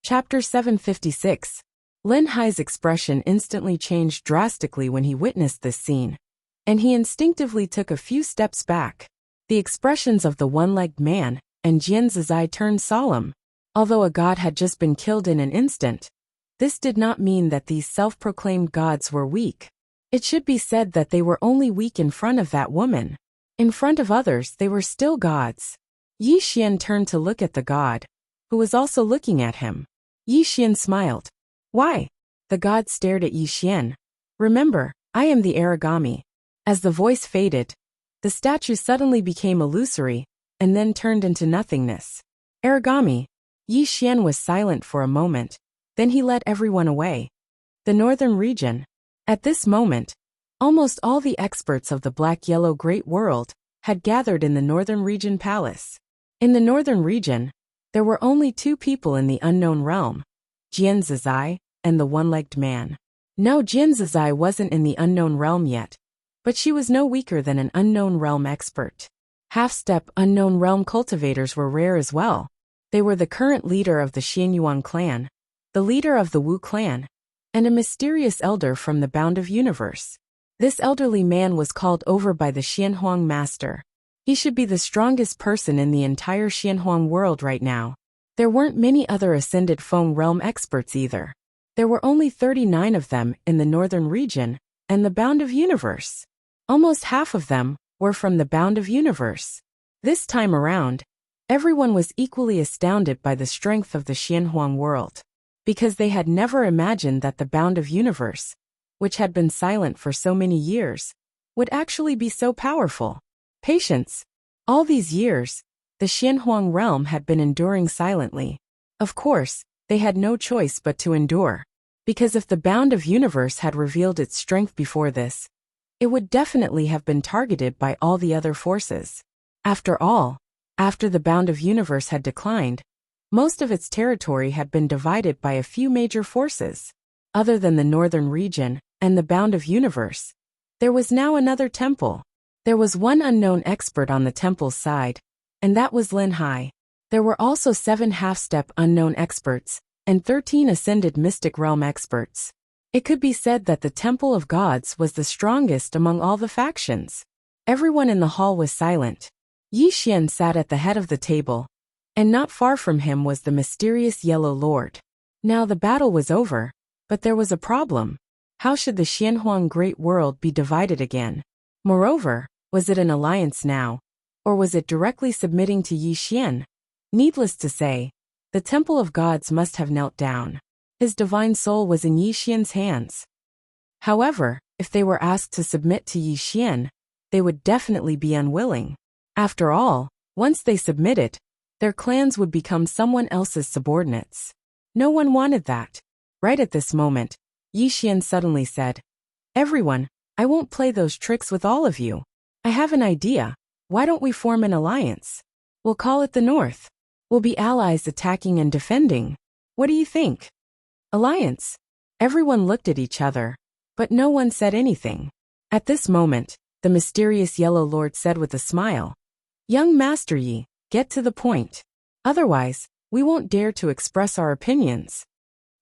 Chapter 756. Lin Hai's expression instantly changed drastically when he witnessed this scene, and he instinctively took a few steps back. The expressions of the one-legged man and Jian Zizai turned solemn. Although a god had just been killed in an instant, this did not mean that these self-proclaimed gods were weak. It should be said that they were only weak in front of that woman. In front of others, they were still gods. Yi Xian turned to look at the god, who was also looking at him. Yi Xian smiled. Why? The god stared at Yi Xian. Remember, I am the origami. As the voice faded, the statue suddenly became illusory, and then turned into nothingness. Origami. Yi Xian was silent for a moment, then he led everyone away. The northern region. At this moment, almost all the experts of the black-yellow great world had gathered in the northern region palace. In the northern region, there were only two people in the unknown realm, Jian Zizai and the one-legged man. No, Jian Zizai wasn't in the unknown realm yet, but she was no weaker than an unknown realm expert. Half-step unknown realm cultivators were rare as well. They were the current leader of the Xianyuan clan, the leader of the Wu clan, and a mysterious elder from the Bound of Universe. This elderly man was called over by the Xianhuang master. He should be the strongest person in the entire Xianhuang world right now. There weren't many other ascended Feng realm experts either. There were only 39 of them in the northern region and the Bound of Universe. Almost half of them were from the Bound of Universe. This time around, everyone was equally astounded by the strength of the Xianhuang world, because they had never imagined that the Bound of Universe, which had been silent for so many years, would actually be so powerful. Patience. All these years, the Xianhuang realm had been enduring silently. Of course, they had no choice but to endure, because if the Bound of Universe had revealed its strength before this, it would definitely have been targeted by all the other forces. After all, after the Bound of Universe had declined, most of its territory had been divided by a few major forces. Other than the northern region and the Bound of Universe, there was now another temple. There was one unknown expert on the temple's side, and that was Lin Hai. There were also 7 half-step unknown experts and 13 ascended mystic realm experts. It could be said that the Temple of Gods was the strongest among all the factions. Everyone in the hall was silent. Yi Xian sat at the head of the table, and not far from him was the mysterious Yellow Lord. Now the battle was over, but there was a problem. How should the Xianhuang Great World be divided again? Moreover, was it an alliance now, or was it directly submitting to Yi Xian? Needless to say, the Temple of Gods must have knelt down. His divine soul was in Yi Xian's hands. However, if they were asked to submit to Yi Xian, they would definitely be unwilling. After all, once they submitted, their clans would become someone else's subordinates. No one wanted that. Right at this moment, Yi Xian suddenly said, "Everyone, I won't play those tricks with all of you. I have an idea. Why don't we form an alliance? We'll call it the North. We'll be allies attacking and defending. What do you think?" Alliance. Everyone looked at each other, but no one said anything. At this moment, the mysterious Yellow Lord said with a smile, "Young Master Yi, get to the point. Otherwise, we won't dare to express our opinions."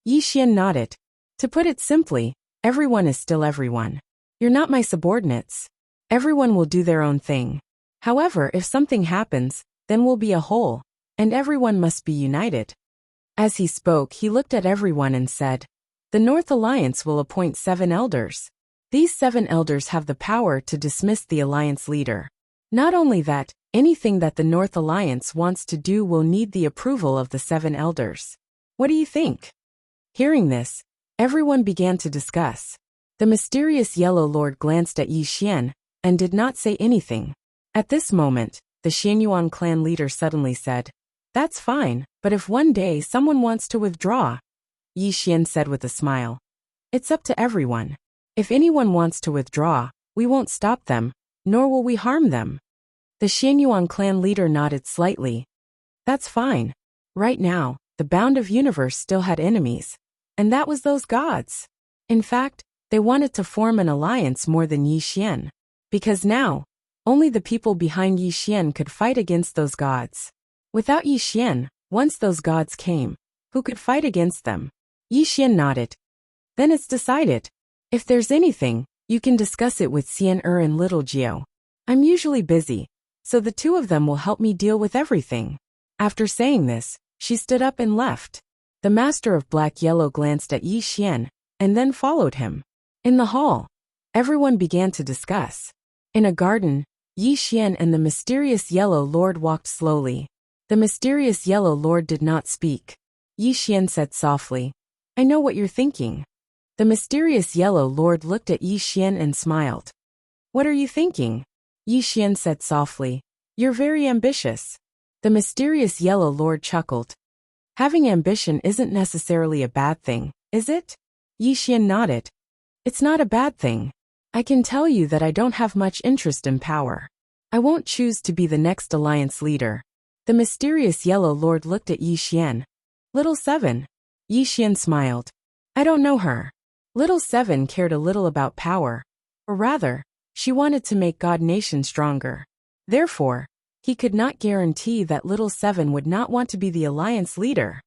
Yi Xian nodded. To put it simply, everyone is still everyone. You're not my subordinates. Everyone will do their own thing. However, if something happens, then we'll be a whole, and everyone must be united. As he spoke, he looked at everyone and said, "The North Alliance will appoint 7 elders. These 7 elders have the power to dismiss the alliance leader. Not only that, anything that the North Alliance wants to do will need the approval of the 7 elders. What do you think?" Hearing this, everyone began to discuss. The mysterious Yellow Lord glanced at Yi Xian and did not say anything. At this moment, the Xianyuan clan leader suddenly said, "That's fine, but if one day someone wants to withdraw," Yi Xian said with a smile, "It's up to everyone. If anyone wants to withdraw, we won't stop them, nor will we harm them." The Xianyuan clan leader nodded slightly. "That's fine. Right now, the Bound of Universe still had enemies, and that was those gods. In fact, they wanted to form an alliance more than Yi Xian, because now, only the people behind Yi Xian could fight against those gods. Without Yi Xian, once those gods came, who could fight against them. Yi Xian nodded. Then it's decided. If there's anything, you can discuss it with Xian and Little Jiao. I'm usually busy, so the two of them will help me deal with everything. After saying this, she stood up and left. The master of Black Yellow glanced at Yi Xian, and then followed him. In the hall, everyone began to discuss. In a garden, Yi Xian and the mysterious Yellow Lord walked slowly. The mysterious Yellow Lord did not speak. Yi Xian said softly, I know what you're thinking. The mysterious Yellow Lord looked at Yi Xian and smiled. What are you thinking? Yi Xian said softly, You're very ambitious. The mysterious Yellow Lord chuckled. Having ambition isn't necessarily a bad thing, is it? Yi Xian nodded. It's not a bad thing. I can tell you that I don't have much interest in power. I won't choose to be the next alliance leader. The mysterious Yellow Lord looked at Yi Xian. Little Seven. Yi Xian smiled. I don't know her. Little Seven cared a little about power. Or rather, she wanted to make God Nation stronger. Therefore, he could not guarantee that Little Seven would not want to be the alliance leader.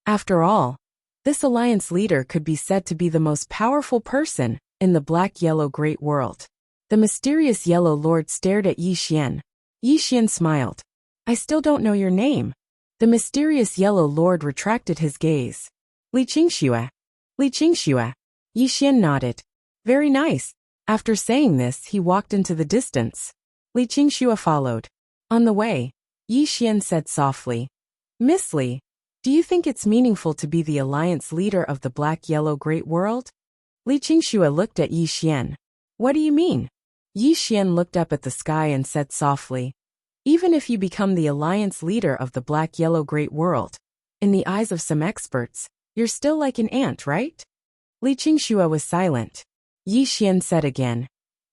After all, this alliance leader could be said to be the most powerful person in the Black-Yellow Great World. The mysterious Yellow Lord stared at Yi Xian. Yi Xian smiled. I still don't know your name. The mysterious Yellow Lord retracted his gaze. Li Qingxue. Li Qingxue. Yi Xian nodded. Very nice. After saying this, he walked into the distance. Li Qingxue followed. On the way, Yi Xian said softly, Miss Li, do you think it's meaningful to be the alliance leader of the Black-Yellow Great World? Li Qingxue looked at Yi Xian. What do you mean? Yi Xian looked up at the sky and said softly, Even if you become the alliance leader of the Black-Yellow Great World, in the eyes of some experts, you're still like an ant, right? Li Qingxue was silent. Yi Xian said again,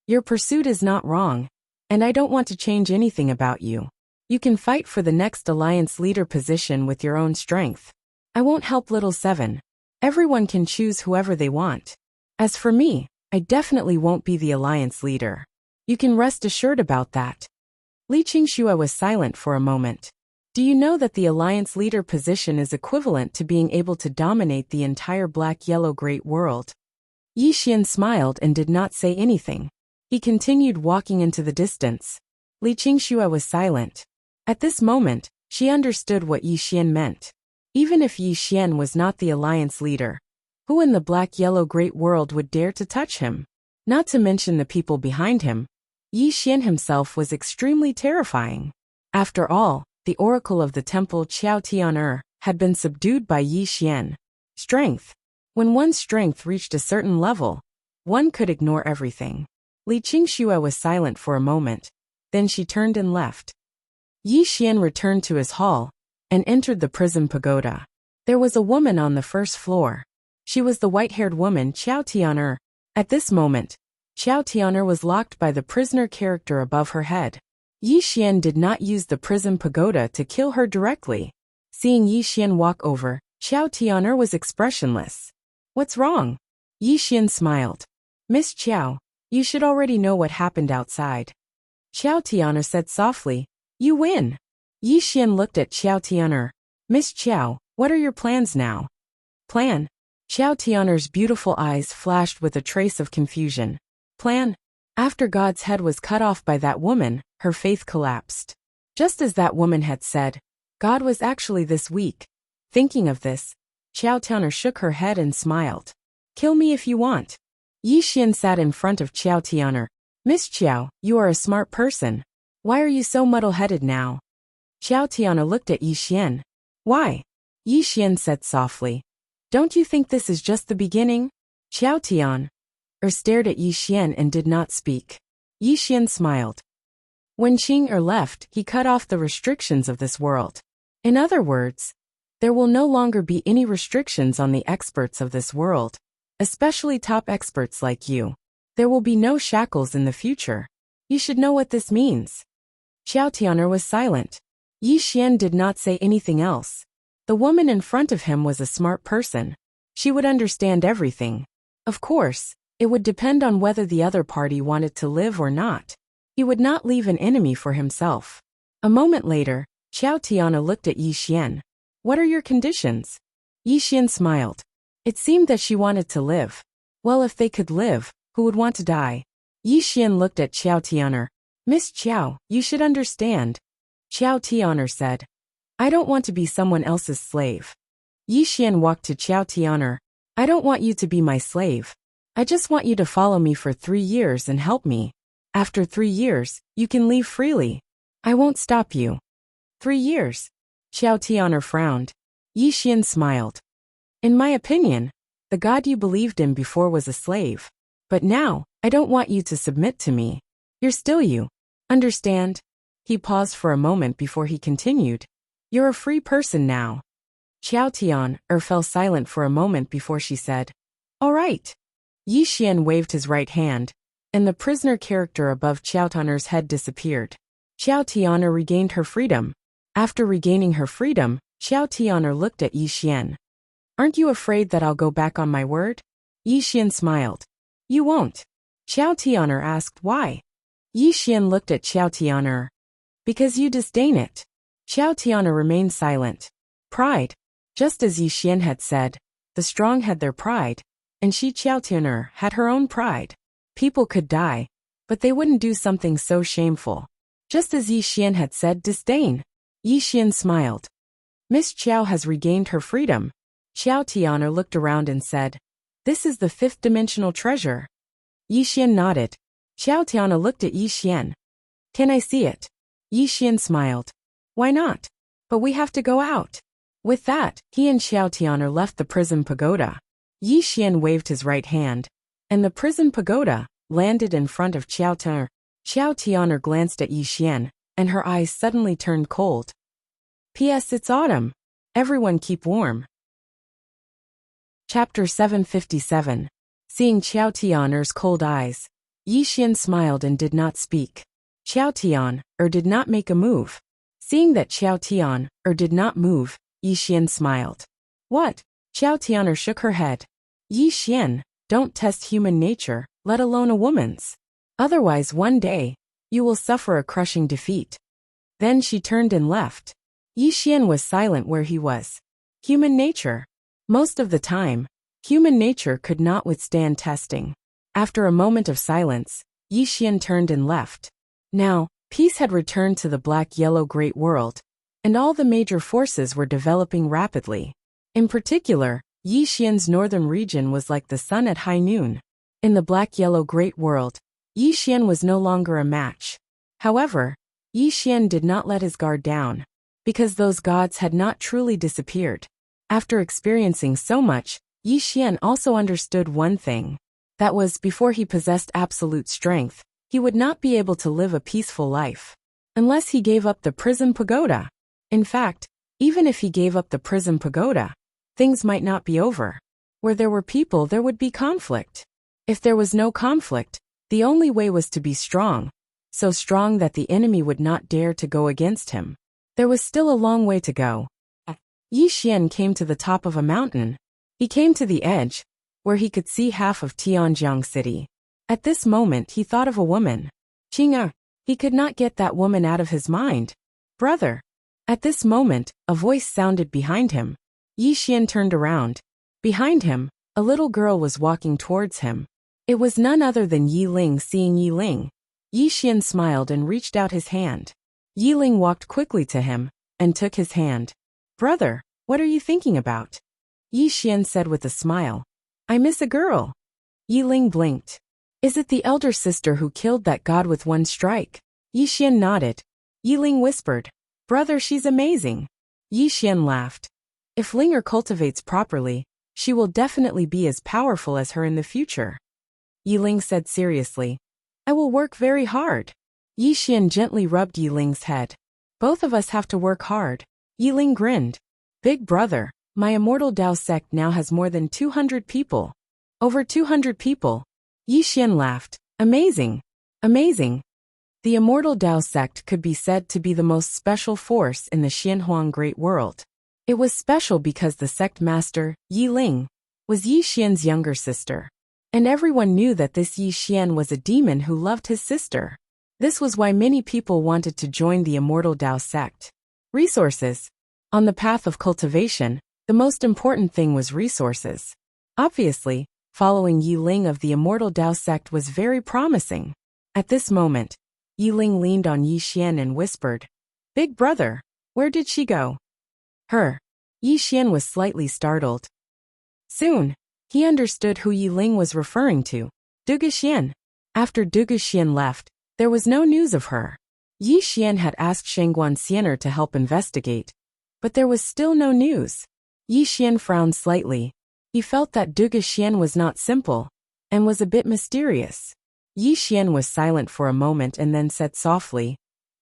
Your pursuit is not wrong, and I don't want to change anything about you. You can fight for the next alliance leader position with your own strength. I won't help Little Seven. Everyone can choose whoever they want. As for me, I definitely won't be the alliance leader. You can rest assured about that. Li Qingxue was silent for a moment. Do you know that the alliance leader position is equivalent to being able to dominate the entire Black-Yellow Great World? Yi Xian smiled and did not say anything. He continued walking into the distance. Li Qingxue was silent. At this moment, she understood what Yi Xian meant. Even if Yi Xian was not the alliance leader, who in the Black-Yellow Great World would dare to touch him? Not to mention the people behind him. Yi Xian himself was extremely terrifying. After all, the oracle of the temple Qiao Tian'er had been subdued by Yi Xian. Strength. When one's strength reached a certain level, one could ignore everything. Li Qingxue was silent for a moment. Then she turned and left. Yi Xian returned to his hall and entered the prison pagoda. There was a woman on the first floor. She was the white-haired woman Qiao Tian'er. At this moment, Qiao Tian'er was locked by the prisoner character above her head. Yi Xian did not use the prison pagoda to kill her directly. Seeing Yi Xian walk over, Qiao Tian'er was expressionless. What's wrong? Yi Xian smiled. Miss Qiao, you should already know what happened outside. Qiao Tian'er said softly, You win. Yi Xian looked at Qiao Tian'er. Miss Qiao, what are your plans now? Plan? Qiao Tian'er's beautiful eyes flashed with a trace of confusion. Plan? After God's head was cut off by that woman, her faith collapsed. Just as that woman had said, God was actually this weak. Thinking of this, Qiao Tian'er shook her head and smiled. Kill me if you want. Yi Xian sat in front of Qiao Tian'er. Miss Qiao, you are a smart person. Why are you so muddle-headed now? Qiao Tian'er looked at Yi Xian. Why? Yi Xian said softly. Don't you think this is just the beginning? Qiao Tian'er stared at Yi Xian and did not speak. Yi Xian smiled. When Qing left, he cut off the restrictions of this world. In other words, there will no longer be any restrictions on the experts of this world, especially top experts like you. There will be no shackles in the future. You should know what this means. Qiao Tian'er was silent. Yi Xian did not say anything else. The woman in front of him was a smart person. She would understand everything. Of course, it would depend on whether the other party wanted to live or not. He would not leave an enemy for himself. A moment later, Qiao Tian'er looked at Yi Xian. What are your conditions? Yi Xian smiled. It seemed that she wanted to live. Well, if they could live, who would want to die? Yi Xian looked at Qiao Tian'er. Miss Qiao, you should understand. Qiao Tian'er said. I don't want to be someone else's slave. Yi Xian walked to Qiao Tian'er. I don't want you to be my slave. I just want you to follow me for 3 years and help me. After 3 years, you can leave freely. I won't stop you. 3 years. Qiao Tian'er frowned. Yi Xian smiled. In my opinion, the god you believed in before was a slave. But now, I don't want you to submit to me. You're still you. Understand? He paused for a moment before he continued. You're a free person now. Qiao Tian'er fell silent for a moment before she said, All right. Yi Xian waved his right hand, and the prisoner character above Qiao Tian'er's head disappeared. Qiao Tian'er regained her freedom. After regaining her freedom, Qiao Tian'er looked at Yi Xian. Aren't you afraid that I'll go back on my word? Yi Xian smiled. You won't. Qiao Tian'er asked why. Yi Xian looked at Qiao Tian'er. Because you disdain it. Qiao Tian'er remained silent. Pride. Just as Yi Xian had said, the strong had their pride, and she Qiao Tian'er had her own pride. People could die, but they wouldn't do something so shameful. Just as Yi Xian had said, disdain. Yi Xian smiled. Miss Qiao has regained her freedom. Qiao Tian'er looked around and said, This is the 5th dimensional treasure. Yi Xian nodded. Qiao Tian'er looked at Yi Xian. Can I see it? Yi Xian smiled. Why not? But we have to go out. With that, he and Qiao Tian'er left the prison pagoda. Yi Xian waved his right hand, and the prison pagoda landed in front of Qiao Tian'er. Qiao Tian'er glanced at Yi Xian, and her eyes suddenly turned cold. P.S. It's autumn. Everyone keep warm. Chapter 757. Seeing Qiao Tian'er's cold eyes, Yi Xian smiled and did not speak. Qiao Tian'er did not make a move. Seeing that Qiao Tian'er did not move, Yi Xian smiled. What? Qiao Tian'er shook her head. Yi Xian, don't test human nature, let alone a woman's. Otherwise one day, you will suffer a crushing defeat. Then she turned and left. Yi Xian was silent where he was. Human nature. Most of the time, human nature could not withstand testing. After a moment of silence, Yi Xian turned and left. Now, peace had returned to the black-yellow great world, and all the major forces were developing rapidly. In particular, Yi Xian's northern region was like the sun at high noon. In the black-yellow great world, Yi Xian was no longer a match. However, Yi Xian did not let his guard down, because those gods had not truly disappeared. After experiencing so much, Yi Xian also understood one thing. That was, before he possessed absolute strength, he would not be able to live a peaceful life. Unless he gave up the prison pagoda. In fact, even if he gave up the prison pagoda, things might not be over. Where there were people, there would be conflict. If there was no conflict, the only way was to be strong. So strong that the enemy would not dare to go against him. There was still a long way to go. Yi Xian came to the top of a mountain. He came to the edge, where he could see half of Tianjiang city. At this moment he thought of a woman. Qing'er. He could not get that woman out of his mind. Brother. At this moment, a voice sounded behind him. Yi Xian turned around. Behind him, a little girl was walking towards him. It was none other than Yi Ling. Seeing Yi Ling, Yi Xian smiled and reached out his hand. Yi Ling walked quickly to him, and took his hand. Brother, what are you thinking about? Yi Xian said with a smile. I miss a girl. Yi Ling blinked. Is it the elder sister who killed that god with one strike? Yi Xian nodded. Yi Ling whispered. Brother, she's amazing. Yi Xian laughed. If Linger cultivates properly, she will definitely be as powerful as her in the future. Yi Ling said seriously. I will work very hard. Yi Xian gently rubbed Yi Ling's head. Both of us have to work hard. Yi Ling grinned. Big brother, my immortal Dao sect now has more than 200 people. Over 200 people. Yi Xian laughed. Amazing. Amazing. The immortal Dao sect could be said to be the most special force in the Xianhuang Great World. It was special because the sect master, Yi Ling, was Yi Xian's younger sister. And everyone knew that this Yi Xian was a demon who loved his sister. This was why many people wanted to join the immortal Dao sect. Resources. On the path of cultivation, The most important thing was resources. Obviously, following Yi Ling of the Immortal Tao sect was very promising. At this moment, Yi Ling leaned on Yi Xian and whispered, "Big brother, where did she go?" Her. Yi Xian was slightly startled. Soon, he understood who Yi Ling was referring to. Duge Xian. After Duge Xian left, there was no news of her. Yi Xian had asked Shangguan Xianer to help investigate, but there was still no news. Yi Xian frowned slightly. He felt that Duge Xian was not simple, and was a bit mysterious. Yi Xian was silent for a moment and then said softly,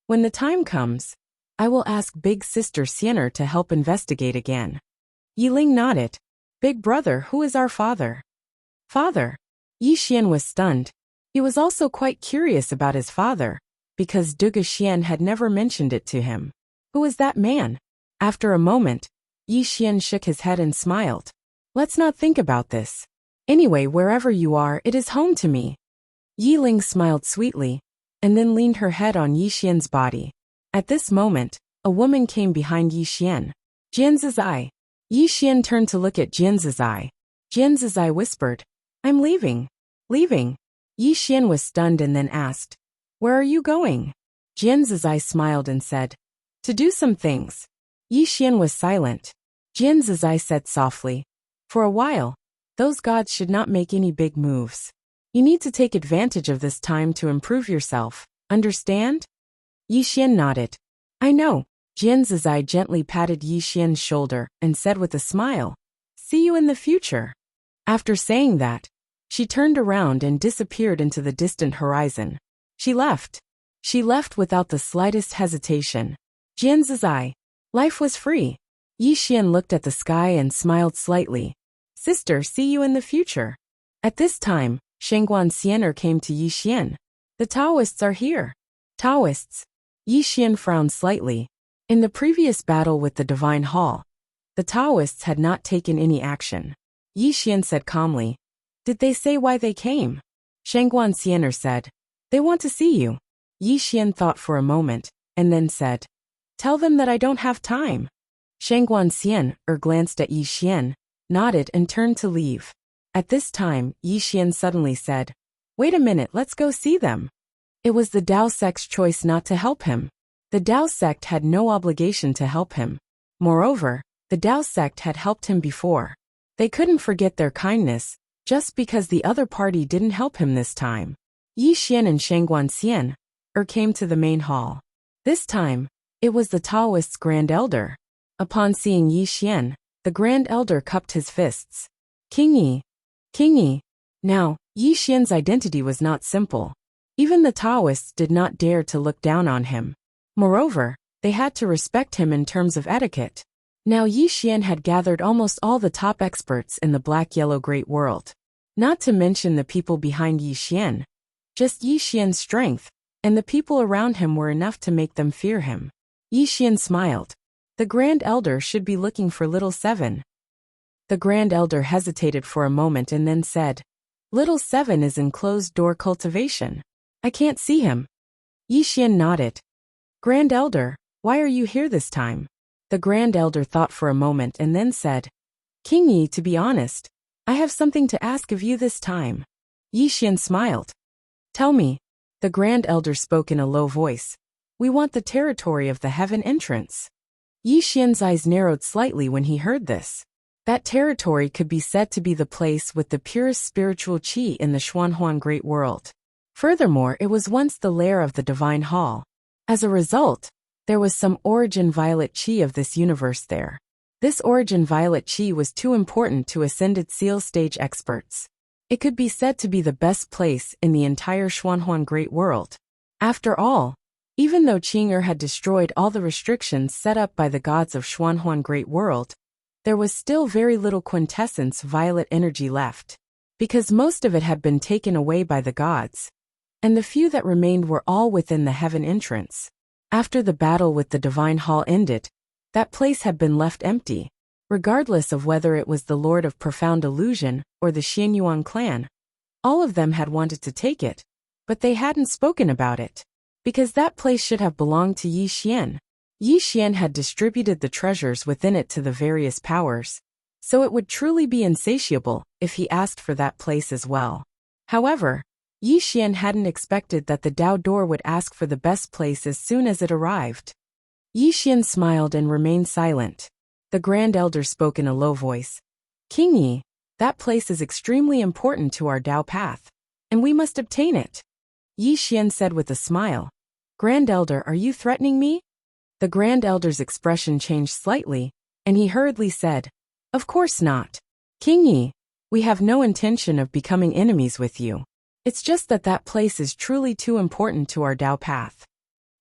"When the time comes, I will ask Big Sister Xianer to help investigate again." Yi Ling nodded. "Big brother, who is our father?" Father? Yi Xian was stunned. He was also quite curious about his father, because Duge Xian had never mentioned it to him. Who is that man? After a moment, Yi Xian shook his head and smiled. "Let's not think about this. Anyway, wherever you are, it is home to me." Yi Ling smiled sweetly, and then leaned her head on Yi Xian's body. At this moment, a woman came behind Yi Xian. "Jian Zizai." Yi Xian turned to look at Jian Zizai. Jian Zizai whispered, "I'm leaving." Leaving? Yi Xian was stunned and then asked, "Where are you going?" Jian Zizai smiled and said, "To do some things." Yi Xian was silent. Jian Zizai said softly, "For a while, those gods should not make any big moves. You need to take advantage of this time to improve yourself, understand?" Yi Xian nodded. "I know." Jian Zizai gently patted Yi Xian's shoulder and said with a smile, "See you in the future." After saying that, she turned around and disappeared into the distant horizon. She left. She left without the slightest hesitation. Jian Zizai. Life was free. Yi Xian looked at the sky and smiled slightly. "Sister, see you in the future." At this time, Shangguan Xianer came to Yi Xian. "The Taoists are here." Taoists? Yi Xian frowned slightly. In the previous battle with the Divine Hall, the Taoists had not taken any action. Yi Xian said calmly, "Did they say why they came?" Shangguan Xianer said, "They want to see you." Yi Xian thought for a moment, and then said, "Tell them that I don't have time." Shangguan Xianer glanced at Yi Xian, nodded and turned to leave. At this time, Yi Xian suddenly said, "Wait a minute, let's go see them." It was the Tao sect's choice not to help him. The Tao sect had no obligation to help him. Moreover, the Tao sect had helped him before. They couldn't forget their kindness, just because the other party didn't help him this time. Yi Xian and Shangguan Xianer came to the main hall. This time, it was the Taoist's Grand Elder. Upon seeing Yi Xian, the Grand Elder cupped his fists. "King Yi. King Yi." Now, Yi Xian's identity was not simple. Even the Taoists did not dare to look down on him. Moreover, they had to respect him in terms of etiquette. Now Yi Xian had gathered almost all the top experts in the Black-Yellow Great World. Not to mention the people behind Yi Xian. Just Yi Xian's strength, and the people around him were enough to make them fear him. Yi Xian smiled. The Grand Elder should be looking for Little Seven. The Grand Elder hesitated for a moment and then said, "Little Seven is in closed-door cultivation. I can't see him." Yi Xian nodded. "Grand Elder, why are you here this time?" The Grand Elder thought for a moment and then said, "King Yi, to be honest, I have something to ask of you this time." Yi Xian smiled. "Tell me." The Grand Elder spoke in a low voice. "We want the territory of the heaven entrance." Yi Xian's eyes narrowed slightly when he heard this. That territory could be said to be the place with the purest spiritual qi in the Xuanhuan Great World. Furthermore, it was once the lair of the Divine Hall. As a result, there was some origin violet qi of this universe there. This origin violet qi was too important to ascended seal stage experts. It could be said to be the best place in the entire Xuanhuan Great World. After all, even though Qing'er had destroyed all the restrictions set up by the gods of Xuanhuan Great World, there was still very little quintessence violet energy left, because most of it had been taken away by the gods, and the few that remained were all within the heaven entrance. After the battle with the Divine Hall ended, that place had been left empty, regardless of whether it was the Lord of Profound Illusion or the Xianyuan clan. All of them had wanted to take it, but they hadn't spoken about it, because that place should have belonged to Yi Xian. Yi Xian had distributed the treasures within it to the various powers, so it would truly be insatiable if he asked for that place as well. However, Yi Xian hadn't expected that the Dao door would ask for the best place as soon as it arrived. Yi Xian smiled and remained silent. The Grand Elder spoke in a low voice. King Yi, that place is extremely important to our Dao path, and we must obtain it. Yi Xian said with a smile. Grand Elder, are you threatening me? The Grand Elder's expression changed slightly, and he hurriedly said, Of course not. King Yi, we have no intention of becoming enemies with you. It's just that that place is truly too important to our Dao path.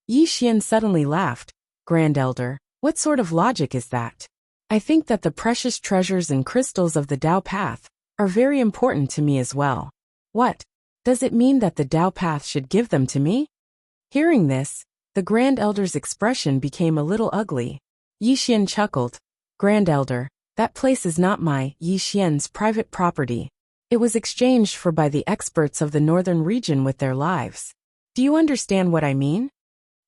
Yi Xian suddenly laughed. Grand Elder, what sort of logic is that? I think that the precious treasures and crystals of the Dao path are very important to me as well. What? Does it mean that the Dao path should give them to me? Hearing this, the Grand Elder's expression became a little ugly. Yi Xian chuckled. Grand Elder, that place is not my, Yi Xian's private property. It was exchanged for by the experts of the northern region with their lives. Do you understand what I mean?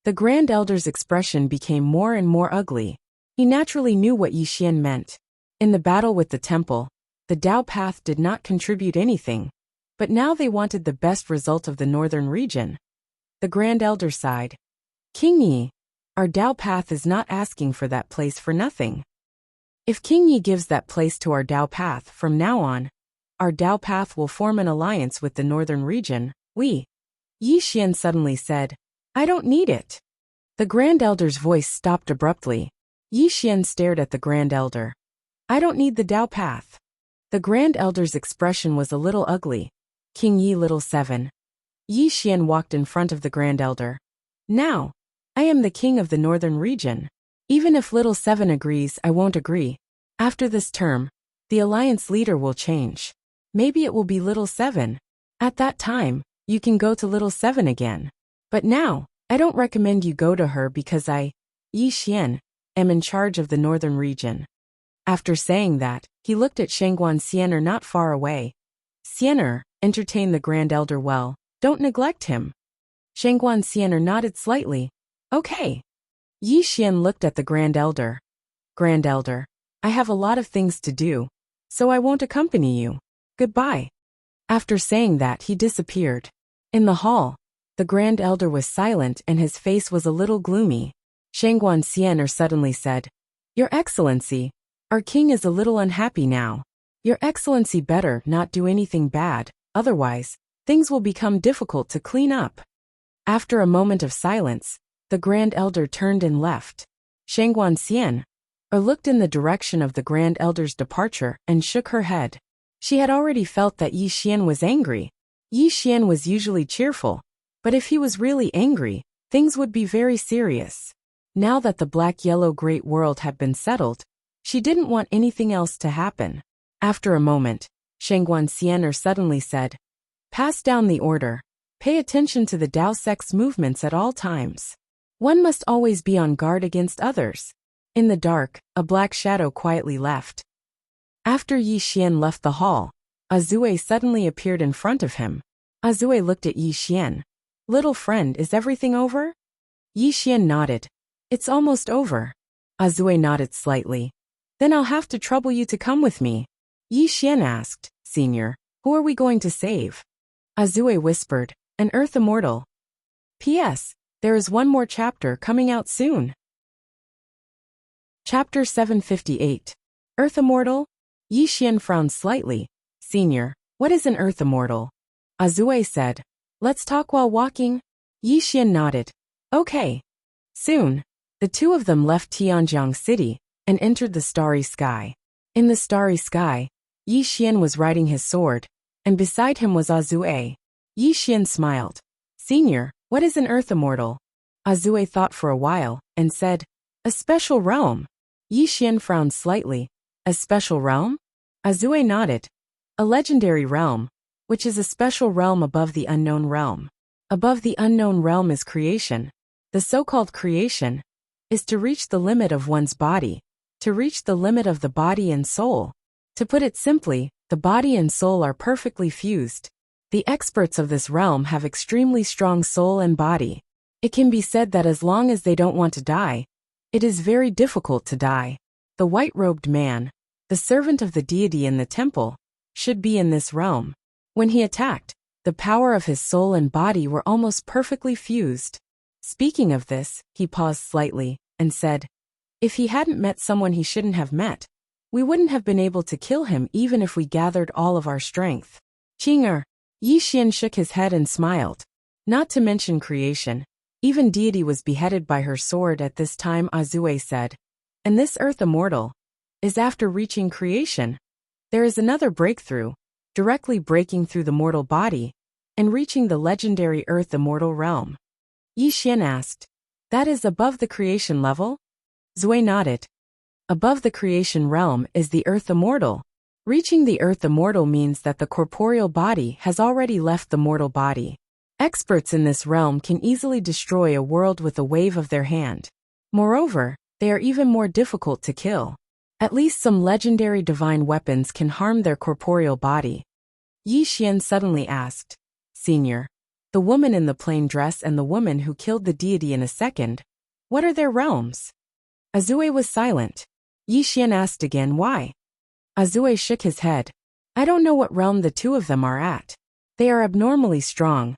The Grand Elder's expression became more and more ugly. He naturally knew what Yi Xian meant. In the battle with the temple, the Dao path did not contribute anything, but now they wanted the best result of the northern region. The Grand Elder sighed. King Yi, our Dao path is not asking for that place for nothing. If King Yi gives that place to our Dao path from now on, our Dao path will form an alliance with the northern region. Yi Xian suddenly said, I don't need it. The Grand Elder's voice stopped abruptly. Yi Xian stared at the Grand Elder. I don't need the Dao path. The Grand Elder's expression was a little ugly. King Yi little 7. Yi Xian walked in front of the Grand Elder. Now, I am the king of the northern region. Even if little 7 agrees, I won't agree. After this term, the alliance leader will change. Maybe it will be little 7. At that time, you can go to little 7 again. But now, I don't recommend you go to her because I, Yi Xian, am in charge of the northern region. After saying that, he looked at Shangguan Xianer not far away. Xianer, entertain the Grand Elder well, don't neglect him. Shangguan Xianer nodded slightly. Okay. Yi Xian looked at the Grand Elder. Grand Elder, I have a lot of things to do, so I won't accompany you. Goodbye. After saying that, he disappeared. In the hall, the Grand Elder was silent and his face was a little gloomy. Shangguan Xianer suddenly said, Your Excellency, our king is a little unhappy now. Your Excellency better not do anything bad, otherwise, things will become difficult to clean up. After a moment of silence, the Grand Elder turned and left. Shangguan Xian looked in the direction of the Grand Elder's departure and shook her head. She had already felt that Yi Xian was angry. Yi Xian was usually cheerful, but if he was really angry, things would be very serious. Now that the black-yellow great world had been settled, she didn't want anything else to happen. After a moment, Shangguan Xianer suddenly said, Pass down the order. Pay attention to the Dao sect's movements at all times. One must always be on guard against others. In the dark, a black shadow quietly left. After Yi Xian left the hall, Azue suddenly appeared in front of him. Azue looked at Yi Xian. Little friend, is everything over? Yi Xian nodded. It's almost over. Azue nodded slightly. Then I'll have to trouble you to come with me. Yi Xian asked, Senior, who are we going to save? Azue whispered, an Earth Immortal. P.S. There is one more chapter coming out soon. Chapter 758. Earth Immortal? Yi Xian frowned slightly. Senior, what is an Earth Immortal? Azue said. Let's talk while walking. Yi Xian nodded. Okay. Soon, the two of them left Tianjiang City and entered the starry sky. In the starry sky, Yi Xian was riding his sword, and beside him was Azue. Yi Xian smiled. Senior, what is an Earth Immortal? Azue thought for a while, and said, a special realm. Yi Xian frowned slightly. A special realm? Azue nodded. A legendary realm, which is a special realm above the unknown realm. Above the unknown realm is creation. The so-called creation is to reach the limit of one's body, to reach the limit of the body and soul. To put it simply, the body and soul are perfectly fused. The experts of this realm have extremely strong soul and body. It can be said that as long as they don't want to die, It is very difficult to die. The white-robed man, the servant of the deity in the temple, should be in this realm. When he attacked, the power of his soul and body were almost perfectly fused. Speaking of this, he paused slightly, and said, if he hadn't met someone he shouldn't have met, we wouldn't have been able to kill him even if we gathered all of our strength. Qing'er. Yi Xian shook his head and smiled. Not to mention creation. Even deity was beheaded by her sword at this time, Azue said. And this earth immortal is after reaching creation. There is another breakthrough, directly breaking through the mortal body and reaching the legendary earth immortal realm. Yi Xian asked, that is above the creation level? Zui nodded. Above the creation realm is the earth immortal. Reaching the earth immortal means that the corporeal body has already left the mortal body. Experts in this realm can easily destroy a world with a wave of their hand. Moreover, they are even more difficult to kill. At least some legendary divine weapons can harm their corporeal body. Yi Xian suddenly asked, Senior, the woman in the plain dress and the woman who killed the deity in a second, what are their realms? Azue was silent. Yi Xian asked again why. Azue shook his head. I don't know what realm the two of them are at. They are abnormally strong.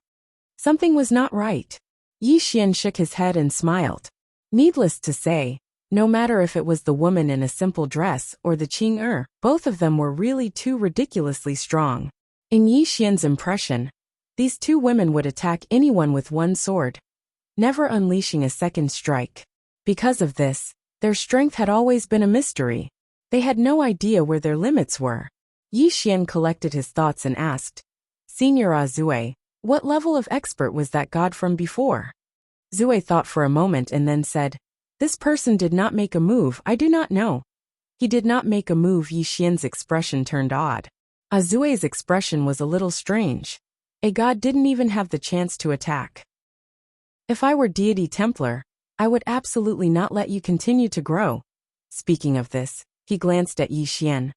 Something was not right. Yi Xian shook his head and smiled. Needless to say, no matter if it was the woman in a simple dress or the Qing'er, both of them were really too ridiculously strong. In Yi Xian's impression, these two women would attack anyone with one sword, never unleashing a second strike. Because of this, their strength had always been a mystery. They had no idea where their limits were. Yi Xian collected his thoughts and asked, Senior Azue, what level of expert was that god from before? Zue thought for a moment and then said, this person did not make a move, I do not know. He did not make a move. Yi Xian's expression turned odd. Azue's expression was a little strange. A god didn't even have the chance to attack. If I were deity Templar, I would absolutely not let you continue to grow. Speaking of this, he glanced at Yi Xian.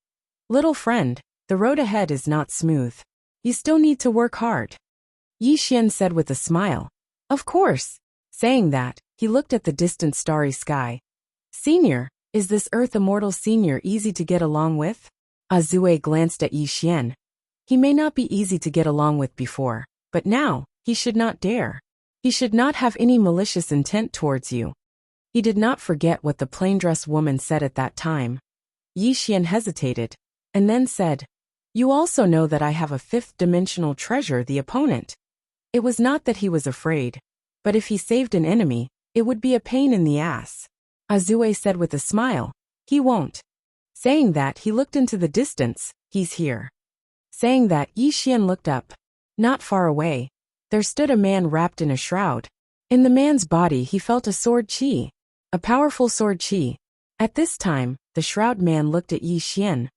Little friend, the road ahead is not smooth. You still need to work hard. Yi Xian said with a smile. Of course. Saying that, he looked at the distant starry sky. Senior, is this earth immortal senior easy to get along with? Azue glanced at Yi Xian. He may not be easy to get along with before, but now, he should not dare. He should not have any malicious intent towards you. He did not forget what the plain-dressed woman said at that time. Yi Xian hesitated, and then said, you also know that I have a fifth-dimensional treasure, the opponent. It was not that he was afraid, but if he saved an enemy, it would be a pain in the ass. Azue said with a smile, he won't. Saying that, he looked into the distance, he's here. Saying that, Yi Xian looked up. Not far away, there stood a man wrapped in a shroud. In the man's body he felt a sword chi. A powerful sword chi. At this time, the shroud man looked at Yi Xian.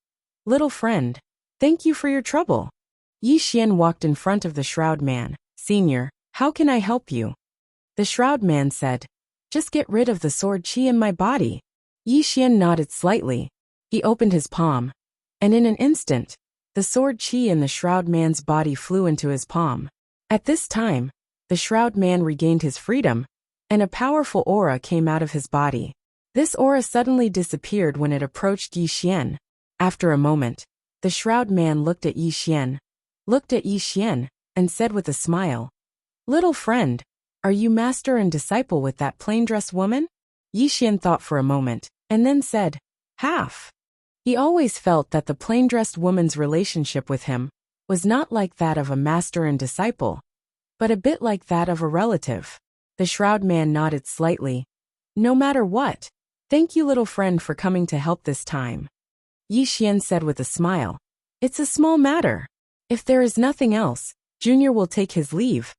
Little friend, thank you for your trouble. Yi Xian walked in front of the shroud man. Senior, how can I help you? The shroud man said, just get rid of the sword chi in my body. Yi Xian nodded slightly. He opened his palm, and in an instant, the sword chi in the shroud man's body flew into his palm. At this time, the shroud man regained his freedom, and a powerful aura came out of his body. This aura suddenly disappeared when it approached Yi Xian. After a moment, the shroud man looked at Yi Xian, and said with a smile, little friend, are you master and disciple with that plain-dressed woman? Yi Xian thought for a moment, and then said, half. He always felt that the plain-dressed woman's relationship with him was not like that of a master and disciple, but a bit like that of a relative. The shroud man nodded slightly. No matter what, thank you little friend for coming to help this time. Yi Xian said with a smile, it's a small matter. If there is nothing else, Junior will take his leave.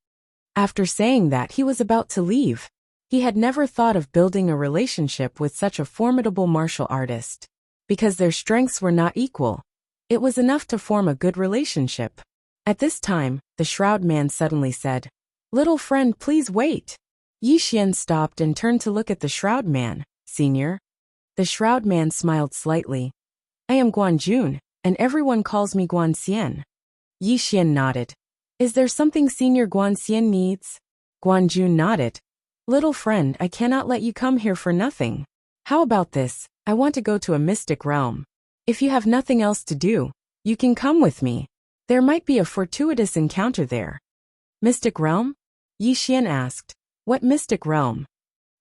After saying that, he was about to leave. He had never thought of building a relationship with such a formidable martial artist. Because their strengths were not equal, it was enough to form a good relationship. At this time, the shroud man suddenly said, little friend, please wait. Yi Xian stopped and turned to look at the shroud man. Senior. The shroud man smiled slightly. I am Guanjun, and everyone calls me Guanxian. Yi Xian nodded. Is there something Senior Guanxian needs? Guanjun nodded. Little friend, I cannot let you come here for nothing. How about this? I want to go to a mystic realm. If you have nothing else to do, you can come with me. There might be a fortuitous encounter there. Mystic realm? Yi Xian asked. What mystic realm?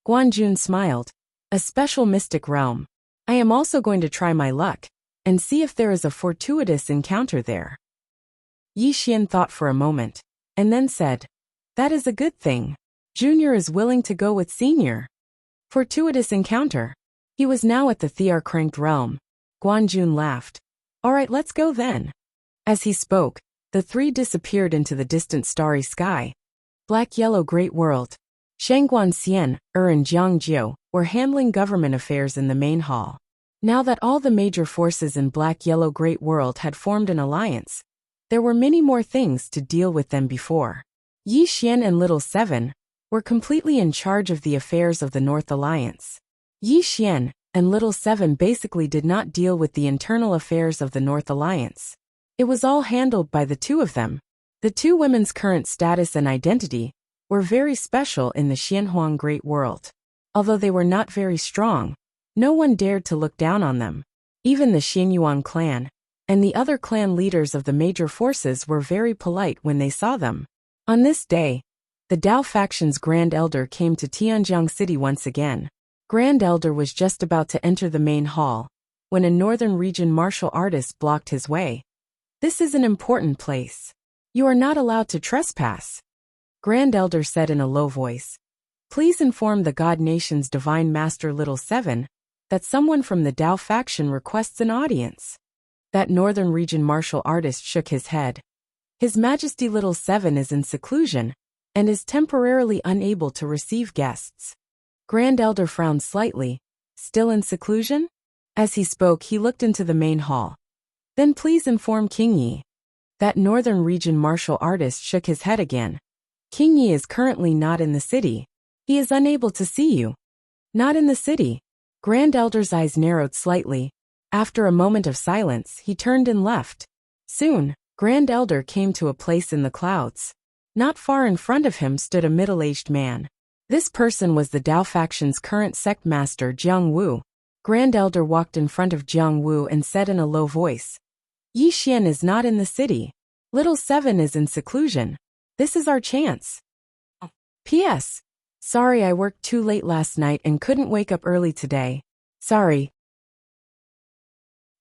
Guan Jun smiled. A special mystic realm. I am also going to try my luck and see if there is a fortuitous encounter there. Yi Xian thought for a moment and then said, that is a good thing. Junior is willing to go with Senior. Fortuitous encounter. He was now at the Thear-cranked realm. Guan Jun laughed. All right, let's go then. As he spoke, the three disappeared into the distant starry sky. Black-yellow great world. Shangguan Xian, and Jiang Jiu were handling government affairs in the main hall. Now that all the major forces in Black-yellow great world had formed an alliance, there were many more things to deal with than before. Yi Xian and Little Seven were completely in charge of the affairs of the North Alliance. Yi Xian and Little Seven basically did not deal with the internal affairs of the North Alliance. It was all handled by the two of them. The two women's current status and identity were very special in the Xianhuang Great World. Although they were not very strong, no one dared to look down on them. Even the Xianyuan clan and the other clan leaders of the major forces were very polite when they saw them. On this day, the Dao faction's Grand Elder came to Tianjiang City once again. Grand Elder was just about to enter the main hall when a northern region martial artist blocked his way. This is an important place. You are not allowed to trespass. Grand Elder said in a low voice. Please inform the God Nation's Divine Master Little Seven that someone from the Dao faction requests an audience. That northern region martial artist shook his head. His Majesty Little Seven is in seclusion and is temporarily unable to receive guests. Grand Elder frowned slightly. Still in seclusion? As he spoke, he looked into the main hall. Then please inform King Yi. That northern region martial artist shook his head again. King Yi is currently not in the city. He is unable to see you. Not in the city. Grand Elder's eyes narrowed slightly. After a moment of silence, he turned and left. Soon, Grand Elder came to a place in the clouds. Not far in front of him stood a middle-aged man. This person was the Dao faction's current sect master Jiang Wu. Grand Elder walked in front of Jiang Wu and said in a low voice, Yi Xian is not in the city. Little Seven is in seclusion. This is our chance. P.S. Sorry I worked too late last night and couldn't wake up early today. Sorry.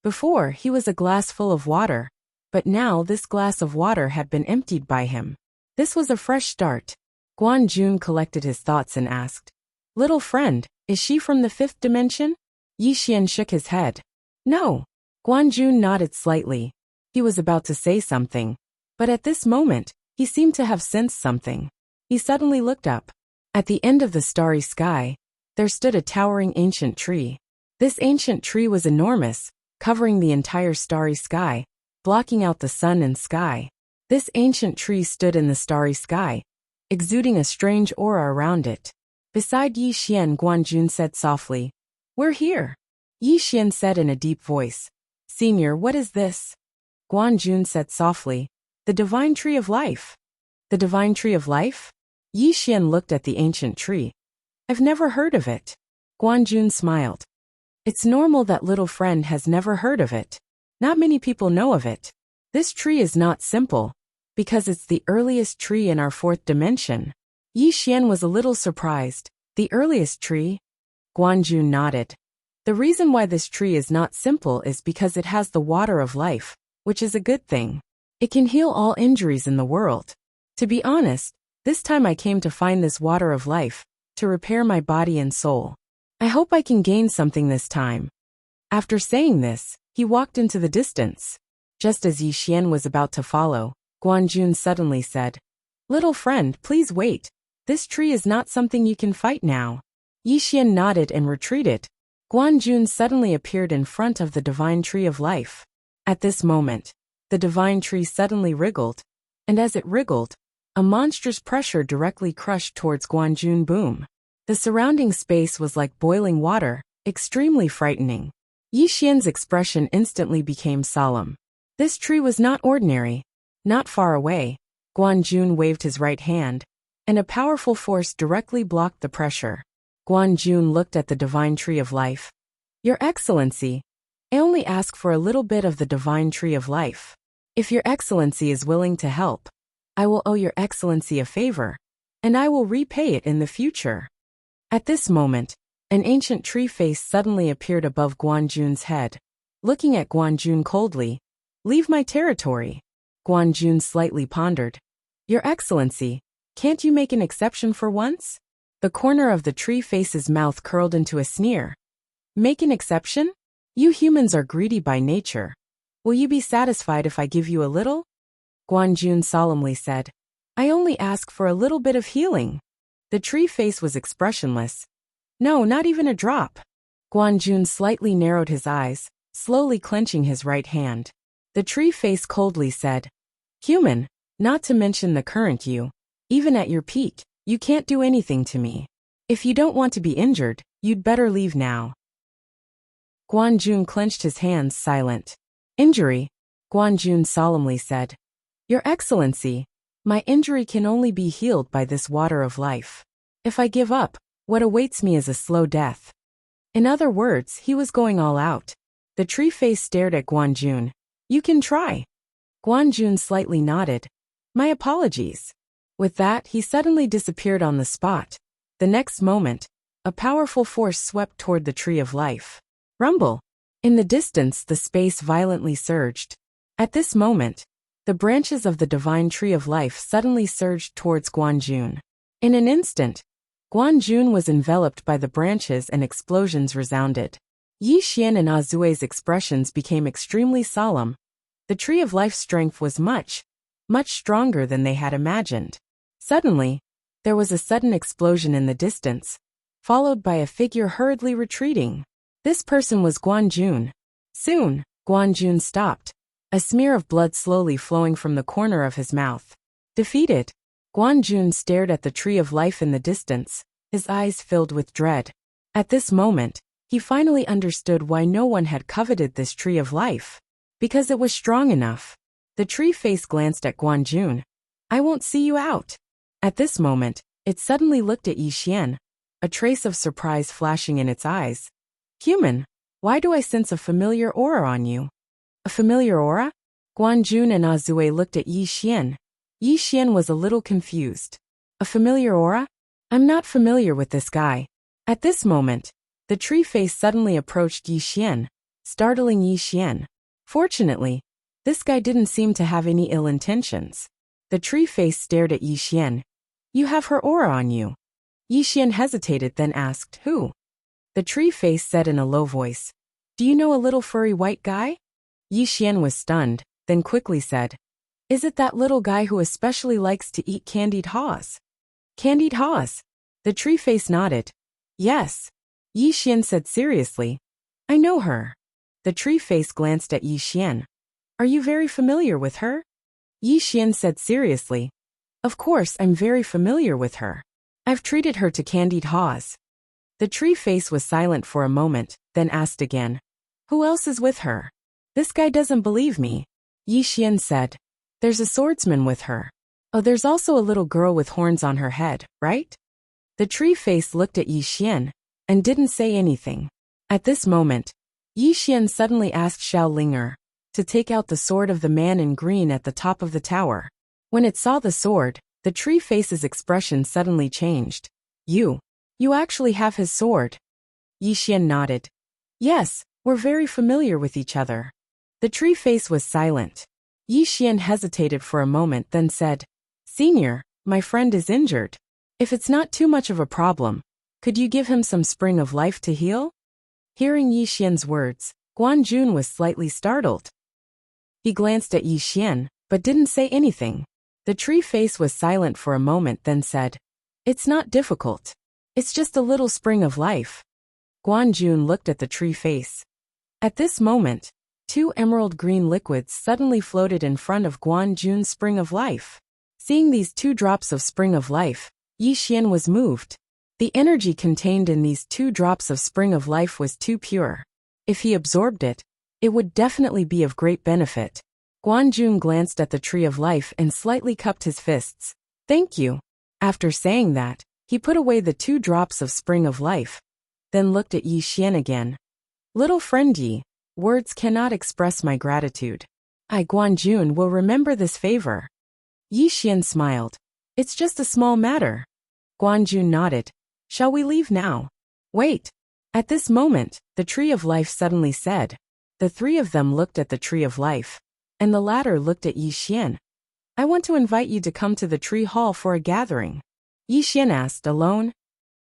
Before, he was a glass full of water, but now this glass of water had been emptied by him. This was a fresh start. Guan Jun collected his thoughts and asked, Little friend, is she from the fifth dimension? Yi Xian shook his head. No. Guan Jun nodded slightly. He was about to say something, but at this moment, he seemed to have sensed something. He suddenly looked up. At the end of the starry sky, there stood a towering ancient tree. This ancient tree was enormous, covering the entire starry sky, blocking out the sun and sky. This ancient tree stood in the starry sky, exuding a strange aura around it. Beside Yi Xian, Guan Jun said softly, We're here. Yi Xian said in a deep voice, Senior, what is this? Guan Jun said softly, The Divine Tree of Life. The Divine Tree of Life? Yi Xian looked at the ancient tree. I've never heard of it. Guan Jun smiled. It's normal that little friend has never heard of it. Not many people know of it. This tree is not simple, because it's the earliest tree in our fourth dimension. Yi Xian was a little surprised. The earliest tree? Guan Jun nodded. The reason why this tree is not simple is because it has the water of life, which is a good thing. It can heal all injuries in the world. To be honest, this time I came to find this water of life, to repair my body and soul. I hope I can gain something this time. After saying this, he walked into the distance. Just as Yi Xian was about to follow, Guan Jun suddenly said, Little friend, please wait. This tree is not something you can fight now. Yi Xian nodded and retreated. Guan Jun suddenly appeared in front of the Divine Tree of Life. At this moment, the Divine Tree suddenly wriggled, and as it wriggled, a monstrous pressure directly crushed towards Guan Jun. Boom. The surrounding space was like boiling water, extremely frightening. Yi Xian's expression instantly became solemn. This tree was not ordinary. Not far away, Guan Jun waved his right hand, and a powerful force directly blocked the pressure. Guanjun looked at the divine tree of life. Your Excellency, I only ask for a little bit of the divine tree of life. If Your Excellency is willing to help, I will owe Your Excellency a favor, and I will repay it in the future. At this moment, an ancient tree face suddenly appeared above Guanjun's head. Looking at Guanjun coldly, "Leave my territory." Guanjun slightly pondered. Your Excellency, can't you make an exception for once? The corner of the tree face's mouth curled into a sneer. Make an exception? You humans are greedy by nature. Will you be satisfied if I give you a little? Guanjun solemnly said. I only ask for a little bit of healing. The tree face was expressionless. No, not even a drop. Guanjun slightly narrowed his eyes, slowly clenching his right hand. The tree face coldly said, Human, not to mention the current you, even at your peak, you can't do anything to me. If you don't want to be injured, you'd better leave now. Guanjun clenched his hands, silent. Injury? Guanjun solemnly said. Your Excellency, my injury can only be healed by this water of life. If I give up, what awaits me is a slow death. In other words, he was going all out. The tree face stared at Guanjun. You can try. Guanjun slightly nodded. My apologies. With that, he suddenly disappeared on the spot. The next moment, a powerful force swept toward the tree of life. Rumble. In the distance, the space violently surged. At this moment, the branches of the divine tree of life suddenly surged towards Guanjun. In an instant, Guanjun was enveloped by the branches and explosions resounded. Yi Xian and Azue's expressions became extremely solemn. The tree of life's strength was much stronger than they had imagined. Suddenly, there was a sudden explosion in the distance, followed by a figure hurriedly retreating. This person was Guanjun. Soon, Guanjun stopped, a smear of blood slowly flowing from the corner of his mouth. Defeated, Guanjun stared at the tree of life in the distance, his eyes filled with dread. At this moment, he finally understood why no one had coveted this tree of life. Because it was strong enough. The tree face glanced at Guanjun. I won't see you out. At this moment, it suddenly looked at Yi Xian, a trace of surprise flashing in its eyes. Human, why do I sense a familiar aura on you? A familiar aura? Guanjun and Azue looked at Yi Xian. Yi Xian was a little confused. A familiar aura? I'm not familiar with this guy. At this moment, the tree face suddenly approached Yi Xian, startling Yi Xian. Fortunately, this guy didn't seem to have any ill intentions. The tree face stared at Yi Xian. You have her aura on you. Yi Xian hesitated, then asked, Who? The tree face said in a low voice. Do you know a little furry white guy? Yi Xian was stunned, then quickly said. Is it that little guy who especially likes to eat candied haws? Candied haws? The tree face nodded. Yes. Yi Xian said seriously. I know her. The tree face glanced at Yi Xian. Are you very familiar with her? Yi Xian said seriously. Of course, I'm very familiar with her. I've treated her to candied haws. The tree face was silent for a moment, then asked again. Who else is with her? This guy doesn't believe me. Yi Xian said. There's a swordsman with her. Oh, there's also a little girl with horns on her head, right? The tree face looked at Yi Xian and didn't say anything. At this moment, Yi Xian suddenly asked Xiao Linger to take out the sword of the man in green at the top of the tower. When it saw the sword, the tree face's expression suddenly changed. You actually have his sword? Yi Xian nodded. Yes, we're very familiar with each other. The tree face was silent. Yi Xian hesitated for a moment, then said, Senior, my friend is injured. If it's not too much of a problem, could you give him some spring of life to heal? Hearing Yi Xian's words, Guanjun was slightly startled. He glanced at Yi Xian, but didn't say anything. The tree face was silent for a moment, then said, It's not difficult. It's just a little spring of life. Guanjun looked at the tree face. At this moment, 2 emerald green liquids suddenly floated in front of Guanjun's spring of life. Seeing these 2 drops of spring of life, Yi Xian was moved. The energy contained in these 2 drops of spring of life was too pure. If he absorbed it, it would definitely be of great benefit. Guanjun glanced at the tree of life and slightly cupped his fists. Thank you. After saying that, He put away the 2 drops of spring of life, then looked at Yi Xian again. Little friend Yi, words cannot express my gratitude. I Guanjun will remember this favor. Yi Xian smiled. It's just a small matter. Guanjun nodded. Shall we leave now? Wait. At this moment, the Tree of Life suddenly said. The 3 of them looked at the Tree of Life, and the latter looked at Yi Xian. I want to invite you to come to the tree hall for a gathering. Yi Xian asked, alone?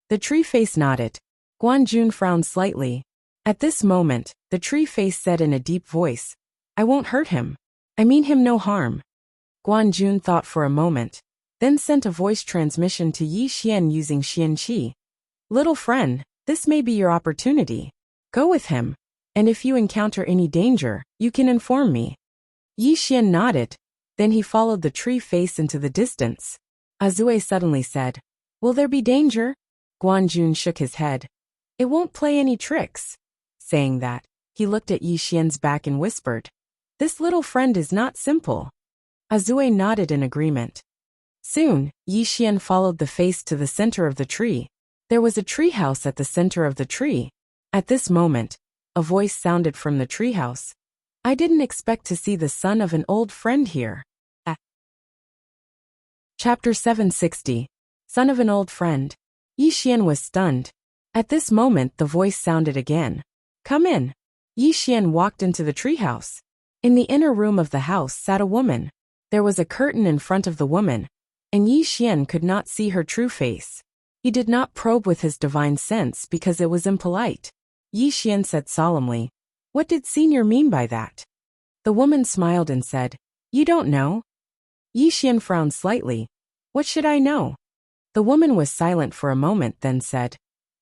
The tree face nodded. Guanjun frowned slightly. At this moment, the tree face said in a deep voice, I won't hurt him. I mean him no harm. Guanjun thought for a moment, then sent a voice transmission to Yi Xian using Xianqi. Little friend, this may be your opportunity. Go with him, and if you encounter any danger, you can inform me. Yi Xian nodded. Then he followed the tree face into the distance. Azue suddenly said, Will there be danger? Guanjun shook his head. It won't play any tricks. Saying that, he looked at Yi Xian's back and whispered, This little friend is not simple. Azue nodded in agreement. Soon, Yi Xian followed the face to the center of the tree. There was a treehouse at the center of the tree. At this moment, a voice sounded from the treehouse. I didn't expect to see the son of an old friend here. Chapter 760. Son of an old friend. Yi Xian was stunned. At this moment the voice sounded again. Come in. Yi Xian walked into the treehouse. In the inner room of the house sat a woman. There was a curtain in front of the woman, and Yi Xian could not see her true face. He did not probe with his divine sense because it was impolite. Yi Xian said solemnly, What did senior mean by that? The woman smiled and said, You don't know? Yi Xian frowned slightly. What should I know? The woman was silent for a moment, then said,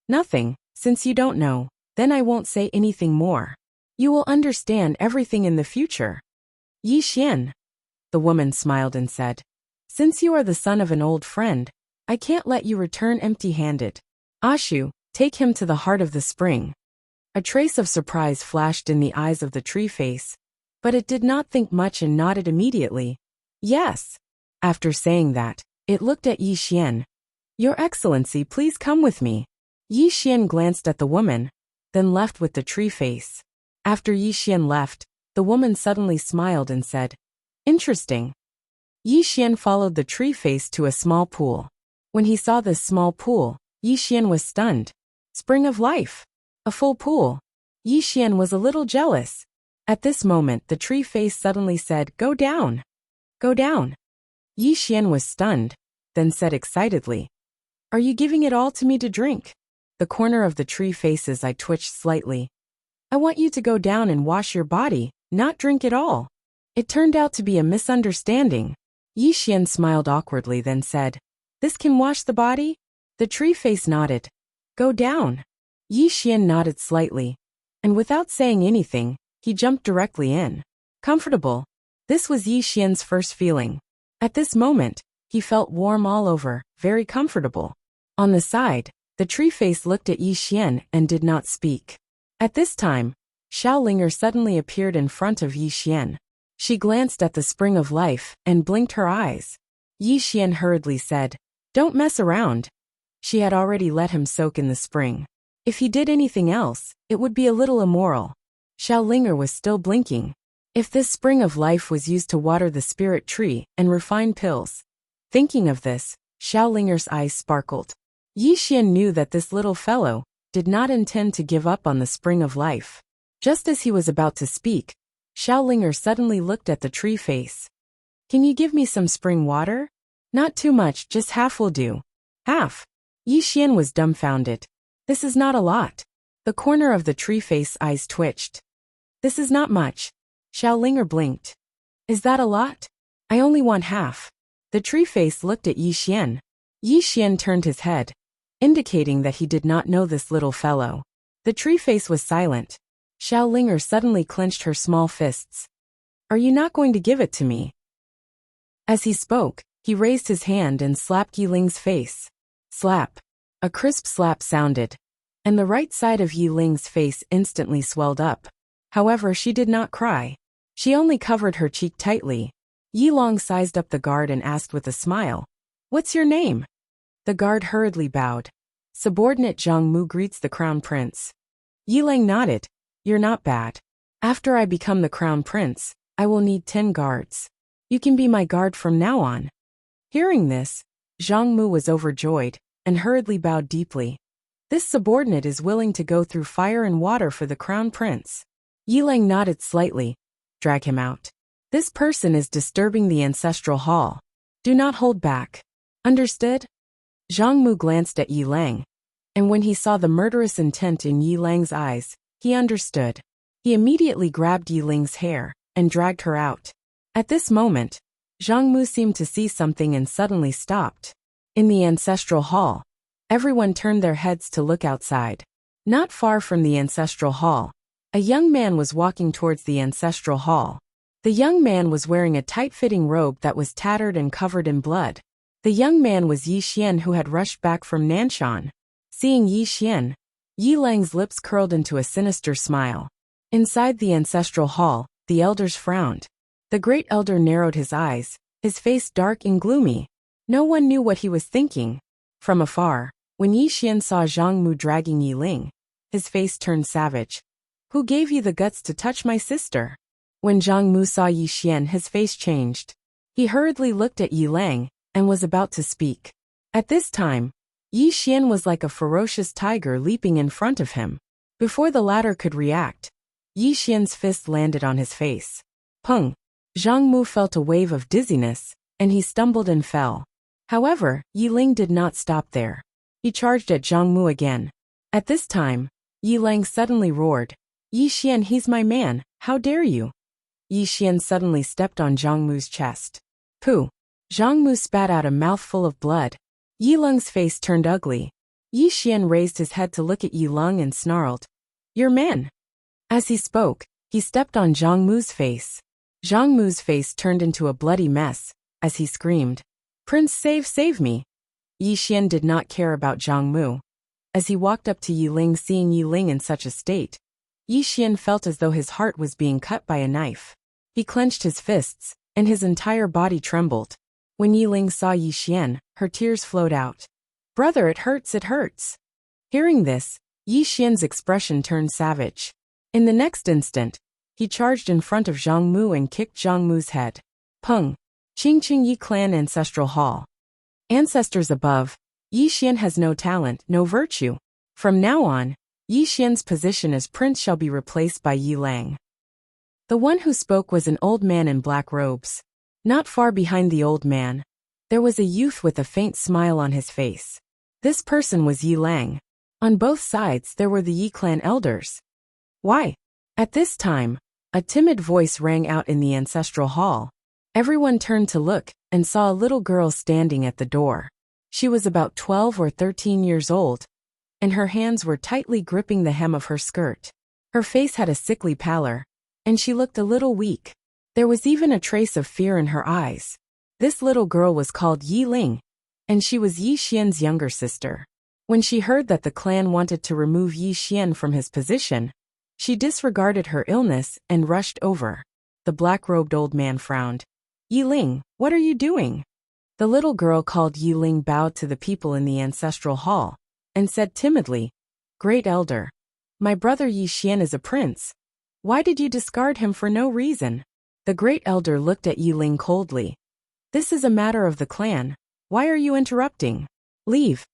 Nothing, since you don't know, then I won't say anything more. You will understand everything in the future. Yi Xian. The woman smiled and said, Since you are the son of an old friend, I can't let you return empty-handed. Ashu, take him to the heart of the spring. A trace of surprise flashed in the eyes of the tree face, but it did not think much and nodded immediately. Yes. After saying that, it looked at Yi Xian. Your Excellency, please come with me. Yi Xian glanced at the woman, then left with the tree face. After Yi Xian left, the woman suddenly smiled and said, Interesting. Yi Xian followed the tree face to a small pool. When he saw this small pool, Yi Xian was stunned. Spring of life. A full pool. Yi Xian was a little jealous. At this moment the tree face suddenly said, Go down. Go down. Yi Xian was stunned, then said excitedly, Are you giving it all to me to drink? The corner of the tree face's eye twitched slightly. I want you to go down and wash your body, not drink it all. It turned out to be a misunderstanding. Yi Xian smiled awkwardly, then said, This can wash the body? The tree face nodded. Go down. Yi Xian nodded slightly, and without saying anything, he jumped directly in. Comfortable. This was Yi Xian's first feeling. At this moment, he felt warm all over, very comfortable. On the side, the tree face looked at Yi Xian and did not speak. At this time, Xiaolinger suddenly appeared in front of Yi Xian. She glanced at the spring of life and blinked her eyes. Yi Xian hurriedly said, Don't mess around. She had already let him soak in the spring. If he did anything else, it would be a little immoral. Xiaolinger was still blinking. If this spring of life was used to water the spirit tree and refine pills. Thinking of this, Xiaolinger's eyes sparkled. Yi Xian knew that this little fellow did not intend to give up on the spring of life. Just as he was about to speak, Xiaolinger suddenly looked at the tree face. Can you give me some spring water? Not too much, just half will do. Half? Yi Xian was dumbfounded. This is not a lot. The corner of the tree face eyes twitched. This is not much. Xiaolinger blinked. Is that a lot? I only want half. The tree face looked at Yi Xian. Yi Xian turned his head, indicating that he did not know this little fellow. The tree face was silent. Xiaolinger suddenly clenched her small fists. Are you not going to give it to me? As he spoke, he raised his hand and slapped Yi Ling's face. Slap. A crisp slap sounded, and the right side of Yi Ling's face instantly swelled up. However, she did not cry. She only covered her cheek tightly. Yi Long sized up the guard and asked with a smile, What's your name? The guard hurriedly bowed. Subordinate Zhang Mu greets the crown prince. Yilang nodded. You're not bad. After I become the crown prince, I will need 10 guards. You can be my guard from now on. Hearing this, Zhang Mu was overjoyed and hurriedly bowed deeply. This subordinate is willing to go through fire and water for the crown prince. Yilang nodded slightly. Drag him out. This person is disturbing the ancestral hall. Do not hold back. Understood? Zhang Mu glanced at Yilang, and when he saw the murderous intent in Yilang's eyes, he understood. He immediately grabbed Yilang's hair and dragged her out. At this moment, Zhang Mu seemed to see something and suddenly stopped. In the ancestral hall, everyone turned their heads to look outside. Not far from the ancestral hall, a young man was walking towards the ancestral hall. The young man was wearing a tight-fitting robe that was tattered and covered in blood. The young man was Yi Xian, who had rushed back from Nanshan. Seeing Yi Xian, Yilang's lips curled into a sinister smile. Inside the ancestral hall, the elders frowned. The great elder narrowed his eyes, his face dark and gloomy. No one knew what he was thinking. From afar, when Yi Xian saw Zhang Mu dragging Yiling, his face turned savage. Who gave you the guts to touch my sister? When Zhang Mu saw Yi Xian, his face changed. He hurriedly looked at Yilang and was about to speak. At this time, Yi Xian was like a ferocious tiger leaping in front of him. Before the latter could react, Yi Xian's fist landed on his face. Pung! Zhang Mu felt a wave of dizziness, and he stumbled and fell. However, Yiling did not stop there. He charged at Zhang Mu again. At this time, Yilang suddenly roared. Yi Xian, he's my man, how dare you? Yi Xian suddenly stepped on Zhang Mu's chest. Pooh! Zhang Mu spat out a mouthful of blood. Yilang's face turned ugly. Yi Xian raised his head to look at Yilang and snarled. Your man! As he spoke, he stepped on Zhang Mu's face. Zhang Mu's face turned into a bloody mess, as he screamed. Prince, save me! Yi Xian did not care about Zhang Mu. As he walked up to Yiling, seeing Yiling in such a state, Yi Xian felt as though his heart was being cut by a knife. He clenched his fists, and his entire body trembled. When Yiling saw Yi Xian, her tears flowed out. Brother, it hurts, it hurts. Hearing this, Yi Xian's expression turned savage. In the next instant, he charged in front of Zhang Mu and kicked Zhang Mu's head. Pung! Qingqing Yi Clan Ancestral Hall. Ancestors above, Yi Xian has no talent, no virtue. From now on, Yi Xian's position as prince shall be replaced by Yi Lang. The one who spoke was an old man in black robes. Not far behind the old man, there was a youth with a faint smile on his face. This person was Yi Lang. On both sides there were the Yi clan elders. Why? At this time, a timid voice rang out in the ancestral hall. Everyone turned to look and saw a little girl standing at the door. She was about 12 or 13 years old, and her hands were tightly gripping the hem of her skirt. Her face had a sickly pallor, and she looked a little weak. There was even a trace of fear in her eyes. This little girl was called Yi Ling, and she was Yi Xian's younger sister. When she heard that the clan wanted to remove Yi Xian from his position, she disregarded her illness and rushed over. The black-robed old man frowned. Yi Ling, what are you doing? The little girl called Yi Ling bowed to the people in the ancestral hall and said timidly, Great elder, my brother Yi Xian is a prince. Why did you discard him for no reason? The great elder looked at Yi Ling coldly. This is a matter of the clan. Why are you interrupting? Leave.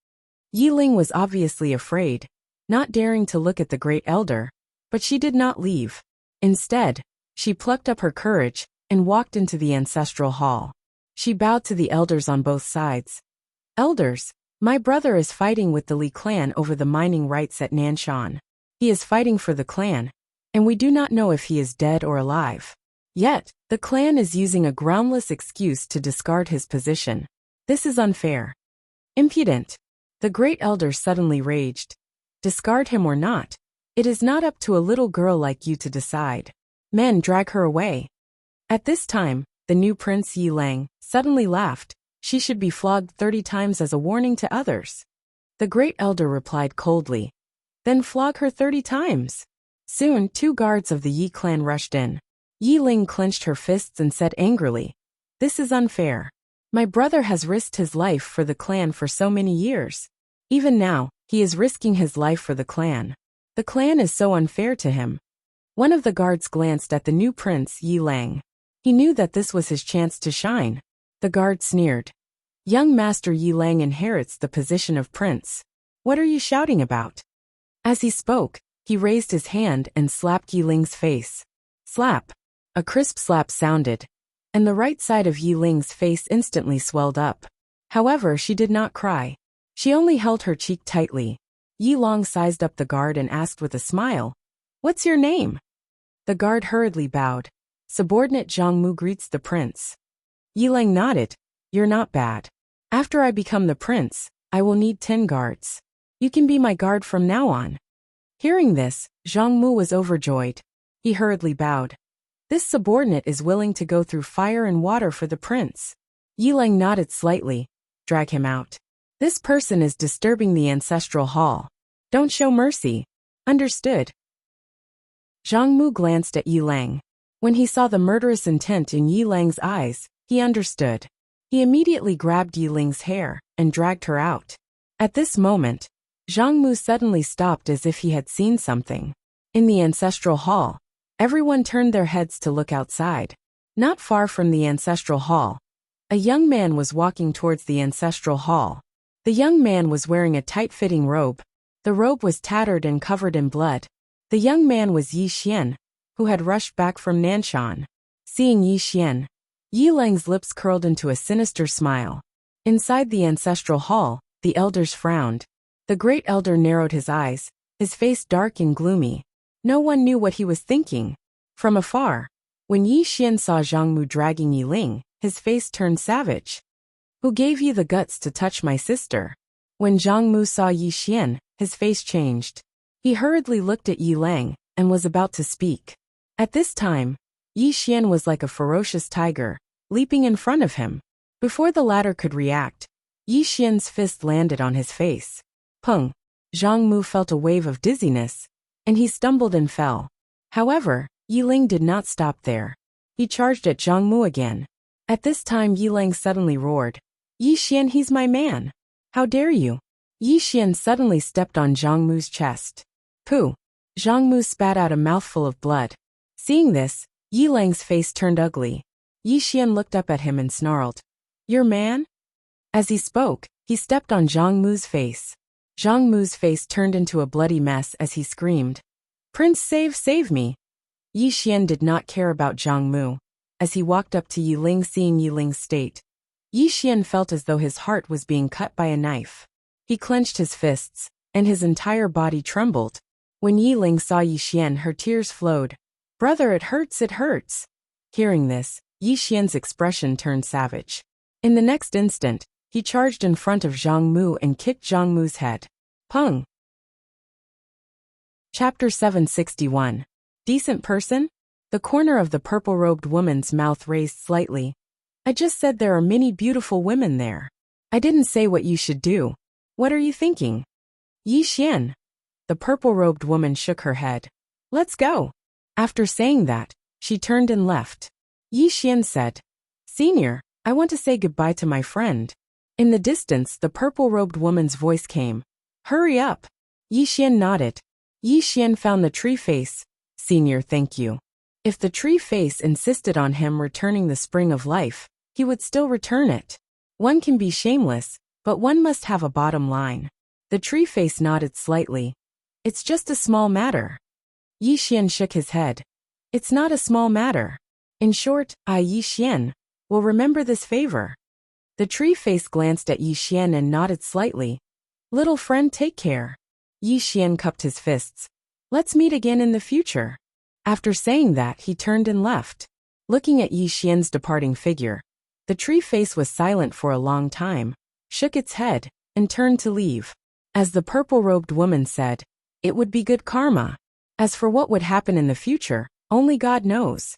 Yi Ling was obviously afraid, not daring to look at the great elder, but she did not leave. Instead, she plucked up her courage and walked into the ancestral hall. She bowed to the elders on both sides. Elders, my brother is fighting with the Li clan over the mining rights at Nanshan. He is fighting for the clan, and we do not know if he is dead or alive. Yet, the clan is using a groundless excuse to discard his position. This is unfair. Impudent. The great elder suddenly raged. Discard him or not, it is not up to a little girl like you to decide. Men, drag her away. At this time, the new prince Yi Lang suddenly laughed. She should be flogged 30 times as a warning to others. The great elder replied coldly. Then flog her 30 times. Soon 2 guards of the Yi clan rushed in. Yi Ling clenched her fists and said angrily, This is unfair. My brother has risked his life for the clan for so many years. Even now, he is risking his life for the clan. The clan is so unfair to him. One of the guards glanced at the new prince, Yi Lang. He knew that this was his chance to shine. The guard sneered. Young Master Yi Lang inherits the position of prince. What are you shouting about? As he spoke, he raised his hand and slapped Yi Ling's face. Slap. A crisp slap sounded, and the right side of Yi Ling's face instantly swelled up. However, she did not cry. She only held her cheek tightly. Yi Lang sized up the guard and asked with a smile, "What's your name?" The guard hurriedly bowed. Subordinate Zhang Mu greets the prince. Yi Lang nodded. You're not bad. After I become the prince, I will need 10 guards. You can be my guard from now on. Hearing this, Zhang Mu was overjoyed. He hurriedly bowed. This subordinate is willing to go through fire and water for the prince. Yi Lang nodded slightly. Drag him out. This person is disturbing the ancestral hall. Don't show mercy. Understood. Zhang Mu glanced at Yi Lang. When he saw the murderous intent in Yi Lang's eyes, he understood. He immediately grabbed Yi Ling's hair and dragged her out. At this moment, Zhang Mu suddenly stopped as if he had seen something. In the ancestral hall, everyone turned their heads to look outside. Not far from the ancestral hall, a young man was walking towards the ancestral hall. The young man was wearing a tight-fitting robe. The robe was tattered and covered in blood. The young man was Yi Xian, who had rushed back from Nanshan. Seeing Yi Xian, Yi Lang's lips curled into a sinister smile. Inside the ancestral hall, the elders frowned. The great elder narrowed his eyes, his face dark and gloomy. No one knew what he was thinking. From afar, when Yi Xian saw Zhang Mu dragging Yi Ling, his face turned savage. Who gave you the guts to touch my sister? When Zhang Mu saw Yi Xian, his face changed. He hurriedly looked at Yi Lang and was about to speak. At this time, Yi Xian was like a ferocious tiger, leaping in front of him. Before the latter could react, Yi Xian's fist landed on his face. Pung! Zhang Mu felt a wave of dizziness, and he stumbled and fell. However, Yi Ling did not stop there. He charged at Zhang Mu again. At this time Yi Lang suddenly roared. Yi Xian, he's my man. How dare you? Yi Xian suddenly stepped on Zhang Mu's chest. Pooh! Zhang Mu spat out a mouthful of blood. Seeing this, Yi Lang's face turned ugly. Yi Xian looked up at him and snarled. Your man? As he spoke, he stepped on Zhang Mu's face. Zhang Mu's face turned into a bloody mess as he screamed. Prince, save me! Yi Xian did not care about Zhang Mu. As he walked up to Yi Ling, seeing Yi Ling's state, Yi Xian felt as though his heart was being cut by a knife. He clenched his fists, and his entire body trembled. When Yi Ling saw Yi Xian, her tears flowed. Brother, it hurts, it hurts. Hearing this, Yi Xian's expression turned savage. In the next instant, he charged in front of Zhang Mu and kicked Zhang Mu's head. Pung! Chapter 761. Decent person? The corner of the purple-robed woman's mouth raised slightly. I just said there are many beautiful women there. I didn't say what you should do. What are you thinking? Yi Xian. The purple-robed woman shook her head. Let's go. After saying that, she turned and left. Yi Xian said, Senior, I want to say goodbye to my friend. In the distance, the purple-robed woman's voice came. Hurry up. Yi Xian nodded. Yi Xian found the tree face. Senior, thank you. If the tree face insisted on him returning the spring of life, he would still return it. One can be shameless, but one must have a bottom line. The tree face nodded slightly. It's just a small matter. Yi Xian shook his head. It's not a small matter. In short, I, Yi Xian, will remember this favor. The tree face glanced at Yi Xian and nodded slightly. Little friend, take care. Yi Xian cupped his fists. Let's meet again in the future. After saying that, he turned and left. Looking at Yi Xian's departing figure, the tree face was silent for a long time, shook its head, and turned to leave. As the purple-robed woman said, it would be good karma. As for what would happen in the future, only God knows.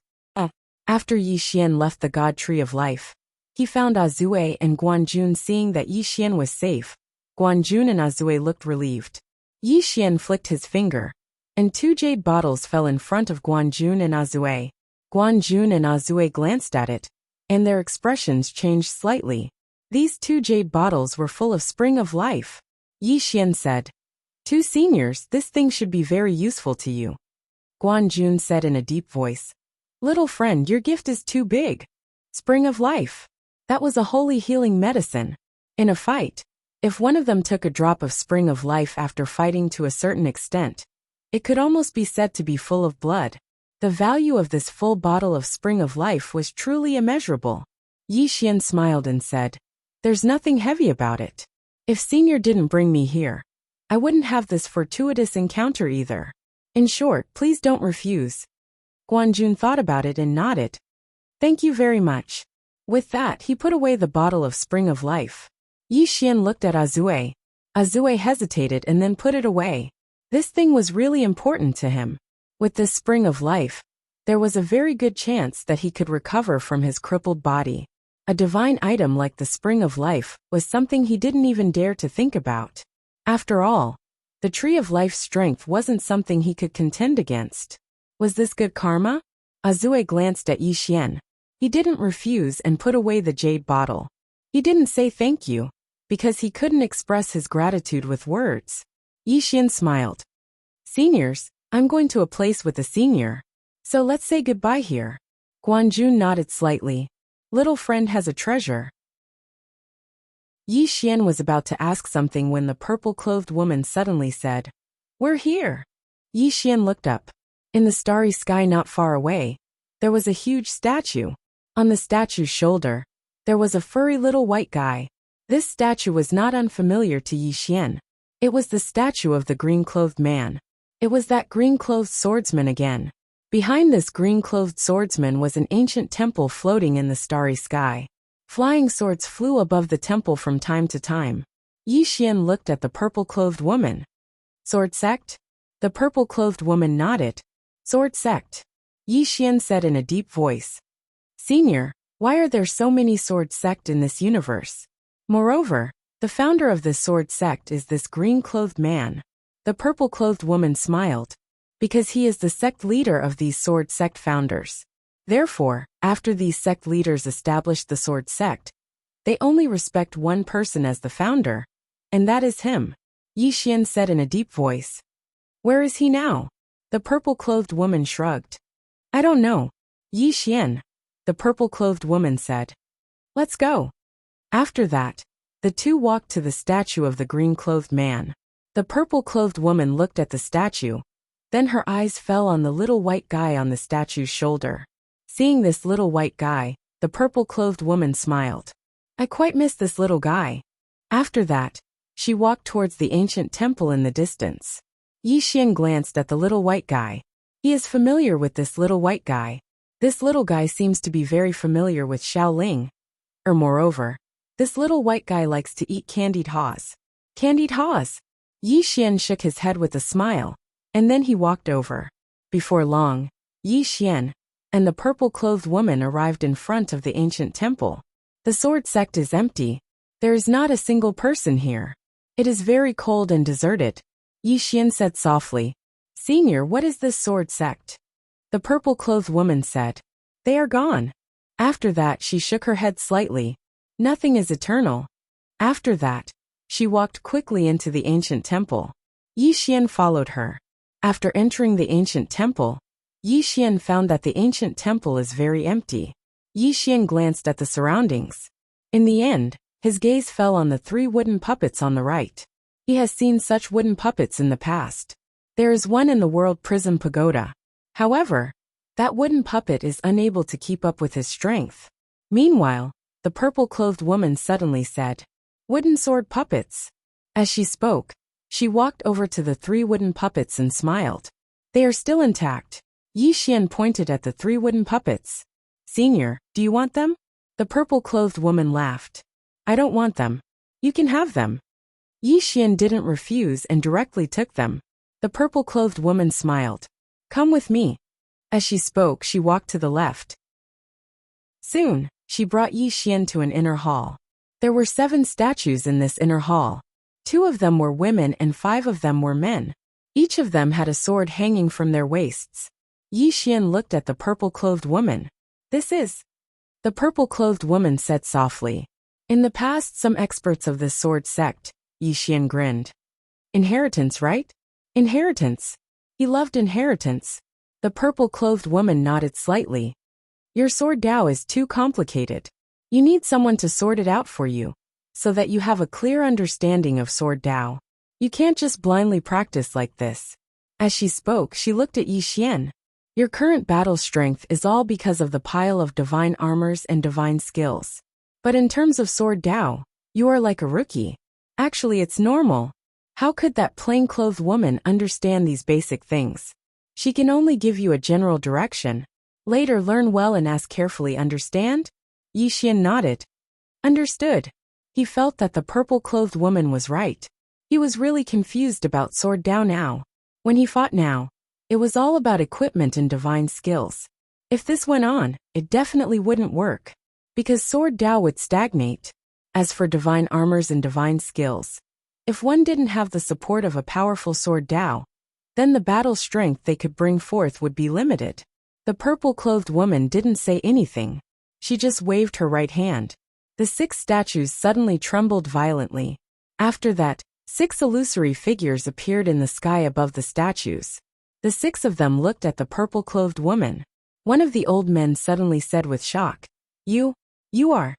After Yi Xian left the God Tree of Life, he found Azue and Guanjun. Seeing that Yi Xian was safe, Guanjun and Azue looked relieved. Yi Xian flicked his finger, and 2 jade bottles fell in front of Guanjun and Azue. Guanjun and Azue glanced at it. and their expressions changed slightly. These 2 jade bottles were full of spring of life. Yi Xian said. 2 seniors, this thing should be very useful to you. Guan Jun said in a deep voice. Little friend, your gift is too big. Spring of life. That was a holy healing medicine. In a fight, if one of them took a drop of spring of life after fighting to a certain extent, it could almost be said to be full of blood. The value of this full bottle of spring of life was truly immeasurable. Yi Xian smiled and said, there's nothing heavy about it. If Senior didn't bring me here, I wouldn't have this fortuitous encounter either. In short, please don't refuse. Guan Jun thought about it and nodded. Thank you very much. With that, he put away the bottle of spring of life. Yi Xian looked at Azue. Azue hesitated and then put it away. This thing was really important to him. With this spring of life, there was a very good chance that he could recover from his crippled body. A divine item like the spring of life was something he didn't even dare to think about. After all, the tree of life's strength wasn't something he could contend against. Was this good karma? Azue glanced at Yi Xian. He didn't refuse and put away the jade bottle. He didn't say thank you, because he couldn't express his gratitude with words. Yi Xian smiled. Seniors, I'm going to a place with a senior. So let's say goodbye here. Guan Jun nodded slightly. Little friend has a treasure. Yi Xian was about to ask something when the purple-clothed woman suddenly said, We're here. Yi Xian looked up. In the starry sky not far away, there was a huge statue. On the statue's shoulder, there was a furry little white guy. This statue was not unfamiliar to Yi Xian. It was the statue of the green-clothed man. It was that green-clothed swordsman again. Behind this green-clothed swordsman was an ancient temple floating in the starry sky. Flying swords flew above the temple from time to time. Yi Xian looked at the purple-clothed woman. Sword sect? The purple-clothed woman nodded. Sword sect. Yi Xian said in a deep voice. Senior, why are there so many sword sect in this universe? Moreover, the founder of this sword sect is this green-clothed man. The purple-clothed woman smiled. Because he is the sect leader of these sword sect founders. Therefore, after these sect leaders established the sword sect, they only respect one person as the founder, and that is him. Yi Xian said in a deep voice. Where is he now? The purple-clothed woman shrugged. I don't know. Yi Xian, the purple-clothed woman said. Let's go. After that, the two walked to the statue of the green-clothed man. The purple-clothed woman looked at the statue. Then her eyes fell on the little white guy on the statue's shoulder. Seeing this little white guy, the purple-clothed woman smiled. I quite miss this little guy. After that, she walked towards the ancient temple in the distance. Yi Xian glanced at the little white guy. He is familiar with this little white guy. This little guy seems to be very familiar with Shaoling. Moreover, this little white guy likes to eat candied haws. Candied haws! Yi Xian shook his head with a smile. And then he walked over. Before long, Yi Xian and the purple-clothed woman arrived in front of the ancient temple. The sword sect is empty. There is not a single person here. It is very cold and deserted. Yi Xian said softly. Senior, what is this sword sect? The purple-clothed woman said. They are gone. After that, she shook her head slightly. Nothing is eternal. After that, she walked quickly into the ancient temple. Yi Xian followed her. After entering the ancient temple, Yi Xian found that the ancient temple is very empty. Yi Xian glanced at the surroundings. In the end, his gaze fell on the 3 wooden puppets on the right. He has seen such wooden puppets in the past. There is one in the World Prism Pagoda. However, that wooden puppet is unable to keep up with his strength. Meanwhile, the purple-clothed woman suddenly said, Wooden sword puppets. As she spoke, she walked over to the 3 wooden puppets and smiled. They are still intact. Yi Xian pointed at the 3 wooden puppets. Senior, do you want them? The purple-clothed woman laughed. I don't want them. You can have them. Yi Xian didn't refuse and directly took them. The purple-clothed woman smiled. Come with me. As she spoke, she walked to the left. Soon, she brought Yi Xian to an inner hall. There were 7 statues in this inner hall. 2 of them were women and 5 of them were men. Each of them had a sword hanging from their waists. Yi Xian looked at the purple-clothed woman. This is. The purple-clothed woman said softly. In the past, some experts of this sword sect, Yi Xian grinned. Inheritance, right? Inheritance. He loved inheritance. The purple-clothed woman nodded slightly. Your sword Dao is too complicated. You need someone to sort it out for you, so that you have a clear understanding of sword Dao. You can't just blindly practice like this. As she spoke, she looked at Yi Xian. Your current battle strength is all because of the pile of divine armors and divine skills. But in terms of sword Dao, you are like a rookie. Actually, it's normal. How could that plain-clothed woman understand these basic things? She can only give you a general direction. Later, learn well and ask carefully. Understand? Yi Xian nodded. Understood. He felt that the purple-clothed woman was right. He was really confused about sword Dao now. When he fought now, it was all about equipment and divine skills. If this went on, it definitely wouldn't work, because sword Dao would stagnate. As for divine armors and divine skills, if one didn't have the support of a powerful sword Dao, then the battle strength they could bring forth would be limited. The purple-clothed woman didn't say anything. She just waved her right hand. The 6 statues suddenly trembled violently. After that, 6 illusory figures appeared in the sky above the statues. The 6 of them looked at the purple-clothed woman. One of the old men suddenly said with shock, You are.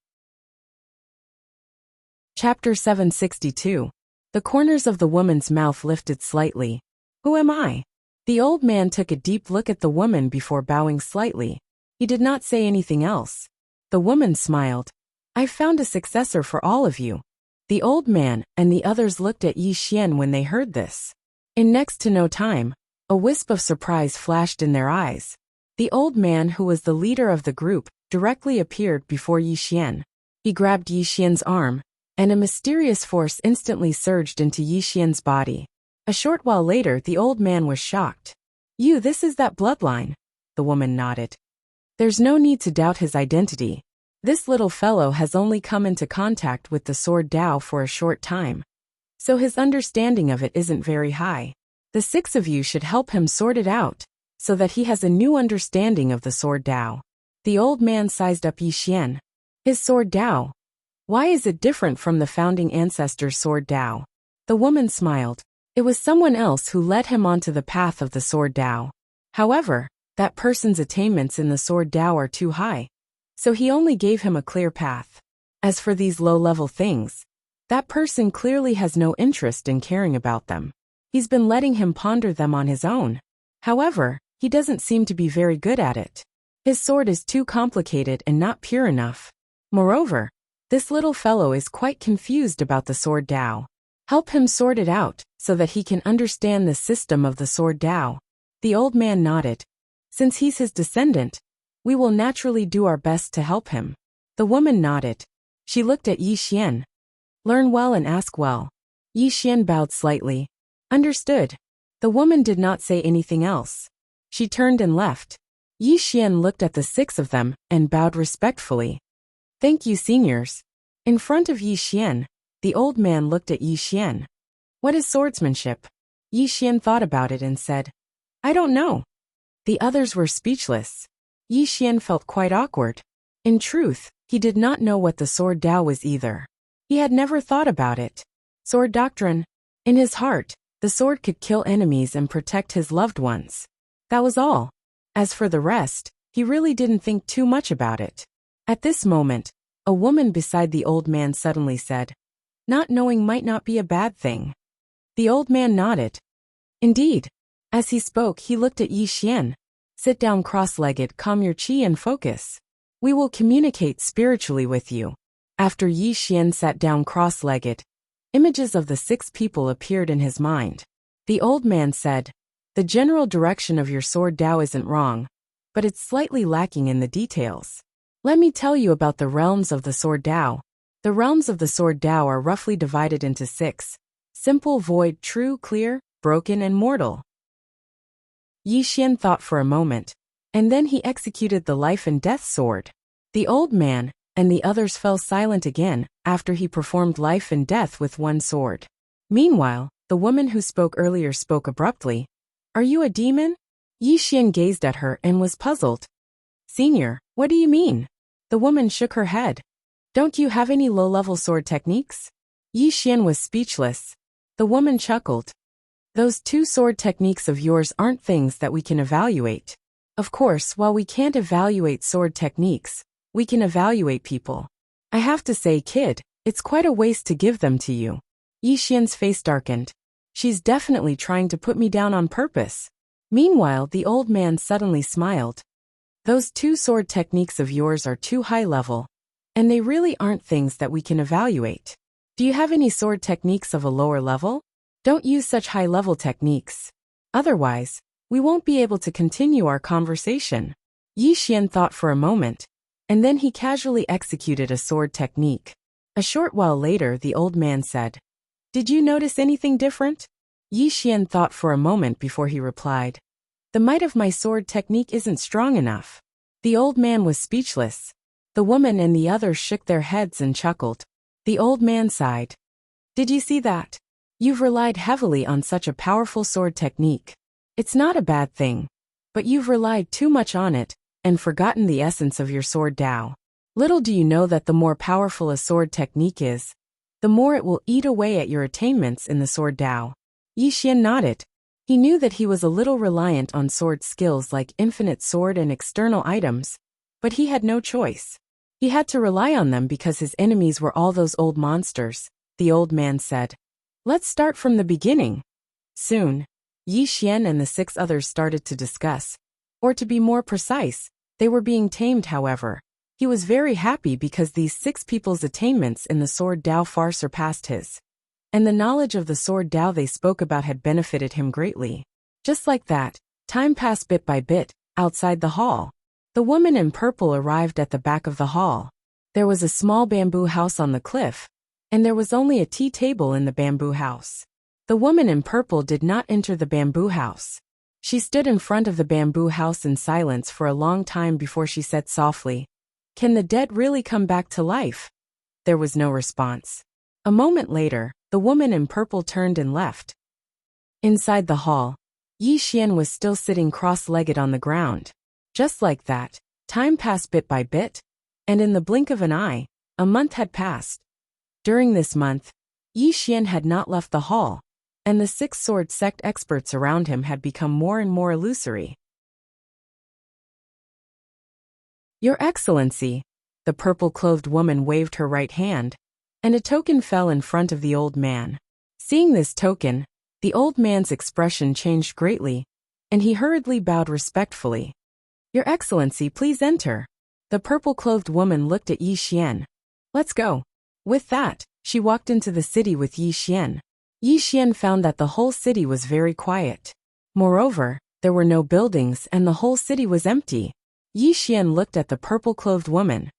Chapter 762. The corners of the woman's mouth lifted slightly. Who am I? The old man took a deep look at the woman before bowing slightly. He did not say anything else. The woman smiled. I've found a successor for all of you. The old man and the others looked at Yi Xian when they heard this. In next to no time, a wisp of surprise flashed in their eyes. The old man, who was the leader of the group, directly appeared before Yi Xian. He grabbed Yi Xian's arm, and a mysterious force instantly surged into Yi Xian's body. A short while later, the old man was shocked. This is that bloodline. The woman nodded. There's no need to doubt his identity. This little fellow has only come into contact with the sword Dao for a short time, so his understanding of it isn't very high. The 6 of you should help him sort it out, so that he has a new understanding of the sword Dao. The old man sized up Yi Xian. His sword Dao. Why is it different from the founding ancestor's sword Dao? The woman smiled. It was someone else who led him onto the path of the sword Dao. However, that person's attainments in the sword Dao are too high, so he only gave him a clear path. As for these low-level things, that person clearly has no interest in caring about them. He's been letting him ponder them on his own. However, he doesn't seem to be very good at it. His sword is too complicated and not pure enough. Moreover, this little fellow is quite confused about the sword Dao. Help him sort it out, so that he can understand the system of the sword Dao. The old man nodded. Since he's his descendant, we will naturally do our best to help him. The woman nodded. She looked at Yi Xian. Learn well and ask well. Yi Xian bowed slightly. Understood. The woman did not say anything else. She turned and left. Yi Xian looked at the 6 of them and bowed respectfully. Thank you, seniors. In front of Yi Xian, the old man looked at Yi Xian. What is swordsmanship? Yi Xian thought about it and said, I don't know. The others were speechless. Yi Xian felt quite awkward. In truth, he did not know what the sword Dao was either. He had never thought about it. Sword doctrine. In his heart, the sword could kill enemies and protect his loved ones. That was all. As for the rest, he really didn't think too much about it. At this moment, a woman beside the old man suddenly said, Not knowing might not be a bad thing. The old man nodded. Indeed. As he spoke, he looked at Yi Xian. Sit down cross-legged, calm your chi and focus. We will communicate spiritually with you. After Yi Xian sat down cross-legged, images of the 6 people appeared in his mind. The old man said, The general direction of your sword Dao isn't wrong, but it's slightly lacking in the details. Let me tell you about the realms of the sword Dao. The realms of the sword Dao are roughly divided into 6. Simple, void, true, clear, broken, and mortal. Yi Xian thought for a moment, and then he executed the life and death sword. The old man and the others fell silent again after he performed life and death with one sword. Meanwhile, the woman who spoke earlier spoke abruptly. Are you a demon? Yi Xian gazed at her and was puzzled. Senior, what do you mean? The woman shook her head. Don't you have any low-level sword techniques? Yi Xian was speechless. The woman chuckled. Those 2 sword techniques of yours aren't things that we can evaluate. Of course, while we can't evaluate sword techniques, we can evaluate people. I have to say, kid, it's quite a waste to give them to you. Yi Xian's face darkened. She's definitely trying to put me down on purpose. Meanwhile, the old man suddenly smiled. Those 2 sword techniques of yours are too high level, and they really aren't things that we can evaluate. Do you have any sword techniques of a lower level? Don't use such high-level techniques. Otherwise, we won't be able to continue our conversation. Yi Xian thought for a moment, and then he casually executed a sword technique. A short while later, the old man said, Did you notice anything different? Yi Xian thought for a moment before he replied, The might of my sword technique isn't strong enough. The old man was speechless. The woman and the others shook their heads and chuckled. The old man sighed. Did you see that? You've relied heavily on such a powerful sword technique. It's not a bad thing, but you've relied too much on it and forgotten the essence of your sword Dao. Little do you know that the more powerful a sword technique is, the more it will eat away at your attainments in the sword Dao. Yi Xian nodded. He knew that he was a little reliant on sword skills like infinite sword and external items, but he had no choice. He had to rely on them because his enemies were all those old monsters. The old man said, Let's start from the beginning. Soon, Yi Xian and the 6 others started to discuss. Or to be more precise, they were being tamed however. He was very happy because these 6 people's attainments in the sword Dao far surpassed his. And the knowledge of the sword Dao they spoke about had benefited him greatly. Just like that, time passed bit by bit, outside the hall. The woman in purple arrived at the back of the hall. There was a small bamboo house on the cliff, and there was only a tea table in the bamboo house. The woman in purple did not enter the bamboo house. She stood in front of the bamboo house in silence for a long time before she said softly, Can the dead really come back to life? There was no response. A moment later, the woman in purple turned and left. Inside the hall, Yi Xian was still sitting cross-legged on the ground. Just like that, time passed bit by bit, and in the blink of an eye, a month had passed. During this month, Yi Xian had not left the hall, and the 6 sword sect experts around him had become more and more illusory. Your Excellency, the purple-clothed woman waved her right hand, and a token fell in front of the old man. Seeing this token, the old man's expression changed greatly, and he hurriedly bowed respectfully. Your Excellency, please enter. The purple-clothed woman looked at Yi Xian. Let's go. With that, she walked into the city with Yi Xian. Yi Xian found that the whole city was very quiet. Moreover, there were no buildings and the whole city was empty. Yi Xian looked at the purple-clothed woman.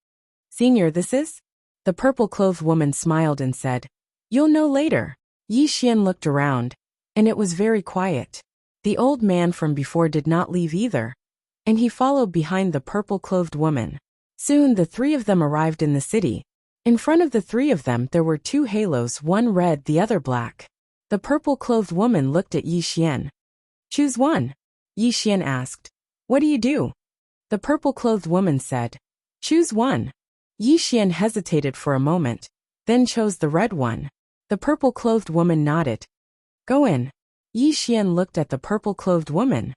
Senior, this is? The purple-clothed woman smiled and said, You'll know later. Yi Xian looked around, and it was very quiet. The old man from before did not leave either, and he followed behind the purple-clothed woman. Soon the 3 of them arrived in the city. In front of the 3 of them there were 2 halos, one red, the other black. The purple-clothed woman looked at Yi Xian. Choose one. Yi Xian asked. What do you do? The purple-clothed woman said. Choose one. Yi Xian hesitated for a moment, then chose the red one. The purple-clothed woman nodded. Go in. Yi Xian looked at the purple-clothed woman.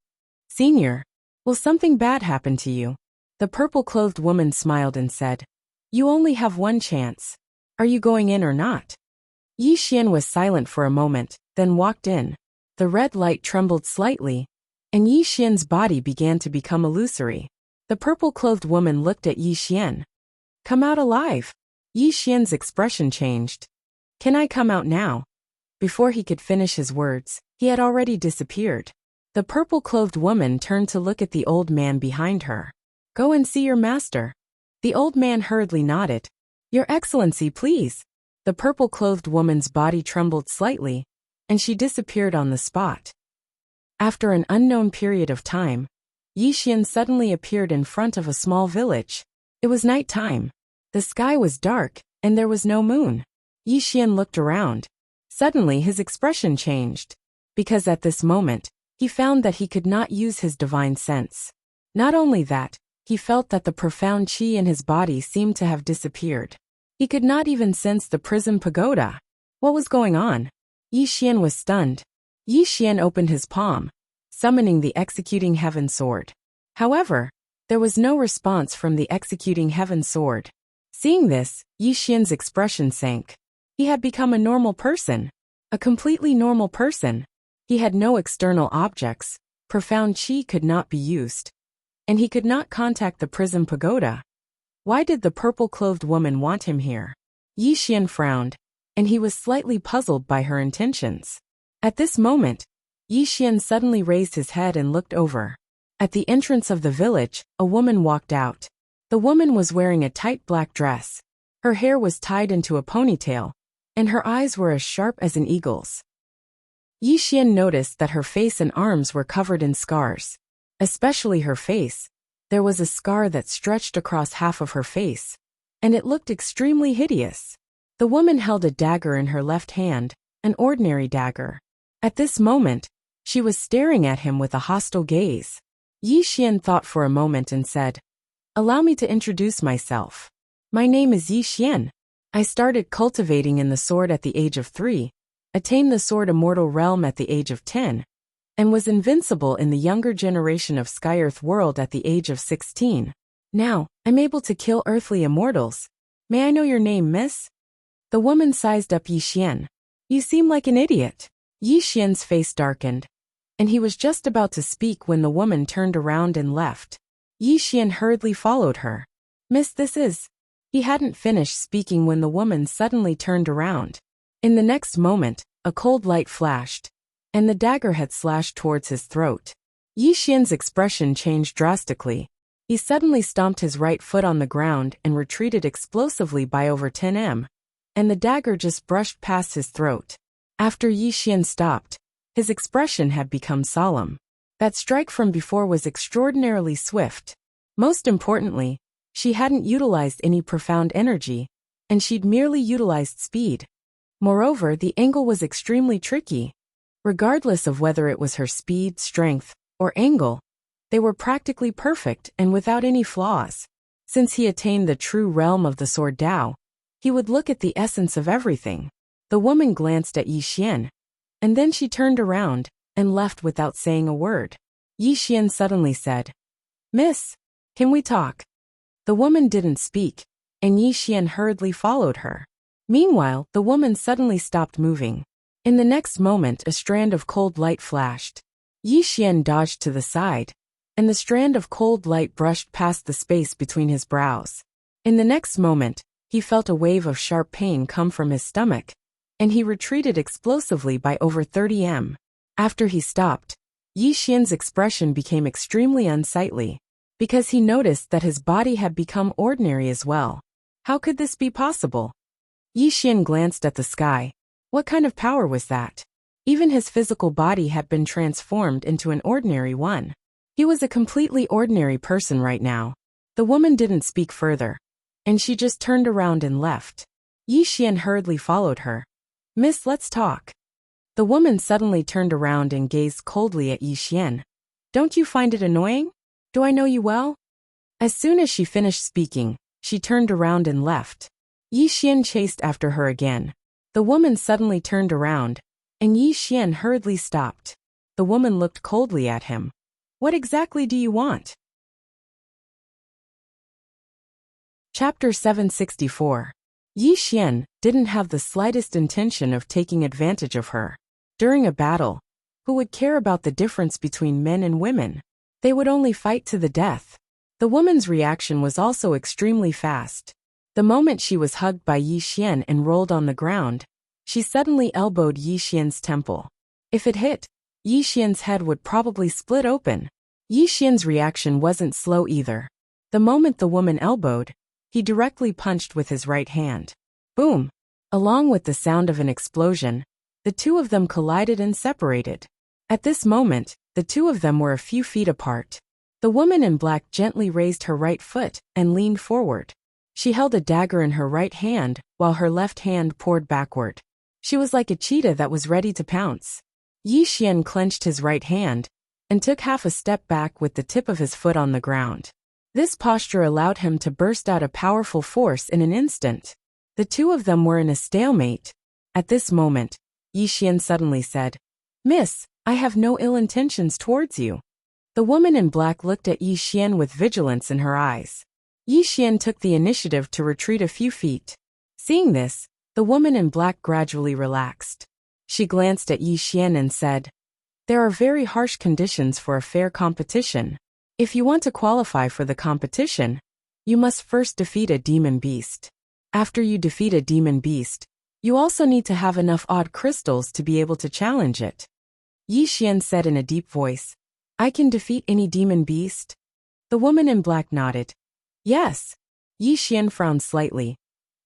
Senior, will something bad happen to you? The purple-clothed woman smiled and said, You only have one chance. Are you going in or not? Yi Xian was silent for a moment, then walked in. The red light trembled slightly, and Yi Xian's body began to become illusory. The purple-clothed woman looked at Yi Xian. Come out alive. Yi Xian's expression changed. Can I come out now? Before he could finish his words, he had already disappeared. The purple-clothed woman turned to look at the old man behind her. Go and see your master. The old man hurriedly nodded. Your Excellency, please. The purple-clothed woman's body trembled slightly, and she disappeared on the spot. After an unknown period of time, Yi Xian suddenly appeared in front of a small village. It was night time. The sky was dark, and there was no moon. Yi Xian looked around. Suddenly his expression changed, because at this moment, he found that he could not use his divine sense. Not only that, he felt that the profound qi in his body seemed to have disappeared. He could not even sense the prism pagoda. What was going on? Yi Xian was stunned. Yi Xian opened his palm, summoning the executing heaven sword. However, there was no response from the executing heaven sword. Seeing this, Yi Xian's expression sank. He had become a normal person. A completely normal person. He had no external objects, profound qi could not be used. And he could not contact the prism pagoda. Why did the purple-clothed woman want him here? Yi Xian frowned, and he was slightly puzzled by her intentions. At this moment, Yi Xian suddenly raised his head and looked over. At the entrance of the village, a woman walked out. The woman was wearing a tight black dress. Her hair was tied into a ponytail, and her eyes were as sharp as an eagle's. Yi Xian noticed that her face and arms were covered in scars. Especially her face. There was a scar that stretched across half of her face, and it looked extremely hideous. The woman held a dagger in her left hand, an ordinary dagger. At this moment, she was staring at him with a hostile gaze. Yi Xian thought for a moment and said, "Allow me to introduce myself. My name is Yi Xian. I started cultivating in the sword at the age of 3, attained the sword immortal realm at the age of 10, and was invincible in the younger generation of Sky-Earth world at the age of 16. Now, I'm able to kill earthly immortals. May I know your name, miss?" The woman sized up Yi Xian. "You seem like an idiot." Yi Xian's face darkened, and he was just about to speak when the woman turned around and left. Yi Xian hurriedly followed her. "Miss, this is..." He hadn't finished speaking when the woman suddenly turned around. In the next moment, a cold light flashed, and the dagger had slashed towards his throat. Yi Xian's expression changed drastically. He suddenly stomped his right foot on the ground and retreated explosively by over 10 m, and the dagger just brushed past his throat. After Yi Xian stopped, his expression had become solemn. That strike from before was extraordinarily swift. Most importantly, she hadn't utilized any profound energy, and she'd merely utilized speed. Moreover, the angle was extremely tricky. Regardless of whether it was her speed, strength, or angle, they were practically perfect and without any flaws. Since he attained the true realm of the sword Tao, he would look at the essence of everything. The woman glanced at Yi Xian, and then she turned around and left without saying a word. Yi Xian suddenly said, "Miss, can we talk?" The woman didn't speak, and Yi Xian hurriedly followed her. Meanwhile, the woman suddenly stopped moving. In the next moment, a strand of cold light flashed. Yi Xian dodged to the side, and the strand of cold light brushed past the space between his brows. In the next moment, he felt a wave of sharp pain come from his stomach, and he retreated explosively by over 30 m. After he stopped, Yi Xian's expression became extremely unsightly, because he noticed that his body had become ordinary as well. How could this be possible? Yi Xian glanced at the sky. What kind of power was that? Even his physical body had been transformed into an ordinary one. He was a completely ordinary person right now. The woman didn't speak further, and she just turned around and left. Yi Xian hurriedly followed her. "Miss, let's talk." The woman suddenly turned around and gazed coldly at Yi Xian. "Don't you find it annoying? Do I know you well?" As soon as she finished speaking, she turned around and left. Yi Xian chased after her again. The woman suddenly turned around, and Yi Xian hurriedly stopped. The woman looked coldly at him. "What exactly do you want?" Chapter 764. Yi Xian didn't have the slightest intention of taking advantage of her. During a battle, who would care about the difference between men and women? They would only fight to the death. The woman's reaction was also extremely fast. The moment she was hugged by Yi Xian and rolled on the ground, she suddenly elbowed Yi Xian's temple. If it hit, Yi Xian's head would probably split open. Yi Xian's reaction wasn't slow either. The moment the woman elbowed, he directly punched with his right hand. Boom! Along with the sound of an explosion, the two of them collided and separated. At this moment, the two of them were a few feet apart. The woman in black gently raised her right foot and leaned forward. She held a dagger in her right hand while her left hand poured backward. She was like a cheetah that was ready to pounce. Yi Xian clenched his right hand and took half a step back with the tip of his foot on the ground. This posture allowed him to burst out a powerful force in an instant. The two of them were in a stalemate. At this moment, Yi Xian suddenly said, "Miss, I have no ill intentions towards you." The woman in black looked at Yi Xian with vigilance in her eyes. Yi Xian took the initiative to retreat a few feet. Seeing this, the woman in black gradually relaxed. She glanced at Yi Xian and said, "There are very harsh conditions for a fair competition. If you want to qualify for the competition, you must first defeat a demon beast. After you defeat a demon beast, you also need to have enough odd crystals to be able to challenge it." Yi Xian said in a deep voice, "I can defeat any demon beast?" The woman in black nodded. "Yes." Yi Xian frowned slightly.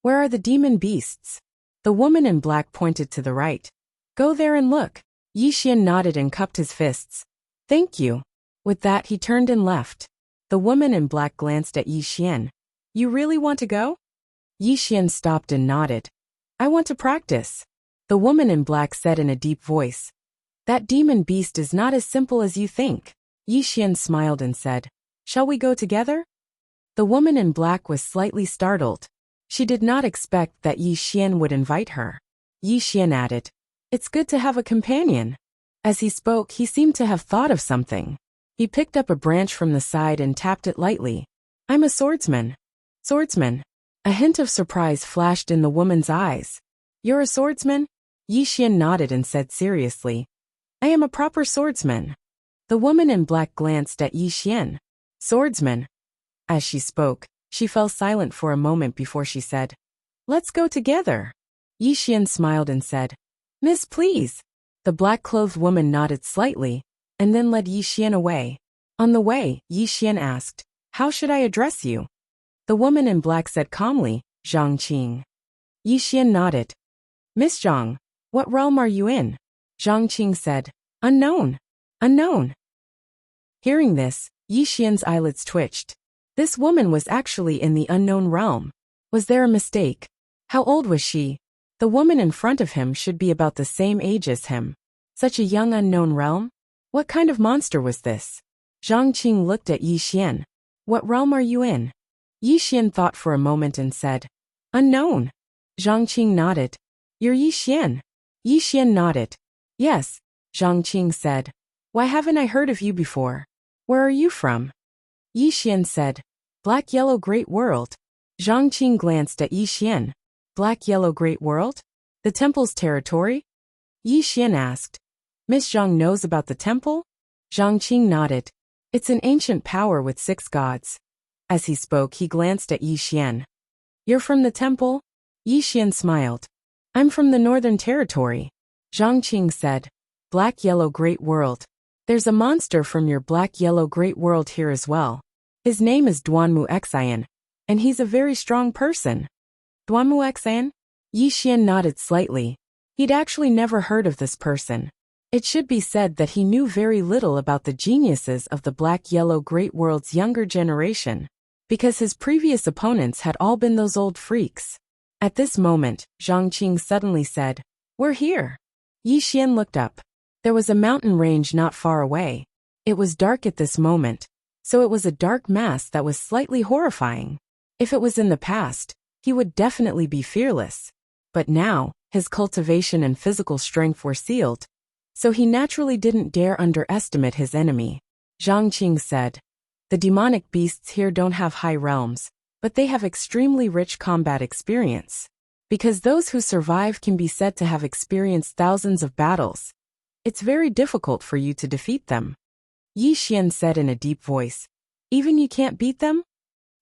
"Where are the demon beasts?" The woman in black pointed to the right. "Go there and look." Yi Xian nodded and cupped his fists. "Thank you." With that, he turned and left. The woman in black glanced at Yi Xian. "You really want to go?" Yi Xian stopped and nodded. "I want to practice." The woman in black said in a deep voice, "That demon beast is not as simple as you think." Yi Xian smiled and said, "Shall we go together?" The woman in black was slightly startled. She did not expect that Yi Xian would invite her. Yi Xian added, "It's good to have a companion." As he spoke, he seemed to have thought of something. He picked up a branch from the side and tapped it lightly. "I'm a swordsman." "Swordsman?" A hint of surprise flashed in the woman's eyes. "You're a swordsman?" Yi Xian nodded and said seriously, "I am a proper swordsman." The woman in black glanced at Yi Xian. "Swordsman?" As she spoke, she fell silent for a moment before she said, "Let's go together." Yi Xian smiled and said, "Miss, please." The black-clothed woman nodded slightly, and then led Yi Xian away. On the way, Yi Xian asked, "How should I address you?" The woman in black said calmly, "Zhang Qing." Yi Xian nodded. "Miss Zhang, what realm are you in?" Zhang Qing said, "Unknown. Unknown." Hearing this, Yi Xian's eyelids twitched. This woman was actually in the unknown realm. Was there a mistake? How old was she? The woman in front of him should be about the same age as him. Such a young unknown realm? What kind of monster was this? Zhang Qing looked at Yi Xian. "What realm are you in?" Yi Xian thought for a moment and said, "Unknown." Zhang Qing nodded. "You're Yi Xian?" Yi Xian nodded. "Yes," Zhang Qing said. "Why haven't I heard of you before? Where are you from?" Yi Xian said, "Black Yellow Great World." Zhang Qing glanced at Yi Xian. "Black Yellow Great World? The temple's territory?" Yi Xian asked. "Miss Zhang knows about the temple?" Zhang Qing nodded. "It's an ancient power with 6 gods." As he spoke, he glanced at Yi Xian. "You're from the temple?" Yi Xian smiled. "I'm from the Northern Territory." Zhang Qing said, "Black Yellow Great World. There's a monster from your Black Yellow Great World here as well. His name is Duanmu Xian, and he's a very strong person." "Duanmu Xian?" Yi Xian nodded slightly. He'd actually never heard of this person. It should be said that he knew very little about the geniuses of the Black Yellow Great World's younger generation, because his previous opponents had all been those old freaks. At this moment, Zhang Qing suddenly said, "We're here." Yi Xian looked up. There was a mountain range not far away. It was dark at this moment, so it was a dark mass that was slightly horrifying. If it was in the past, he would definitely be fearless. But now, his cultivation and physical strength were sealed, so he naturally didn't dare underestimate his enemy. Zhang Qing said, "The demonic beasts here don't have high realms, but they have extremely rich combat experience. Because those who survive can be said to have experienced thousands of battles, it's very difficult for you to defeat them." Yi Xian said in a deep voice, "Even you can't beat them?"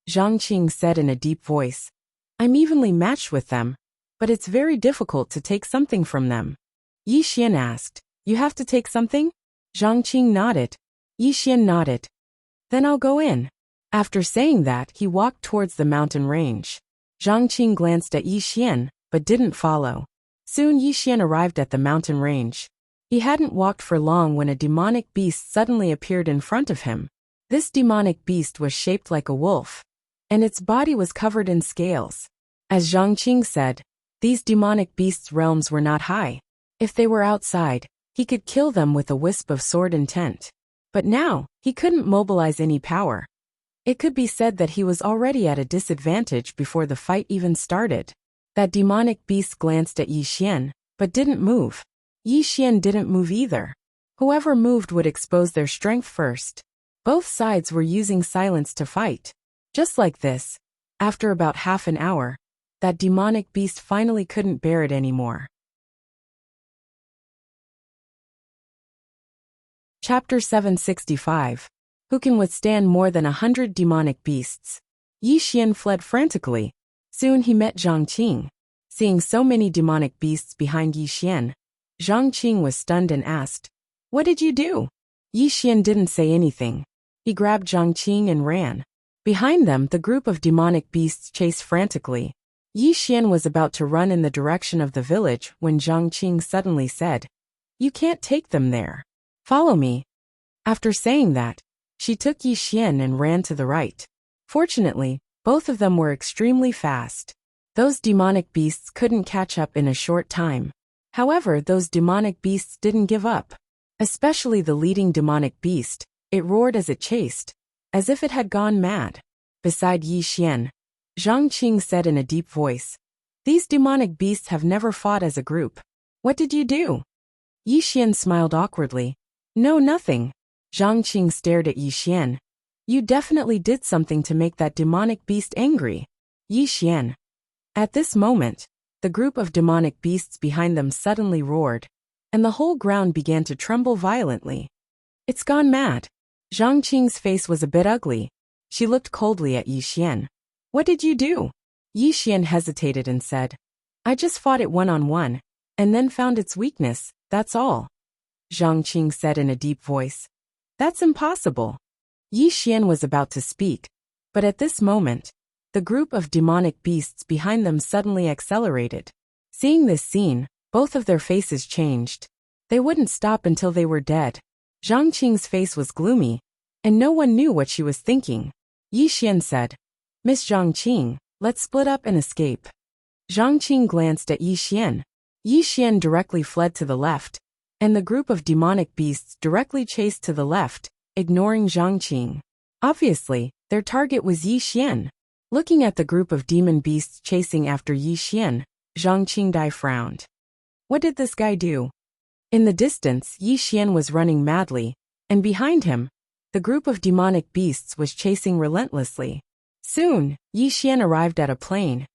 Zhang Qing said in a deep voice, "I'm evenly matched with them, but it's very difficult to take something from them." Yi Xian asked, "You have to take something?" Zhang Qing nodded. Yi Xian nodded. "Then I'll go in." After saying that, he walked towards the mountain range. Zhang Qing glanced at Yi Xian, but didn't follow. Soon Yi Xian arrived at the mountain range. He hadn't walked for long when a demonic beast suddenly appeared in front of him. This demonic beast was shaped like a wolf, and its body was covered in scales. As Zhang Qing said, these demonic beasts' realms were not high. If they were outside, he could kill them with a wisp of sword intent. But now, he couldn't mobilize any power. It could be said that he was already at a disadvantage before the fight even started. That demonic beast glanced at Yi Xian, but didn't move. Yi Xian didn't move either. Whoever moved would expose their strength first. Both sides were using silence to fight. Just like this, after about half an hour, that demonic beast finally couldn't bear it anymore. Chapter 765. Who can withstand more than 100 demonic beasts? Yi Xian fled frantically. Soon he met Zhang Qing. Seeing so many demonic beasts behind Yi Xian, Zhang Qing was stunned and asked, "What did you do?" Yi Xian didn't say anything. He grabbed Zhang Qing and ran. Behind them, the group of demonic beasts chased frantically. Yi Xian was about to run in the direction of the village when Zhang Qing suddenly said, "You can't take them there. Follow me." After saying that, she took Yi Xian and ran to the right. Fortunately, both of them were extremely fast. Those demonic beasts couldn't catch up in a short time. However, those demonic beasts didn't give up. Especially the leading demonic beast, it roared as it chased, as if it had gone mad. Beside Yi Xian, Zhang Qing said in a deep voice, "These demonic beasts have never fought as a group. What did you do?" Yi Xian smiled awkwardly. "No, nothing." Zhang Qing stared at Yi Xian. "You definitely did something to make that demonic beast angry." Yi Xian. At this moment, the group of demonic beasts behind them suddenly roared, and the whole ground began to tremble violently. "It's gone mad." Zhang Qing's face was a bit ugly. She looked coldly at Yi Xian. "What did you do?" Yi Xian hesitated and said, "I just fought it one-on-one, and then found its weakness, that's all." Zhang Qing said in a deep voice, "That's impossible." Yi Xian was about to speak, but at this moment, the group of demonic beasts behind them suddenly accelerated. Seeing this scene, both of their faces changed. They wouldn't stop until they were dead. Zhang Qing's face was gloomy, and no one knew what she was thinking. Yi Xian said, "Miss Zhang Qing, let's split up and escape." Zhang Qing glanced at Yi Xian. Yi Xian directly fled to the left, and the group of demonic beasts directly chased to the left, ignoring Zhang Qing. Obviously, their target was Yi Xian. Looking at the group of demon beasts chasing after Yi Xian, Zhang Qing frowned. What did this guy do? In the distance, Yi Xian was running madly, and behind him, the group of demonic beasts was chasing relentlessly. Soon, Yi Xian arrived at a plain,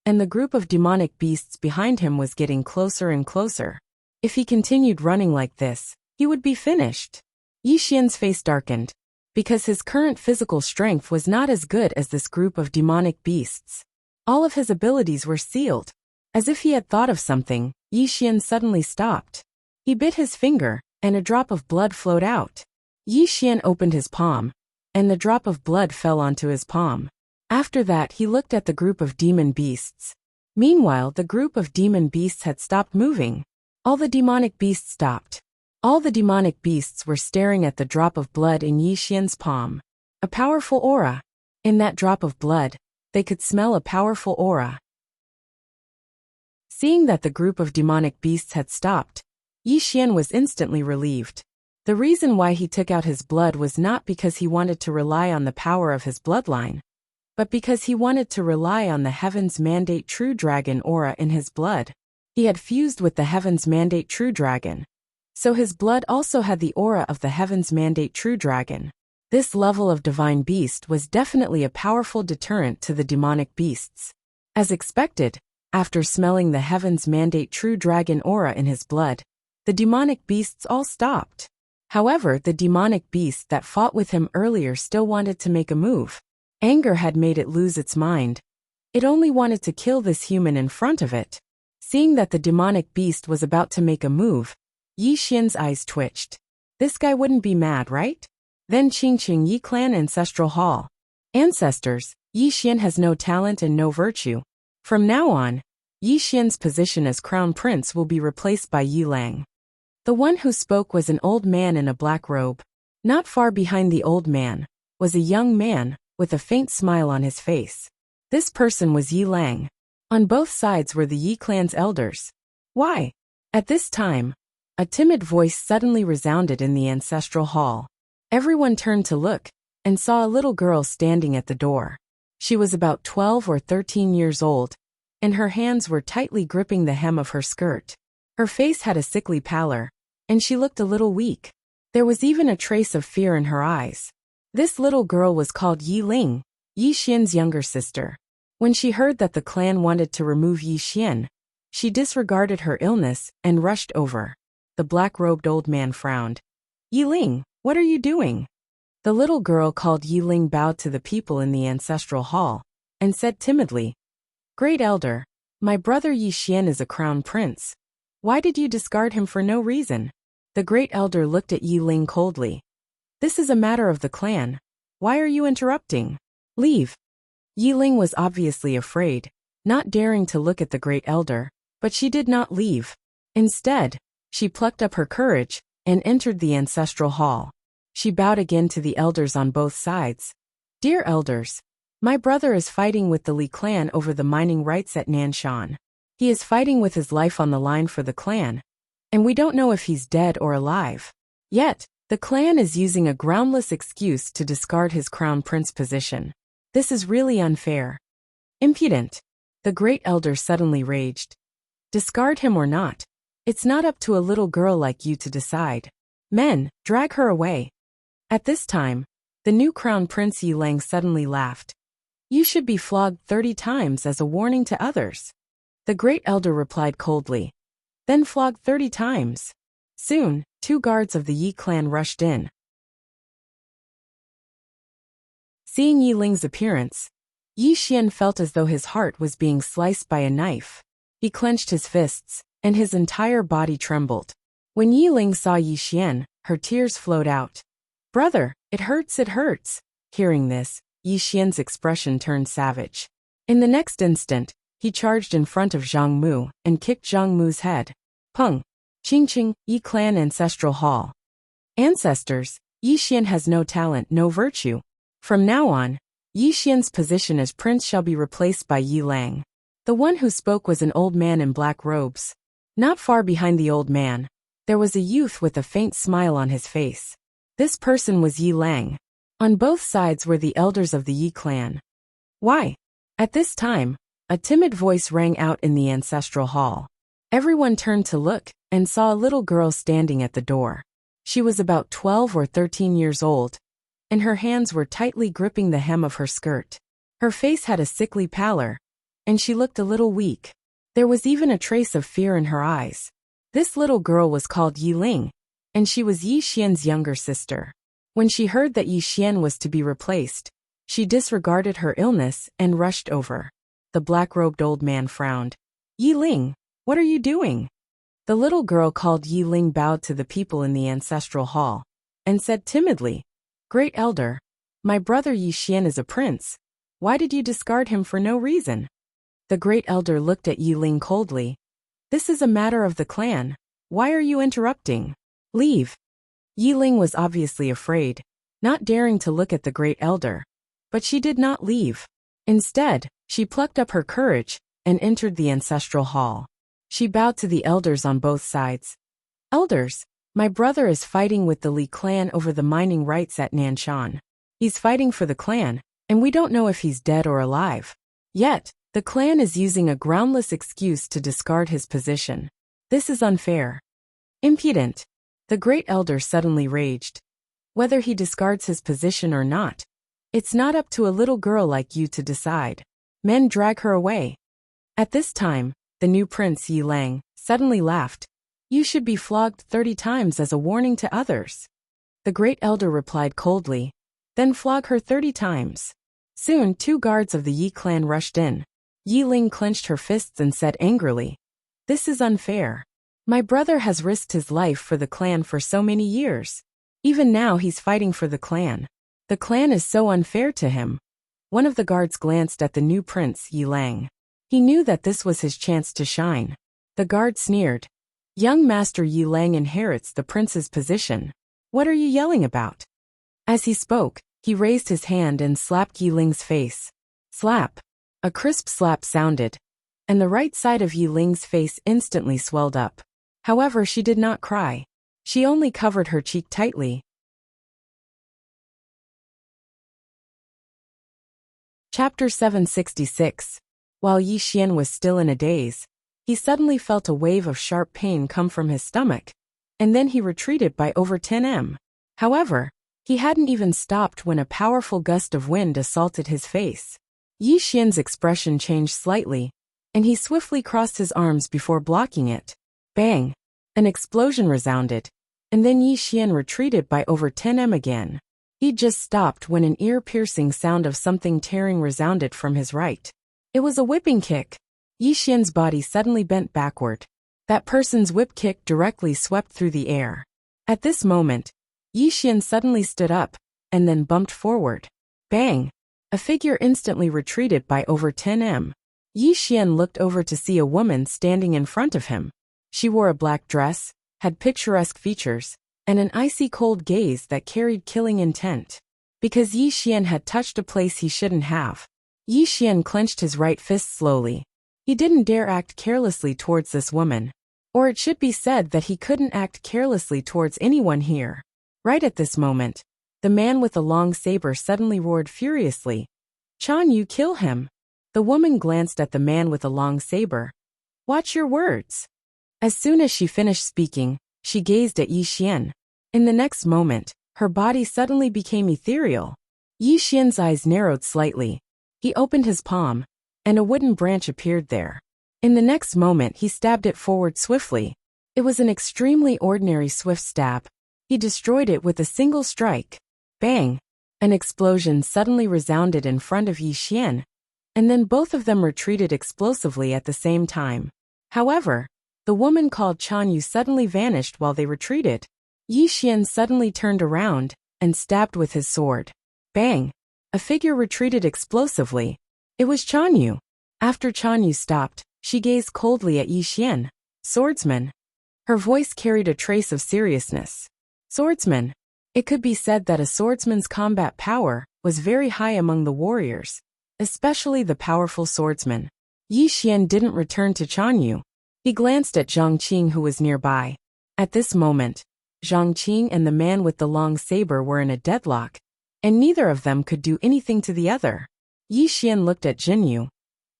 and the group of demonic beasts behind him was getting closer and closer. If he continued running like this, he would be finished. Yi Xian's face darkened, because his current physical strength was not as good as this group of demonic beasts. All of his abilities were sealed. As if he had thought of something, Yi Xian suddenly stopped. He bit his finger, and a drop of blood flowed out. Yi Xian opened his palm, and the drop of blood fell onto his palm. After that, he looked at the group of demon beasts. Meanwhile, the group of demon beasts had stopped moving. All the demonic beasts stopped. All the demonic beasts were staring at the drop of blood in Yi Xian's palm. A powerful aura. In that drop of blood, they could smell a powerful aura. Seeing that the group of demonic beasts had stopped, Yi Xian was instantly relieved. The reason why he took out his blood was not because he wanted to rely on the power of his bloodline, but because he wanted to rely on the Heaven's Mandate True Dragon aura in his blood. He had fused with the Heaven's Mandate True Dragon, so his blood also had the aura of the Heaven's Mandate True Dragon. This level of divine beast was definitely a powerful deterrent to the demonic beasts. As expected, after smelling the Heaven's Mandate True Dragon aura in his blood, the demonic beasts all stopped. However, the demonic beast that fought with him earlier still wanted to make a move. Anger had made it lose its mind. It only wanted to kill this human in front of it. Seeing that the demonic beast was about to make a move, Yi Xian's eyes twitched. This guy wouldn't be mad, right? Then Qingqing Yi Clan Ancestral Hall. Ancestors, Yi Xian has no talent and no virtue. From now on, Yi Xian's position as crown prince will be replaced by Yi Lang. The one who spoke was an old man in a black robe. Not far behind the old man was a young man with a faint smile on his face. This person was Yi Lang. On both sides were the Yi clan's elders. Why? At this time, a timid voice suddenly resounded in the ancestral hall. Everyone turned to look, and saw a little girl standing at the door. She was about 12 or 13 years old, and her hands were tightly gripping the hem of her skirt. Her face had a sickly pallor, and she looked a little weak. There was even a trace of fear in her eyes. This little girl was called Yi Ling, Yi Xian's younger sister. When she heard that the clan wanted to remove Yi Xian, she disregarded her illness and rushed over. The black-robed old man frowned. Yi Ling, what are you doing? The little girl called Yi Ling bowed to the people in the ancestral hall, and said timidly, Great Elder, my brother Yi Xian is a crown prince. Why did you discard him for no reason? The great elder looked at Yi Ling coldly. This is a matter of the clan. Why are you interrupting? Leave. Yi Ling was obviously afraid, not daring to look at the great elder, but she did not leave. Instead, she plucked up her courage and entered the ancestral hall. She bowed again to the elders on both sides. Dear elders, my brother is fighting with the Li clan over the mining rights at Nanshan. He is fighting with his life on the line for the clan, and we don't know if he's dead or alive. Yet, the clan is using a groundless excuse to discard his crown prince position. This is really unfair. Impudent. The great elder suddenly raged. Discard him or not. It's not up to a little girl like you to decide. Men, drag her away. At this time, the new crown prince Yi Lang suddenly laughed. You should be flogged 30 times as a warning to others. The great elder replied coldly. Then flogged 30 times. Soon, 2 guards of the Yi clan rushed in. Seeing Yi Ling's appearance, Yi Xian felt as though his heart was being sliced by a knife. He clenched his fists, and his entire body trembled. When Yi Ling saw Yi Xian, her tears flowed out. Brother, it hurts, it hurts. Hearing this, Yi Xian's expression turned savage. In the next instant, he charged in front of Zhang Mu and kicked Zhang Mu's head. Peng. Qingqing, Yi clan ancestral hall. Ancestors, Yi Xian has no talent, no virtue. From now on, Yi Xian's position as prince shall be replaced by Yi Lang. The one who spoke was an old man in black robes. Not far behind the old man, there was a youth with a faint smile on his face. This person was Yi Lang. On both sides were the elders of the Yi clan. Why? At this time, a timid voice rang out in the ancestral hall. Everyone turned to look and saw a little girl standing at the door. She was about 12 or 13 years old, and her hands were tightly gripping the hem of her skirt. Her face had a sickly pallor, and she looked a little weak. There was even a trace of fear in her eyes. This little girl was called Yi Ling, and she was Yi Xian's younger sister. When she heard that Yi Xian was to be replaced, she disregarded her illness and rushed over. The black-robed old man frowned. Yi Ling, what are you doing? The little girl called Yi Ling bowed to the people in the ancestral hall, and said timidly, Great Elder, my brother Yi Xian is a prince. Why did you discard him for no reason? The great elder looked at Yi Ling coldly. This is a matter of the clan. Why are you interrupting? Leave. Yi Ling was obviously afraid, not daring to look at the great elder. But she did not leave. Instead, she plucked up her courage and entered the ancestral hall. She bowed to the elders on both sides. Elders, my brother is fighting with the Li clan over the mining rights at Nanshan. He's fighting for the clan, and we don't know if he's dead or alive. Yet, the clan is using a groundless excuse to discard his position. This is unfair. Impudent. The great elder suddenly raged. Whether he discards his position or not, it's not up to a little girl like you to decide. Men, drag her away. At this time, the new prince Yi Lang suddenly laughed. You should be flogged 30 times as a warning to others. The great elder replied coldly. Then flog her 30 times. Soon 2 guards of the Yi clan rushed in. Yi Ling clenched her fists and said angrily, This is unfair. My brother has risked his life for the clan for so many years. Even now he's fighting for the clan. The clan is so unfair to him. One of the guards glanced at the new prince Yi Lang. He knew that this was his chance to shine. The guard sneered. Young Master Yi Lang inherits the prince's position. What are you yelling about? As he spoke, he raised his hand and slapped Yi Ling's face. Slap. A crisp slap sounded, and the right side of Yi Ling's face instantly swelled up. However, she did not cry. She only covered her cheek tightly. Chapter 766. While Yi Xian was still in a daze, he suddenly felt a wave of sharp pain come from his stomach, and then he retreated by over 10 m. However, he hadn't even stopped when a powerful gust of wind assaulted his face. Yi Xian's expression changed slightly, and he swiftly crossed his arms before blocking it. Bang! An explosion resounded, and then Yi Xian retreated by over 10 m again. He just stopped when an ear-piercing sound of something tearing resounded from his right. It was a whipping kick. Yi Xian's body suddenly bent backward. That person's whip kick directly swept through the air. At this moment, Yi Xian suddenly stood up, and then bumped forward. Bang! A figure instantly retreated by over 10 m. Yi Xian looked over to see a woman standing in front of him. She wore a black dress, had picturesque features, and an icy cold gaze that carried killing intent. Because Yi Xian had touched a place he shouldn't have, Yi Xian clenched his right fist slowly. He didn't dare act carelessly towards this woman. Or it should be said that he couldn't act carelessly towards anyone here. Right at this moment, the man with the long saber suddenly roared furiously. "Chan Yu, kill him!" The woman glanced at the man with the long saber. "Watch your words." As soon as she finished speaking, she gazed at Yi Xian. In the next moment, her body suddenly became ethereal. Yi Xian's eyes narrowed slightly. He opened his palm, and a wooden branch appeared there. In the next moment he stabbed it forward swiftly. It was an extremely ordinary swift stab. He destroyed it with a single strike. Bang! An explosion suddenly resounded in front of Yi Xian, and then both of them retreated explosively at the same time. However, the woman called Chan Yu suddenly vanished while they retreated. Yi Xian suddenly turned around and stabbed with his sword. Bang! A figure retreated explosively. It was Chan Yu. After Chan Yu stopped, she gazed coldly at Yi Xian. "Swordsman." Her voice carried a trace of seriousness. Swordsman. It could be said that a swordsman's combat power was very high among the warriors, especially the powerful swordsman. Yi Xian didn't return to Chan Yu. He glanced at Zhang Qing, who was nearby. At this moment, Zhang Qing and the man with the long saber were in a deadlock, and neither of them could do anything to the other. Yi Xian looked at Jin Yu.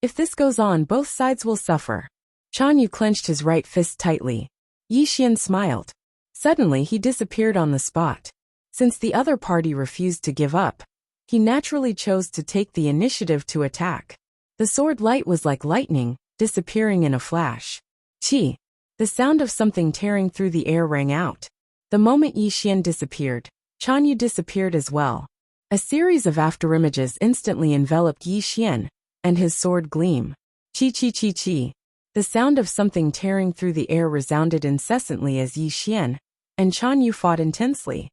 If this goes on, both sides will suffer. Chan Yu clenched his right fist tightly. Yi Xian smiled. Suddenly he disappeared on the spot. Since the other party refused to give up, he naturally chose to take the initiative to attack. The sword light was like lightning, disappearing in a flash. Chi! The sound of something tearing through the air rang out. The moment Yi Xian disappeared, Chan Yu disappeared as well. A series of afterimages instantly enveloped Yi Xian, and his sword gleam. Chi chi chi chi. The sound of something tearing through the air resounded incessantly as Yi Xian and Chan Yu fought intensely.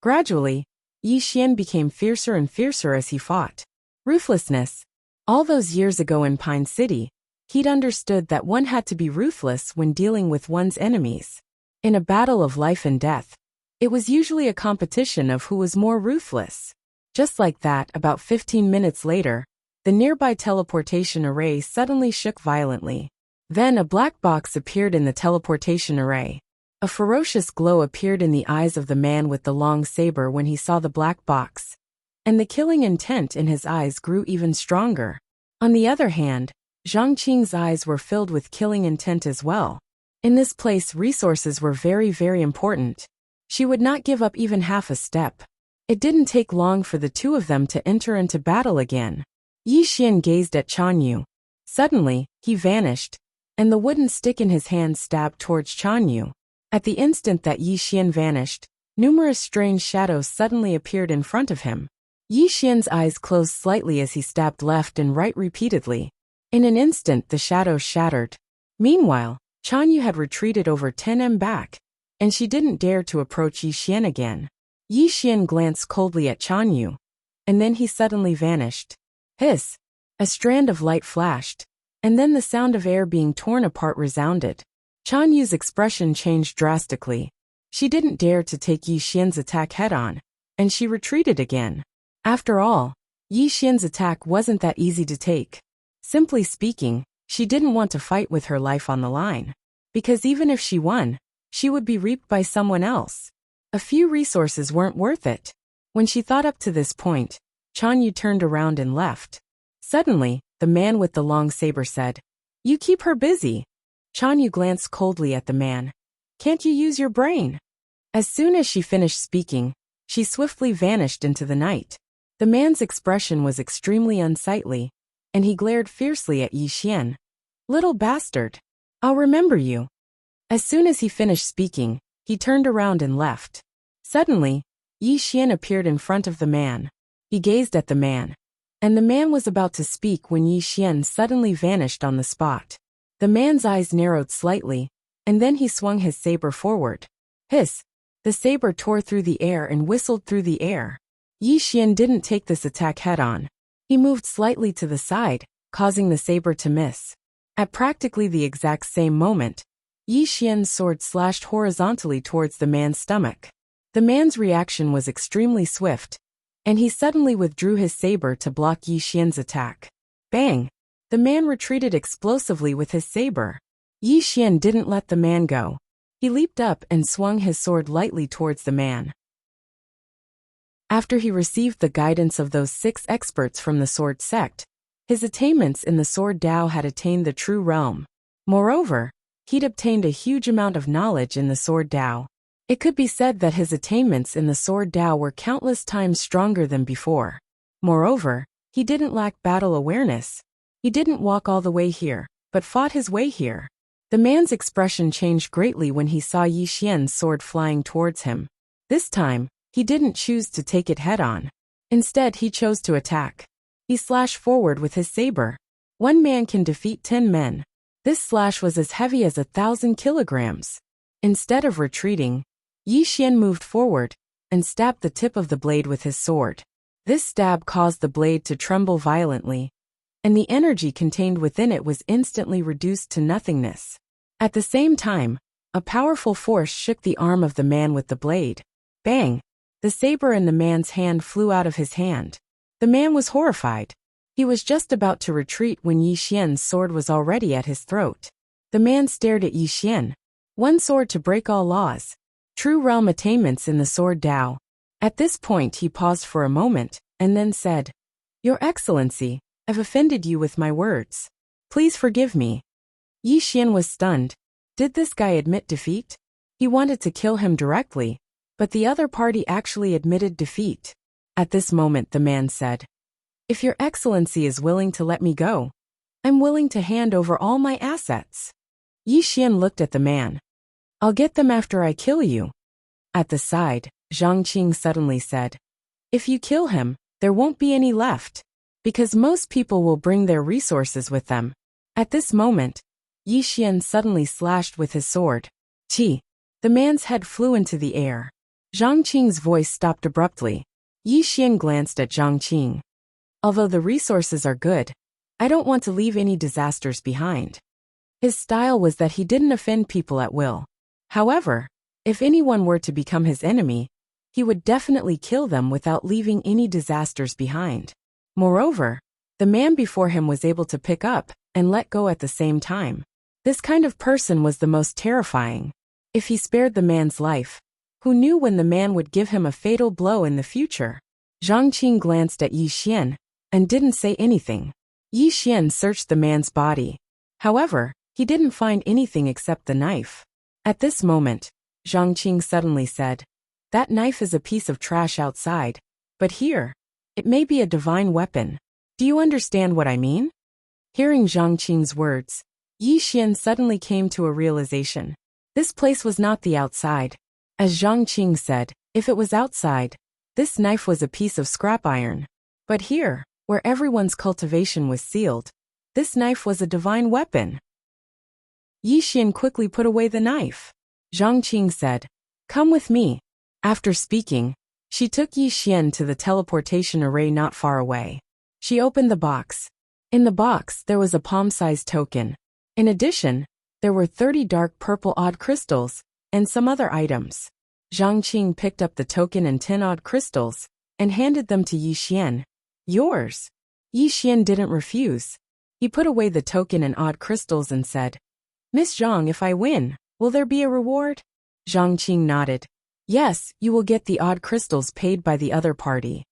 Gradually, Yi Xian became fiercer and fiercer as he fought. Ruthlessness. All those years ago in Pine City, he'd understood that one had to be ruthless when dealing with one's enemies. In a battle of life and death, it was usually a competition of who was more ruthless. Just like that, about 15 minutes later, the nearby teleportation array suddenly shook violently. Then a black box appeared in the teleportation array. A ferocious glow appeared in the eyes of the man with the long saber when he saw the black box, and the killing intent in his eyes grew even stronger. On the other hand, Zhang Qing's eyes were filled with killing intent as well. In this place, resources were very, very important. She would not give up even half a step. It didn't take long for the two of them to enter into battle again. Yi Xian gazed at Chan Yu. Suddenly, he vanished, and the wooden stick in his hand stabbed towards Chan Yu. At the instant that Yi Xian vanished, numerous strange shadows suddenly appeared in front of him. Yi Xian's eyes closed slightly as he stabbed left and right repeatedly. In an instant the shadows shattered. Meanwhile, Chan Yu had retreated over 10 m back, and she didn't dare to approach Yi Xian again. Yi Xian glanced coldly at Chan Yu, and then he suddenly vanished. Hiss! A strand of light flashed, and then the sound of air being torn apart resounded. Chan Yu's expression changed drastically. She didn't dare to take Yi Xian's attack head-on, and she retreated again. After all, Yi Xian's attack wasn't that easy to take. Simply speaking, she didn't want to fight with her life on the line. Because even if she won, she would be reaped by someone else. A few resources weren't worth it. When she thought up to this point, Chan Yu turned around and left. Suddenly, the man with the long saber said, "You keep her busy." Chan Yu glanced coldly at the man. "Can't you use your brain?" As soon as she finished speaking, she swiftly vanished into the night. The man's expression was extremely unsightly, and he glared fiercely at Yi Xian. "Little bastard. I'll remember you." As soon as he finished speaking, he turned around and left. Suddenly, Yi Xian appeared in front of the man. He gazed at the man, and the man was about to speak when Yi Xian suddenly vanished on the spot. The man's eyes narrowed slightly, and then he swung his saber forward. Hiss! The saber tore through the air and whistled through the air. Yi Xian didn't take this attack head-on. He moved slightly to the side, causing the saber to miss. At practically the exact same moment, Yi Xian's sword slashed horizontally towards the man's stomach. The man's reaction was extremely swift, and he suddenly withdrew his saber to block Yi Xian's attack. Bang! The man retreated explosively with his saber. Yi Xian didn't let the man go. He leaped up and swung his sword lightly towards the man. After he received the guidance of those 6 experts from the sword sect, his attainments in the sword Tao had attained the true realm. Moreover, he'd obtained a huge amount of knowledge in the sword Tao. It could be said that his attainments in the sword Tao were countless times stronger than before. Moreover, he didn't lack battle awareness. He didn't walk all the way here, but fought his way here. The man's expression changed greatly when he saw Yi Xian's sword flying towards him. This time, he didn't choose to take it head-on. Instead, he chose to attack. He slashed forward with his saber. 1 man can defeat 10 men. This slash was as heavy as 1,000 kilograms. Instead of retreating, Yi Xian moved forward and stabbed the tip of the blade with his sword. This stab caused the blade to tremble violently, and the energy contained within it was instantly reduced to nothingness. At the same time, a powerful force shook the arm of the man with the blade. Bang! The saber in the man's hand flew out of his hand. The man was horrified. He was just about to retreat when Yi Xian's sword was already at his throat. The man stared at Yi Xian. 1 sword to break all laws. True realm attainments in the sword Tao. At this point he paused for a moment, and then said, "Your Excellency, I've offended you with my words. Please forgive me." Yi Xian was stunned. Did this guy admit defeat? He wanted to kill him directly, but the other party actually admitted defeat. At this moment the man said, "If your Excellency is willing to let me go, I'm willing to hand over all my assets." Yi Xian looked at the man. "I'll get them after I kill you." At the side, Zhang Qing suddenly said, "If you kill him, there won't be any left, because most people will bring their resources with them." At this moment, Yi Xian suddenly slashed with his sword. Chi! The man's head flew into the air. Zhang Qing's voice stopped abruptly. Yi Xian glanced at Zhang Qing. "Although the resources are good, I don't want to leave any disasters behind." His style was that he didn't offend people at will. However, if anyone were to become his enemy, he would definitely kill them without leaving any disasters behind. Moreover, the man before him was able to pick up and let go at the same time. This kind of person was the most terrifying. If he spared the man's life, who knew when the man would give him a fatal blow in the future? Zhang Qing glanced at Yi Xian and didn't say anything. Yi Xian searched the man's body. However, he didn't find anything except the knife. At this moment, Zhang Qing suddenly said, "That knife is a piece of trash outside, but here, it may be a divine weapon. Do you understand what I mean?" Hearing Zhang Qing's words, Yi Xian suddenly came to a realization. This place was not the outside. As Zhang Qing said, if it was outside, this knife was a piece of scrap iron. But here, where everyone's cultivation was sealed, this knife was a divine weapon. Yi Xian quickly put away the knife. Zhang Qing said, "Come with me." After speaking, she took Yi Xian to the teleportation array not far away. She opened the box. In the box there was a palm-sized token. In addition, there were 30 dark purple odd crystals, and some other items. Zhang Qing picked up the token and 10 odd crystals, and handed them to Yi Xian. "Yours." Yi Xian didn't refuse. He put away the token and odd crystals and said, "Miss Zhang, if I win, will there be a reward?" Zhang Qing nodded. "Yes, you will get the odd crystals paid by the other party."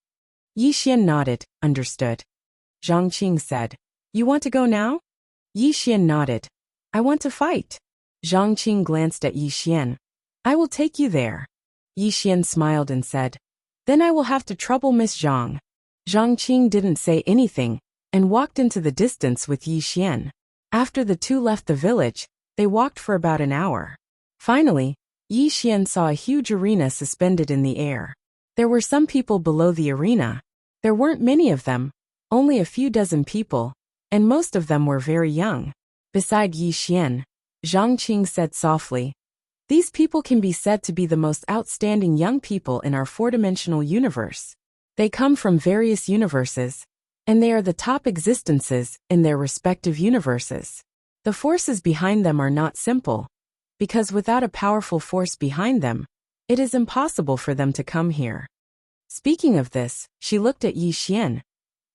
Yi Xian nodded, understood. Zhang Qing said, "You want to go now?" Yi Xian nodded. "I want to fight." Zhang Qing glanced at Yi Xian. "I will take you there." Yi Xian smiled and said, "Then I will have to trouble Miss Zhang." Zhang Qing didn't say anything and walked into the distance with Yi Xian. After the two left the village, they walked for about an hour. Finally, Yi Xian saw a huge arena suspended in the air. There were some people below the arena. There weren't many of them, only a few dozen people, and most of them were very young. Beside Yi Xian, Zhang Qing said softly, "These people can be said to be the most outstanding young people in our four-dimensional universe. They come from various universes, and they are the top existences in their respective universes. The forces behind them are not simple, because without a powerful force behind them, it is impossible for them to come here." Speaking of this, she looked at Yi Xian.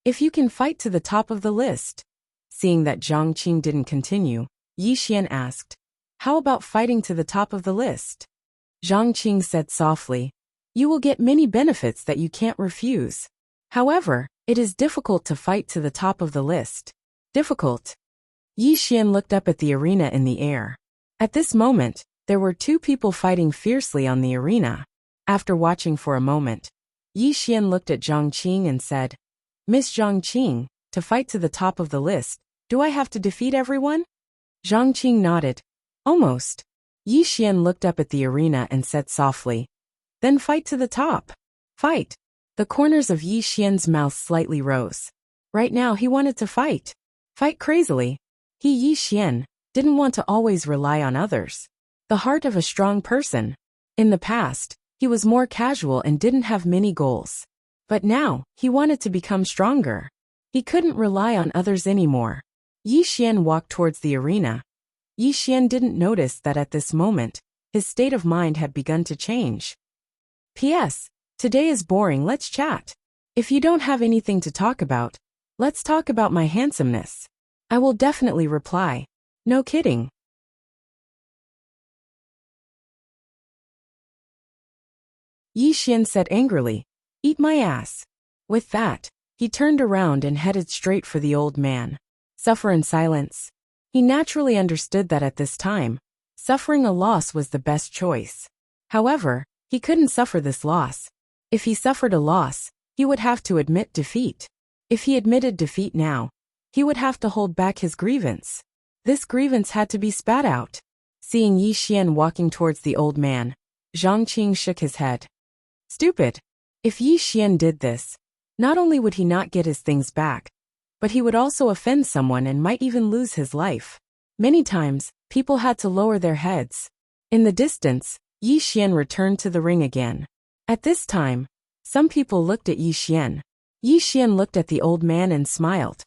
"If you can fight to the top of the list." Seeing that Zhang Qing didn't continue, Yi Xian asked, "How about fighting to the top of the list?" Zhang Qing said softly, "You will get many benefits that you can't refuse. However, it is difficult to fight to the top of the list." Difficult? Yi Xian looked up at the arena in the air. At this moment, there were two people fighting fiercely on the arena. After watching for a moment, Yi Xian looked at Zhang Qing and said, "Miss Zhang Qing, to fight to the top of the list, do I have to defeat everyone?" Zhang Qing nodded. "Almost." Yi Xian looked up at the arena and said softly, "Then fight to the top." Fight. The corners of Yi Xian's mouth slightly rose. Right now he wanted to fight. Fight crazily. He, Yi Xian, didn't want to always rely on others. The heart of a strong person. In the past, he was more casual and didn't have many goals. But now, he wanted to become stronger. He couldn't rely on others anymore. Yi Xian walked towards the arena. Yi Xian didn't notice that at this moment, his state of mind had begun to change. "P.S. Today is boring, let's chat. If you don't have anything to talk about, let's talk about my handsomeness." "I will definitely reply. No kidding." Yi Xian said angrily, "Eat my ass." With that, he turned around and headed straight for the old man. Suffer in silence. He naturally understood that at this time, suffering a loss was the best choice. However, he couldn't suffer this loss. If he suffered a loss, he would have to admit defeat. If he admitted defeat now, he would have to hold back his grievance. This grievance had to be spat out. Seeing Yi Xian walking towards the old man, Zhang Qing shook his head. Stupid. If Yi Xian did this, not only would he not get his things back, but he would also offend someone and might even lose his life. Many times, people had to lower their heads. In the distance, Yi Xian returned to the ring again. At this time, some people looked at Yi Xian. Yi Xian looked at the old man and smiled.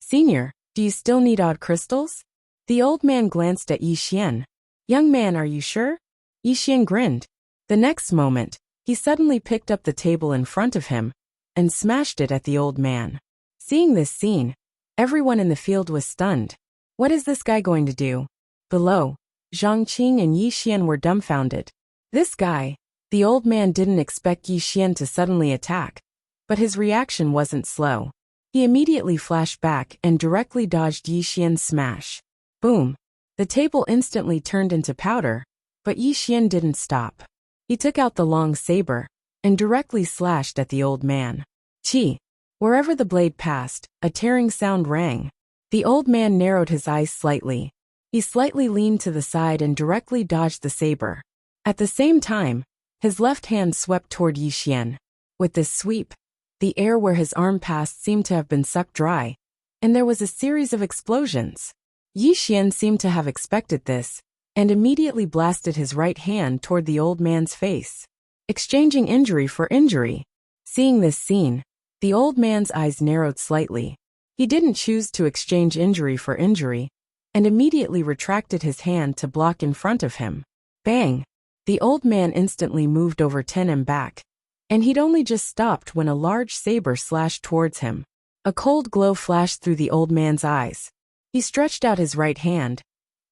"Senior, do you still need odd crystals?" The old man glanced at Yi Xian. "Young man, are you sure?" Yi Xian grinned. The next moment, he suddenly picked up the table in front of him and smashed it at the old man. Seeing this scene, everyone in the field was stunned. What is this guy going to do? Below, Zhang Qing and Yi Xian were dumbfounded. This guy, the old man didn't expect Yi Xian to suddenly attack, but his reaction wasn't slow. He immediately flashed back and directly dodged Yi Xian's smash. Boom! The table instantly turned into powder, but Yi Xian didn't stop. He took out the long saber and directly slashed at the old man. Chi! Wherever the blade passed, a tearing sound rang. The old man narrowed his eyes slightly. He slightly leaned to the side and directly dodged the saber. At the same time, his left hand swept toward Yi Xian. With this sweep, the air where his arm passed seemed to have been sucked dry, and there was a series of explosions. Yi Xian seemed to have expected this, and immediately blasted his right hand toward the old man's face, exchanging injury for injury. Seeing this scene, the old man's eyes narrowed slightly. He didn't choose to exchange injury for injury, and immediately retracted his hand to block in front of him. Bang! The old man instantly moved over 10 and back, and he'd only just stopped when a large saber slashed towards him. A cold glow flashed through the old man's eyes. He stretched out his right hand,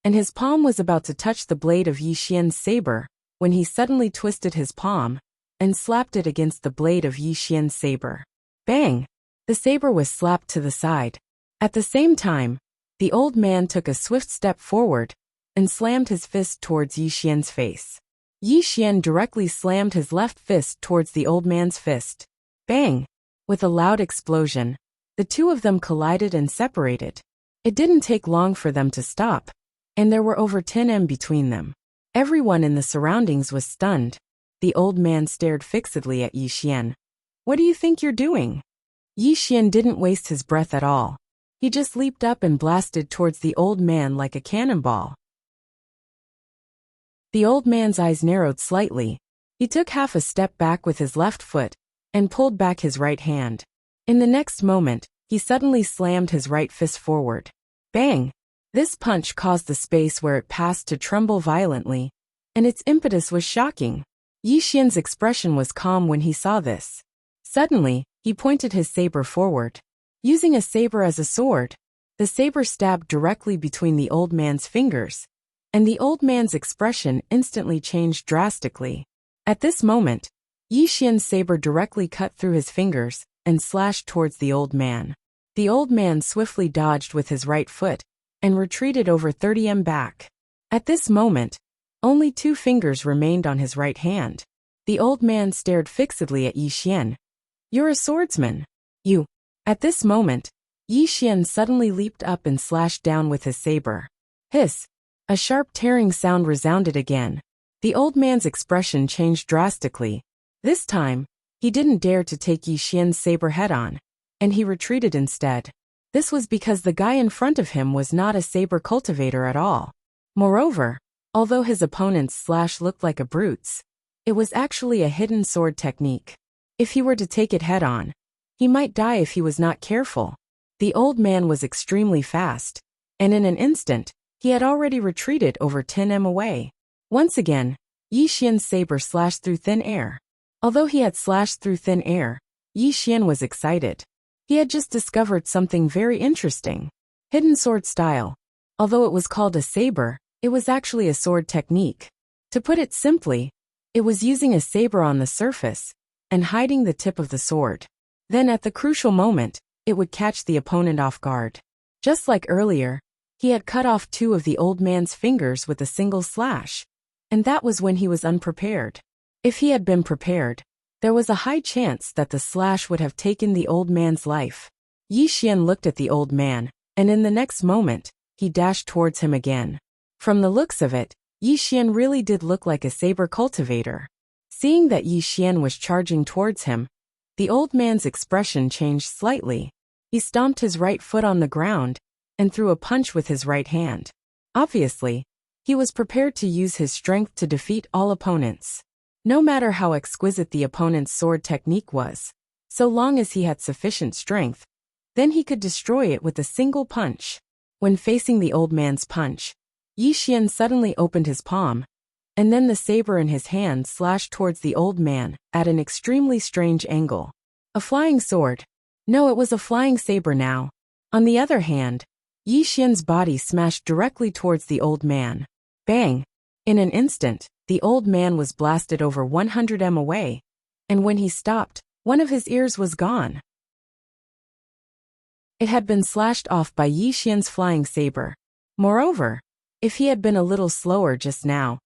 and his palm was about to touch the blade of Yi Xian's saber, when he suddenly twisted his palm and slapped it against the blade of Yi Xian's saber. Bang! The saber was slapped to the side. At the same time, the old man took a swift step forward and slammed his fist towards Yi Xian's face. Yi Xian directly slammed his left fist towards the old man's fist. Bang! With a loud explosion, the two of them collided and separated. It didn't take long for them to stop, and there were over 10 m between them. Everyone in the surroundings was stunned. The old man stared fixedly at Yi Xian. "What do you think you're doing?" Yi Xian didn't waste his breath at all. He just leaped up and blasted towards the old man like a cannonball. The old man's eyes narrowed slightly. He took half a step back with his left foot and pulled back his right hand. In the next moment, he suddenly slammed his right fist forward. Bang! This punch caused the space where it passed to tremble violently, and its impetus was shocking. Yi Xian's expression was calm when he saw this. Suddenly, he pointed his saber forward. Using a saber as a sword, the saber stabbed directly between the old man's fingers, and the old man's expression instantly changed drastically. At this moment, Yi Xian's saber directly cut through his fingers and slashed towards the old man. The old man swiftly dodged with his right foot and retreated over 30 m back. At this moment, only 2 fingers remained on his right hand. The old man stared fixedly at Yi Xian. "You're a swordsman. You." At this moment, Yi Xian suddenly leaped up and slashed down with his saber. Hiss! A sharp tearing sound resounded again. The old man's expression changed drastically. This time, he didn't dare to take Yi Xian's saber head-on, and he retreated instead. This was because the guy in front of him was not a saber cultivator at all. Moreover, although his opponent's slash looked like a brute's, it was actually a hidden sword technique. If he were to take it head-on, he might die if he was not careful. The old man was extremely fast, and in an instant, he had already retreated over 10 m away. Once again, Yi Xian's saber slashed through thin air. Although he had slashed through thin air, Yi Xian was excited. He had just discovered something very interesting. Hidden sword style. Although it was called a saber, it was actually a sword technique. To put it simply, it was using a saber on the surface and hiding the tip of the sword. Then at the crucial moment, it would catch the opponent off guard. Just like earlier, he had cut off 2 of the old man's fingers with a single slash, and that was when he was unprepared. If he had been prepared, there was a high chance that the slash would have taken the old man's life. Yi Xian looked at the old man, and in the next moment, he dashed towards him again. From the looks of it, Yi Xian really did look like a saber cultivator. Seeing that Yi Xian was charging towards him, the old man's expression changed slightly. He stomped his right foot on the ground and threw a punch with his right hand. Obviously, he was prepared to use his strength to defeat all opponents. No matter how exquisite the opponent's sword technique was, so long as he had sufficient strength, then he could destroy it with a single punch. When facing the old man's punch, Yi Xian suddenly opened his palm, and then the saber in his hand slashed towards the old man at an extremely strange angle. A flying sword. No, it was a flying saber now. On the other hand, Yi Xian's body smashed directly towards the old man. Bang! In an instant, the old man was blasted over 100 m away, and when he stopped, one of his ears was gone. It had been slashed off by Yi Xian's flying saber. Moreover, if he had been a little slower just now,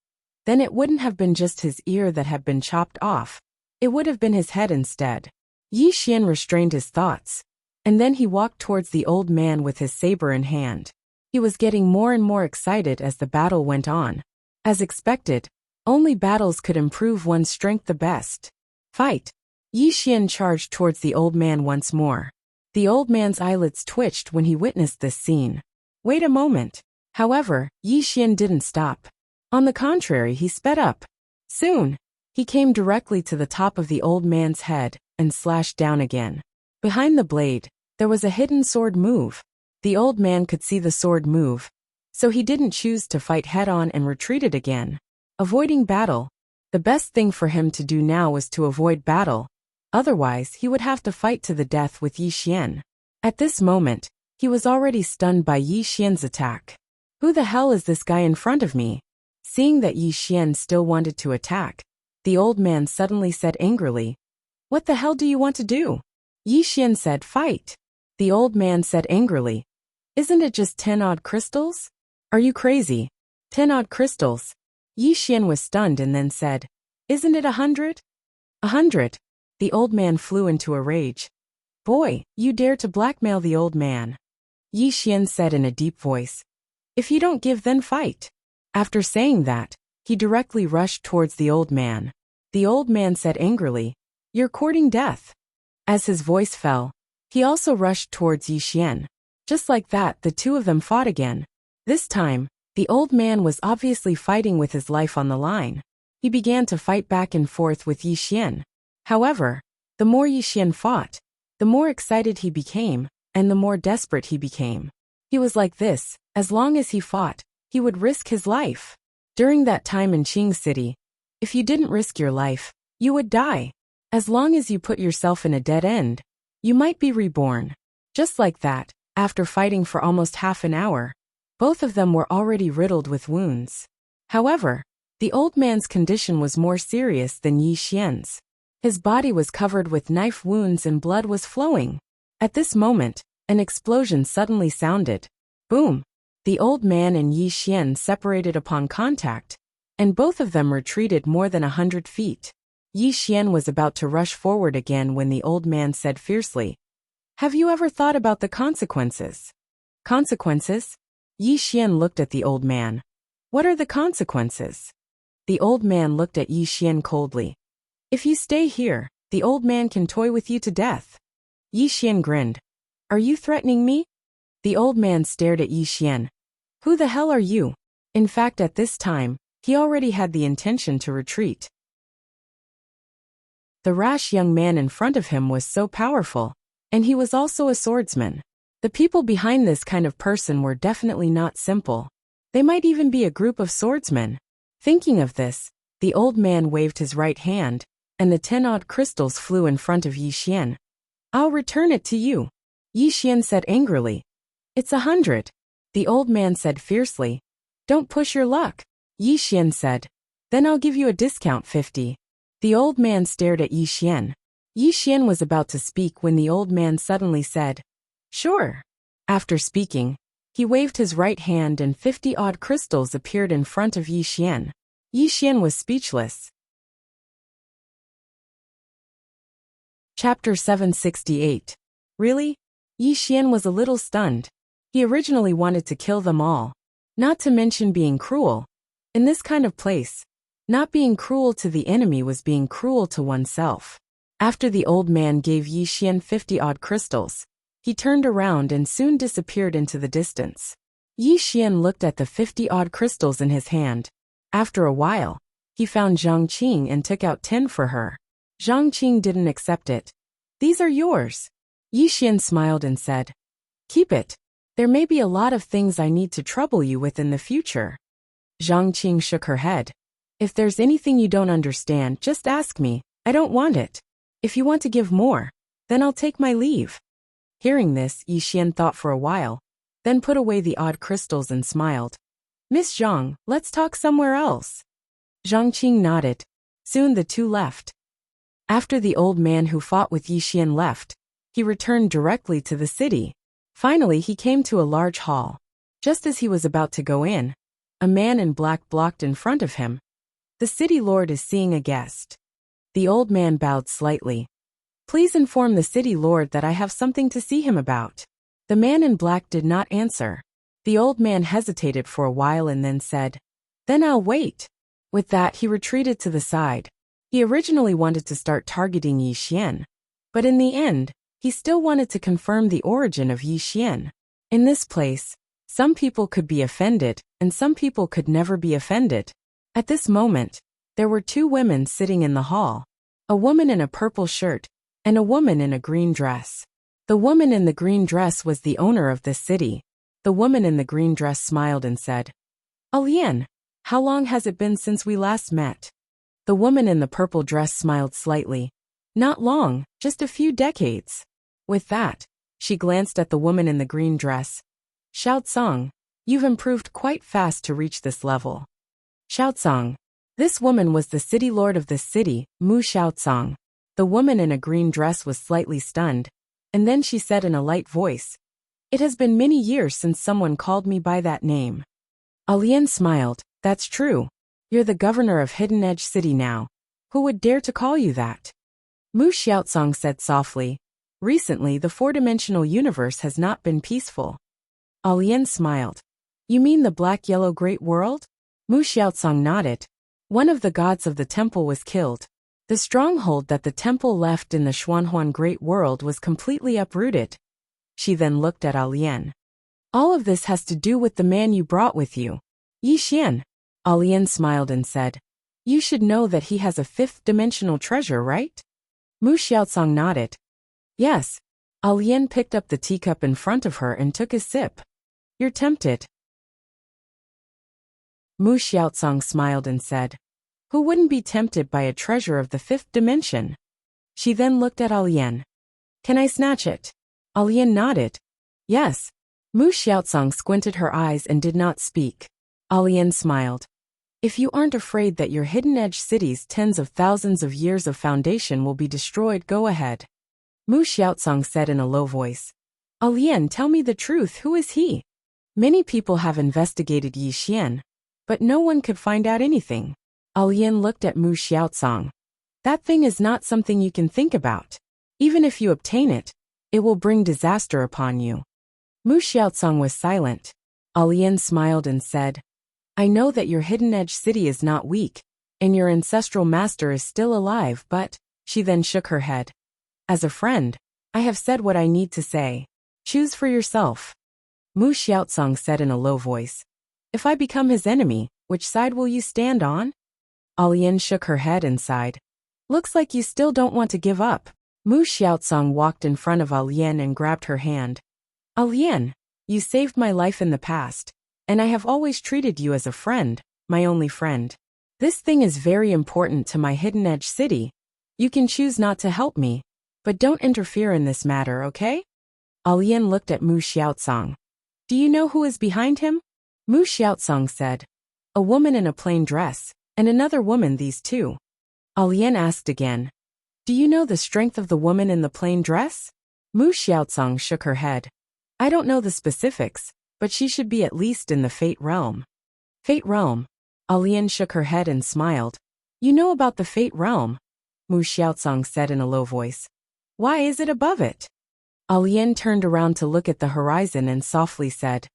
then it wouldn't have been just his ear that had been chopped off. It would have been his head instead. Yi Xian restrained his thoughts, and then he walked towards the old man with his saber in hand. He was getting more and more excited as the battle went on. As expected, only battles could improve one's strength the best. Fight! Yi Xian charged towards the old man once more. The old man's eyelids twitched when he witnessed this scene. Wait a moment. However, Yi Xian didn't stop. On the contrary, he sped up. Soon, he came directly to the top of the old man's head and slashed down again. Behind the blade, there was a hidden sword move. The old man could see the sword move, so he didn't choose to fight head-on and retreated again. Avoiding battle. The best thing for him to do now was to avoid battle. Otherwise, he would have to fight to the death with Yi Xian. At this moment, he was already stunned by Yi Xian's attack. Who the hell is this guy in front of me? Seeing that Yi Xian still wanted to attack, the old man suddenly said angrily, "What the hell do you want to do?" Yi Xian said, "Fight." The old man said angrily, "Isn't it just 10 odd crystals? Are you crazy? 10 odd crystals." Yi Xian was stunned and then said, "Isn't it 100? 100. The old man flew into a rage. "Boy, you dare to blackmail the old man." Yi Xian said in a deep voice, "If you don't give, then fight." After saying that, he directly rushed towards the old man. The old man said angrily, "You're courting death." As his voice fell, he also rushed towards Yi Xian. Just like that, the two of them fought again. This time, the old man was obviously fighting with his life on the line. He began to fight back and forth with Yi Xian. However, the more Yi Xian fought, the more excited he became, and the more desperate he became. He was like this: as long as he fought, he would risk his life. During that time in Qing City, if you didn't risk your life, you would die. As long as you put yourself in a dead end, you might be reborn. Just like that, after fighting for almost half an hour, both of them were already riddled with wounds. However, the old man's condition was more serious than Yi Xian's. His body was covered with knife wounds and blood was flowing. At this moment, an explosion suddenly sounded. Boom! The old man and Yi Xian separated upon contact, and both of them retreated more than 100 feet. Yi Xian was about to rush forward again when the old man said fiercely, "Have you ever thought about the consequences?" Consequences? Yi Xian looked at the old man. "What are the consequences?" The old man looked at Yi Xian coldly. "If you stay here, the old man can toy with you to death." Yi Xian grinned. "Are you threatening me?" The old man stared at Yi Xian. "Who the hell are you?" In fact, at this time, he already had the intention to retreat. The rash young man in front of him was so powerful, and he was also a swordsman. The people behind this kind of person were definitely not simple. They might even be a group of swordsmen. Thinking of this, the old man waved his right hand, and the 10 odd crystals flew in front of Yi Xian. "I'll return it to you." Yi Xian said angrily. "It's 100. The old man said fiercely. "Don't push your luck." Yi Xian said. "Then I'll give you a discount 50. The old man stared at Yi Xian. Yi Xian was about to speak when the old man suddenly said, "Sure." After speaking, he waved his right hand and 50 odd crystals appeared in front of Yi Xian. Yi Xian was speechless. Chapter 768. Really? Yi Xian was a little stunned. He originally wanted to kill them all. Not to mention being cruel. In this kind of place, not being cruel to the enemy was being cruel to oneself. After the old man gave Yi Xian 50 odd crystals, he turned around and soon disappeared into the distance. Yi Xian looked at the 50 odd crystals in his hand. After a while, he found Zhang Qing and took out 10 for her. Zhang Qing didn't accept it. "These are yours." Yi Xian smiled and said, "Keep it. There may be a lot of things I need to trouble you with in the future." Zhang Qing shook her head. "If there's anything you don't understand, just ask me. I don't want it. If you want to give more, then I'll take my leave." Hearing this, Yi Xian thought for a while, then put away the odd crystals and smiled. "Miss Zhang, let's talk somewhere else." Zhang Qing nodded. Soon the two left. After the old man who fought with Yi Xian left, he returned directly to the city. Finally, he came to a large hall. Just as he was about to go in, a man in black blocked in front of him. "The city lord is seeing a guest." The old man bowed slightly. "Please inform the city lord that I have something to see him about." The man in black did not answer. The old man hesitated for a while and then said, "Then I'll wait." With that, he retreated to the side. He originally wanted to start targeting Yi Xian, but in the end, he still wanted to confirm the origin of Yi Xian. In this place, some people could be offended, and some people could never be offended. At this moment, there were two women sitting in the hall. A woman in a purple shirt, and a woman in a green dress. The woman in the green dress was the owner of this city. The woman in the green dress smiled and said, "Alian, how long has it been since we last met?" The woman in the purple dress smiled slightly. "Not long, just a few decades." With that, she glanced at the woman in the green dress. "Xiaocang, you've improved quite fast to reach this level." Xiaocang. This woman was the city lord of this city, Mu Xiaocang. The woman in a green dress was slightly stunned, and then she said in a light voice, "It has been many years since someone called me by that name." Alien smiled. "That's true. You're the governor of Hidden Edge City now. Who would dare to call you that?" Mu Xiaozong said softly, "Recently the four-dimensional universe has not been peaceful." Alien smiled. "You mean the black-yellow great world?" Mu Xiaozong nodded. "One of the gods of the temple was killed. The stronghold that the temple left in the Xuanhuan Great World was completely uprooted." She then looked at Alien. "All of this has to do with the man you brought with you, Yi Xian." Alien smiled and said, "You should know that he has a fifth-dimensional treasure, right?" Mu Xiaozong nodded. "Yes." Alien picked up the teacup in front of her and took a sip. "You're tempted." Mu Xiaozong smiled and said, "Who wouldn't be tempted by a treasure of the fifth dimension?" She then looked at Alien. "Can I snatch it?" Alien nodded. "Yes." Mu Xiaozong squinted her eyes and did not speak. Alien smiled. "If you aren't afraid that your Hidden Edge City's tens of thousands of years of foundation will be destroyed, go ahead." Mu Xiaozong said in a low voice. "Alien, tell me the truth, who is he?" Many people have investigated Yi Xian, but no one could find out anything. Alien looked at Mu Xiaozong. "That thing is not something you can think about. Even if you obtain it, it will bring disaster upon you." Mu Xiaozong was silent. Alien smiled and said, "I know that your Hidden Edge City is not weak, and your ancestral master is still alive, but..." She then shook her head. "As a friend, I have said what I need to say. Choose for yourself." Mu Xiaozong said in a low voice, "If I become his enemy, which side will you stand on?" Alien shook her head and sighed. "Looks like you still don't want to give up." Mu Xiaozong walked in front of Alien and grabbed her hand. "Alien, you saved my life in the past, and I have always treated you as a friend, my only friend. This thing is very important to my Hidden Edge City. You can choose not to help me, but don't interfere in this matter, okay?" Alien looked at Mu Xiaozong. "Do you know who is behind him?" Mu Xiaozong said, "A woman in a plain dress, and another woman, these two." Alien asked again, "Do you know the strength of the woman in the plain dress?" Mu Xiaozong shook her head. "I don't know the specifics, but she should be at least in the Fate Realm." "Fate Realm?" Alien shook her head and smiled. "You know about the Fate Realm?" Mu Xiaozong said in a low voice. "Why is it above it?" Alien turned around to look at the horizon and softly said,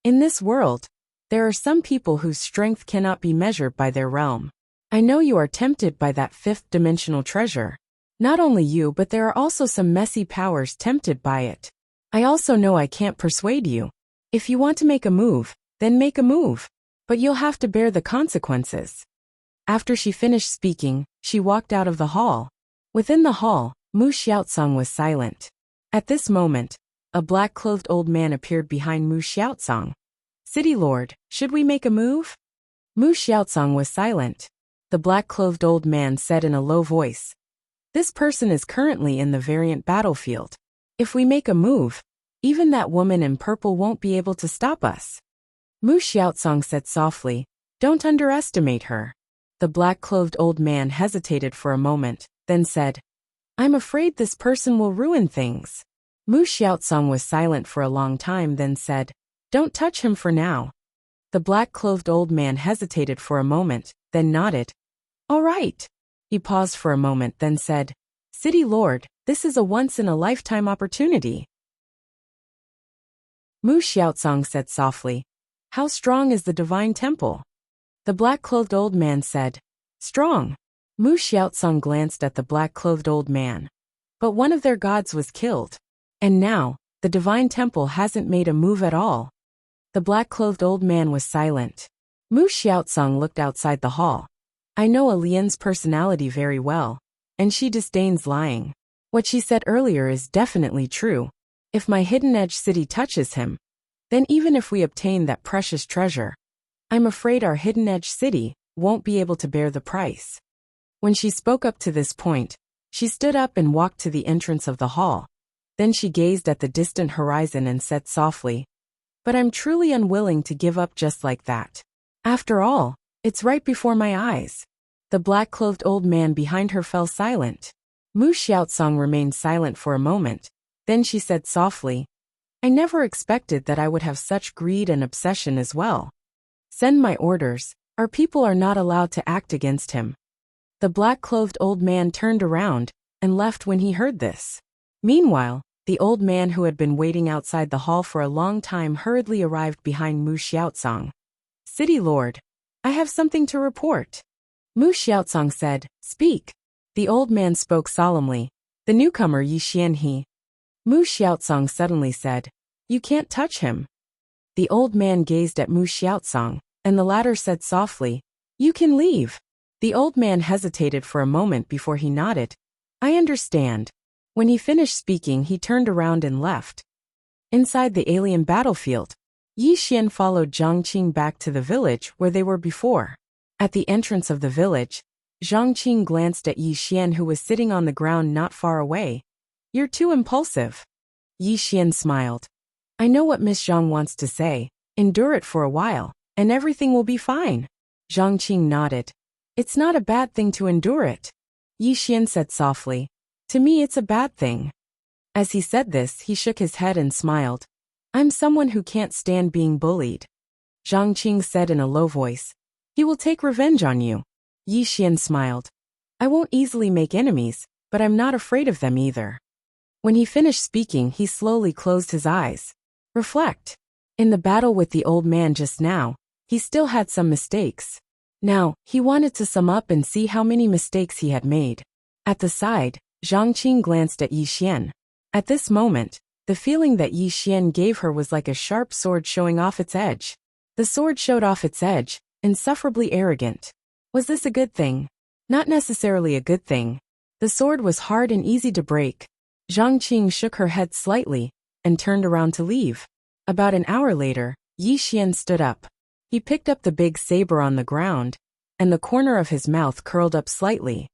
"In this world, there are some people whose strength cannot be measured by their realm. I know you are tempted by that fifth-dimensional treasure. Not only you, but there are also some messy powers tempted by it. I also know I can't persuade you. If you want to make a move, then make a move. But you'll have to bear the consequences." After she finished speaking, she walked out of the hall. Within the hall, Mu Xiaozong was silent. At this moment, a black-clothed old man appeared behind Mu Xiaozong. "City Lord, should we make a move?" Mu Xiaozong was silent. The black-clothed old man said in a low voice, "This person is currently in the variant battlefield. If we make a move, even that woman in purple won't be able to stop us." Mu Xiaozong said softly, "Don't underestimate her." The black-clothed old man hesitated for a moment, then said, "I'm afraid this person will ruin things." Mu Xiaozong was silent for a long time, then said, "Don't touch him for now." The black-clothed old man hesitated for a moment, then nodded. "All right." He paused for a moment, then said, "City Lord, this is a once-in-a-lifetime opportunity." Mu Xiaozong said softly, "How strong is the divine temple?" The black-clothed old man said, "Strong." Mu Xiaozong glanced at the black-clothed old man. "But one of their gods was killed. And now, the divine temple hasn't made a move at all." The black-clothed old man was silent. Mu Xiaozong looked outside the hall. "I know Alien's personality very well, and she disdains lying. What she said earlier is definitely true. If my Hidden Edge City touches him, then even if we obtain that precious treasure, I'm afraid our Hidden Edge City won't be able to bear the price." When she spoke up to this point, she stood up and walked to the entrance of the hall. Then she gazed at the distant horizon and said softly, "But I'm truly unwilling to give up just like that. After all, it's right before my eyes." The black-clothed old man behind her fell silent. Mu Xiaozong remained silent for a moment. Then she said softly, I never expected that I would have such greed and obsession as well. Send my orders. Our people are not allowed to act against him. The black-clothed old man turned around and left when he heard this. Meanwhile, the old man who had been waiting outside the hall for a long time hurriedly arrived behind Mu Xiaozong. City Lord, I have something to report. Mu Xiaozong said, Speak. The old man spoke solemnly. The newcomer Yi Xianhe. Mu Xiaozong suddenly said, You can't touch him. The old man gazed at Mu Xiaozong, and the latter said softly, You can leave. The old man hesitated for a moment before he nodded. I understand. When he finished speaking, he turned around and left. Inside the alien battlefield, Yi Xian followed Zhang Qing back to the village where they were before. At the entrance of the village, Zhang Qing glanced at Yi Xian who was sitting on the ground not far away. You're too impulsive. Yi Xian smiled. I know what Miss Zhang wants to say. Endure it for a while, and everything will be fine. Zhang Qing nodded. It's not a bad thing to endure it. Yi Xian said softly. To me it's a bad thing. As he said this, he shook his head and smiled. I'm someone who can't stand being bullied. Zhang Qing said in a low voice. He will take revenge on you. Yi Xian smiled. I won't easily make enemies, but I'm not afraid of them either. When he finished speaking, he slowly closed his eyes. Reflect. In the battle with the old man just now, he still had some mistakes. Now, he wanted to sum up and see how many mistakes he had made. At the side, Zhang Qing glanced at Yi Xian. At this moment, the feeling that Yi Xian gave her was like a sharp sword showing off its edge. The sword showed off its edge, insufferably arrogant. Was this a good thing? Not necessarily a good thing. The sword was hard and easy to break. Zhang Qing shook her head slightly and turned around to leave. About an hour later, Yi Xian stood up. He picked up the big saber on the ground, and the corner of his mouth curled up slightly.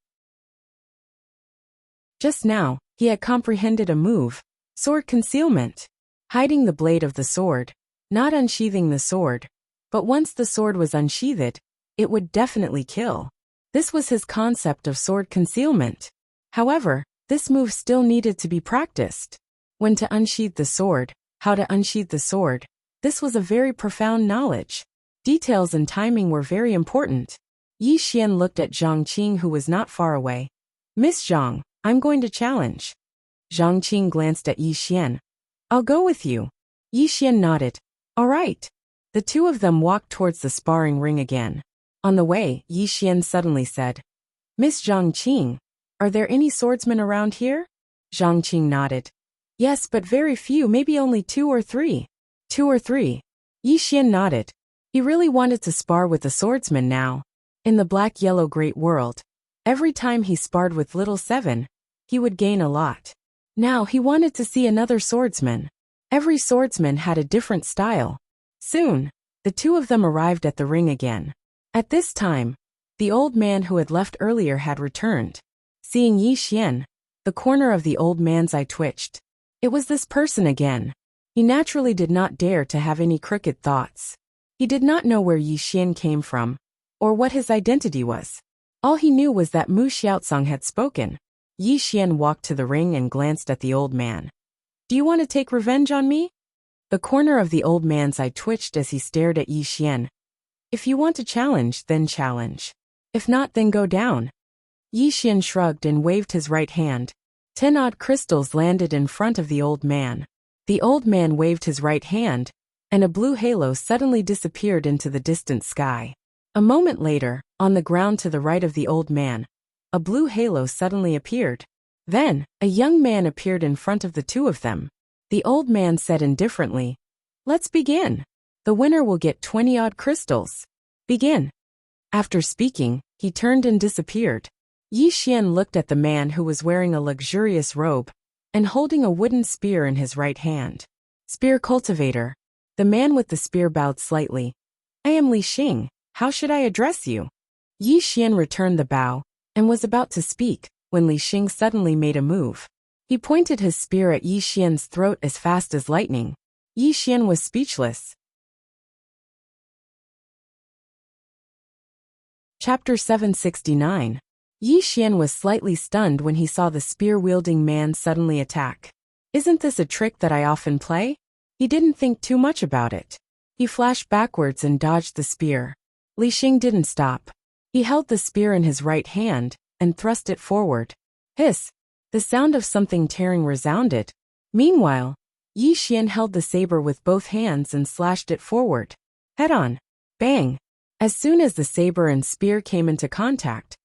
Just now, he had comprehended a move. Sword concealment. Hiding the blade of the sword. Not unsheathing the sword. But once the sword was unsheathed, it would definitely kill. This was his concept of sword concealment. However, this move still needed to be practiced. When to unsheath the sword, how to unsheath the sword. This was a very profound knowledge. Details and timing were very important. Yi Xian looked at Zhang Qing who was not far away. Miss Zhang, I'm going to challenge. Zhang Qing glanced at Yi Xian. I'll go with you. Yi Xian nodded. All right. The two of them walked towards the sparring ring again. On the way, Yi Xian suddenly said, Miss Zhang Qing, are there any swordsmen around here? Zhang Qing nodded. Yes, but very few, maybe only 2 or 3. 2 or 3. Yi Xian nodded. He really wanted to spar with the swordsman now. In the black-yellow great world, every time he sparred with Little Seven, he would gain a lot. Now he wanted to see another swordsman. Every swordsman had a different style. Soon, the two of them arrived at the ring again. At this time, the old man who had left earlier had returned. Seeing Yi Xian, the corner of the old man's eye twitched. It was this person again. He naturally did not dare to have any crooked thoughts. He did not know where Yi Xian came from, or what his identity was. All he knew was that Mu Xiaozong had spoken. Yi Xian walked to the ring and glanced at the old man. Do you want to take revenge on me? The corner of the old man's eye twitched as he stared at Yi Xian. If you want to challenge, then challenge. If not, then go down. Yi Xian shrugged and waved his right hand. 10 odd crystals landed in front of the old man. The old man waved his right hand, and a blue halo suddenly disappeared into the distant sky. A moment later, on the ground to the right of the old man, a blue halo suddenly appeared. Then, a young man appeared in front of the two of them. The old man said indifferently, Let's begin. The winner will get 20 odd crystals. Begin. After speaking, he turned and disappeared. Yi Xian looked at the man who was wearing a luxurious robe and holding a wooden spear in his right hand. Spear cultivator. The man with the spear bowed slightly. I am Li Xing. How should I address you? Yi Xian returned the bow and was about to speak when Li Xing suddenly made a move. He pointed his spear at Yi Xian's throat as fast as lightning. Yi Xian was speechless. Chapter 769. Yi Xian was slightly stunned when he saw the spear-wielding man suddenly attack. Isn't this a trick that I often play? He didn't think too much about it. He flashed backwards and dodged the spear. Li Xing didn't stop. He held the spear in his right hand and thrust it forward. Hiss! The sound of something tearing resounded. Meanwhile, Yi Xian held the saber with both hands and slashed it forward. Head on. Bang! As soon as the saber and spear came into contact,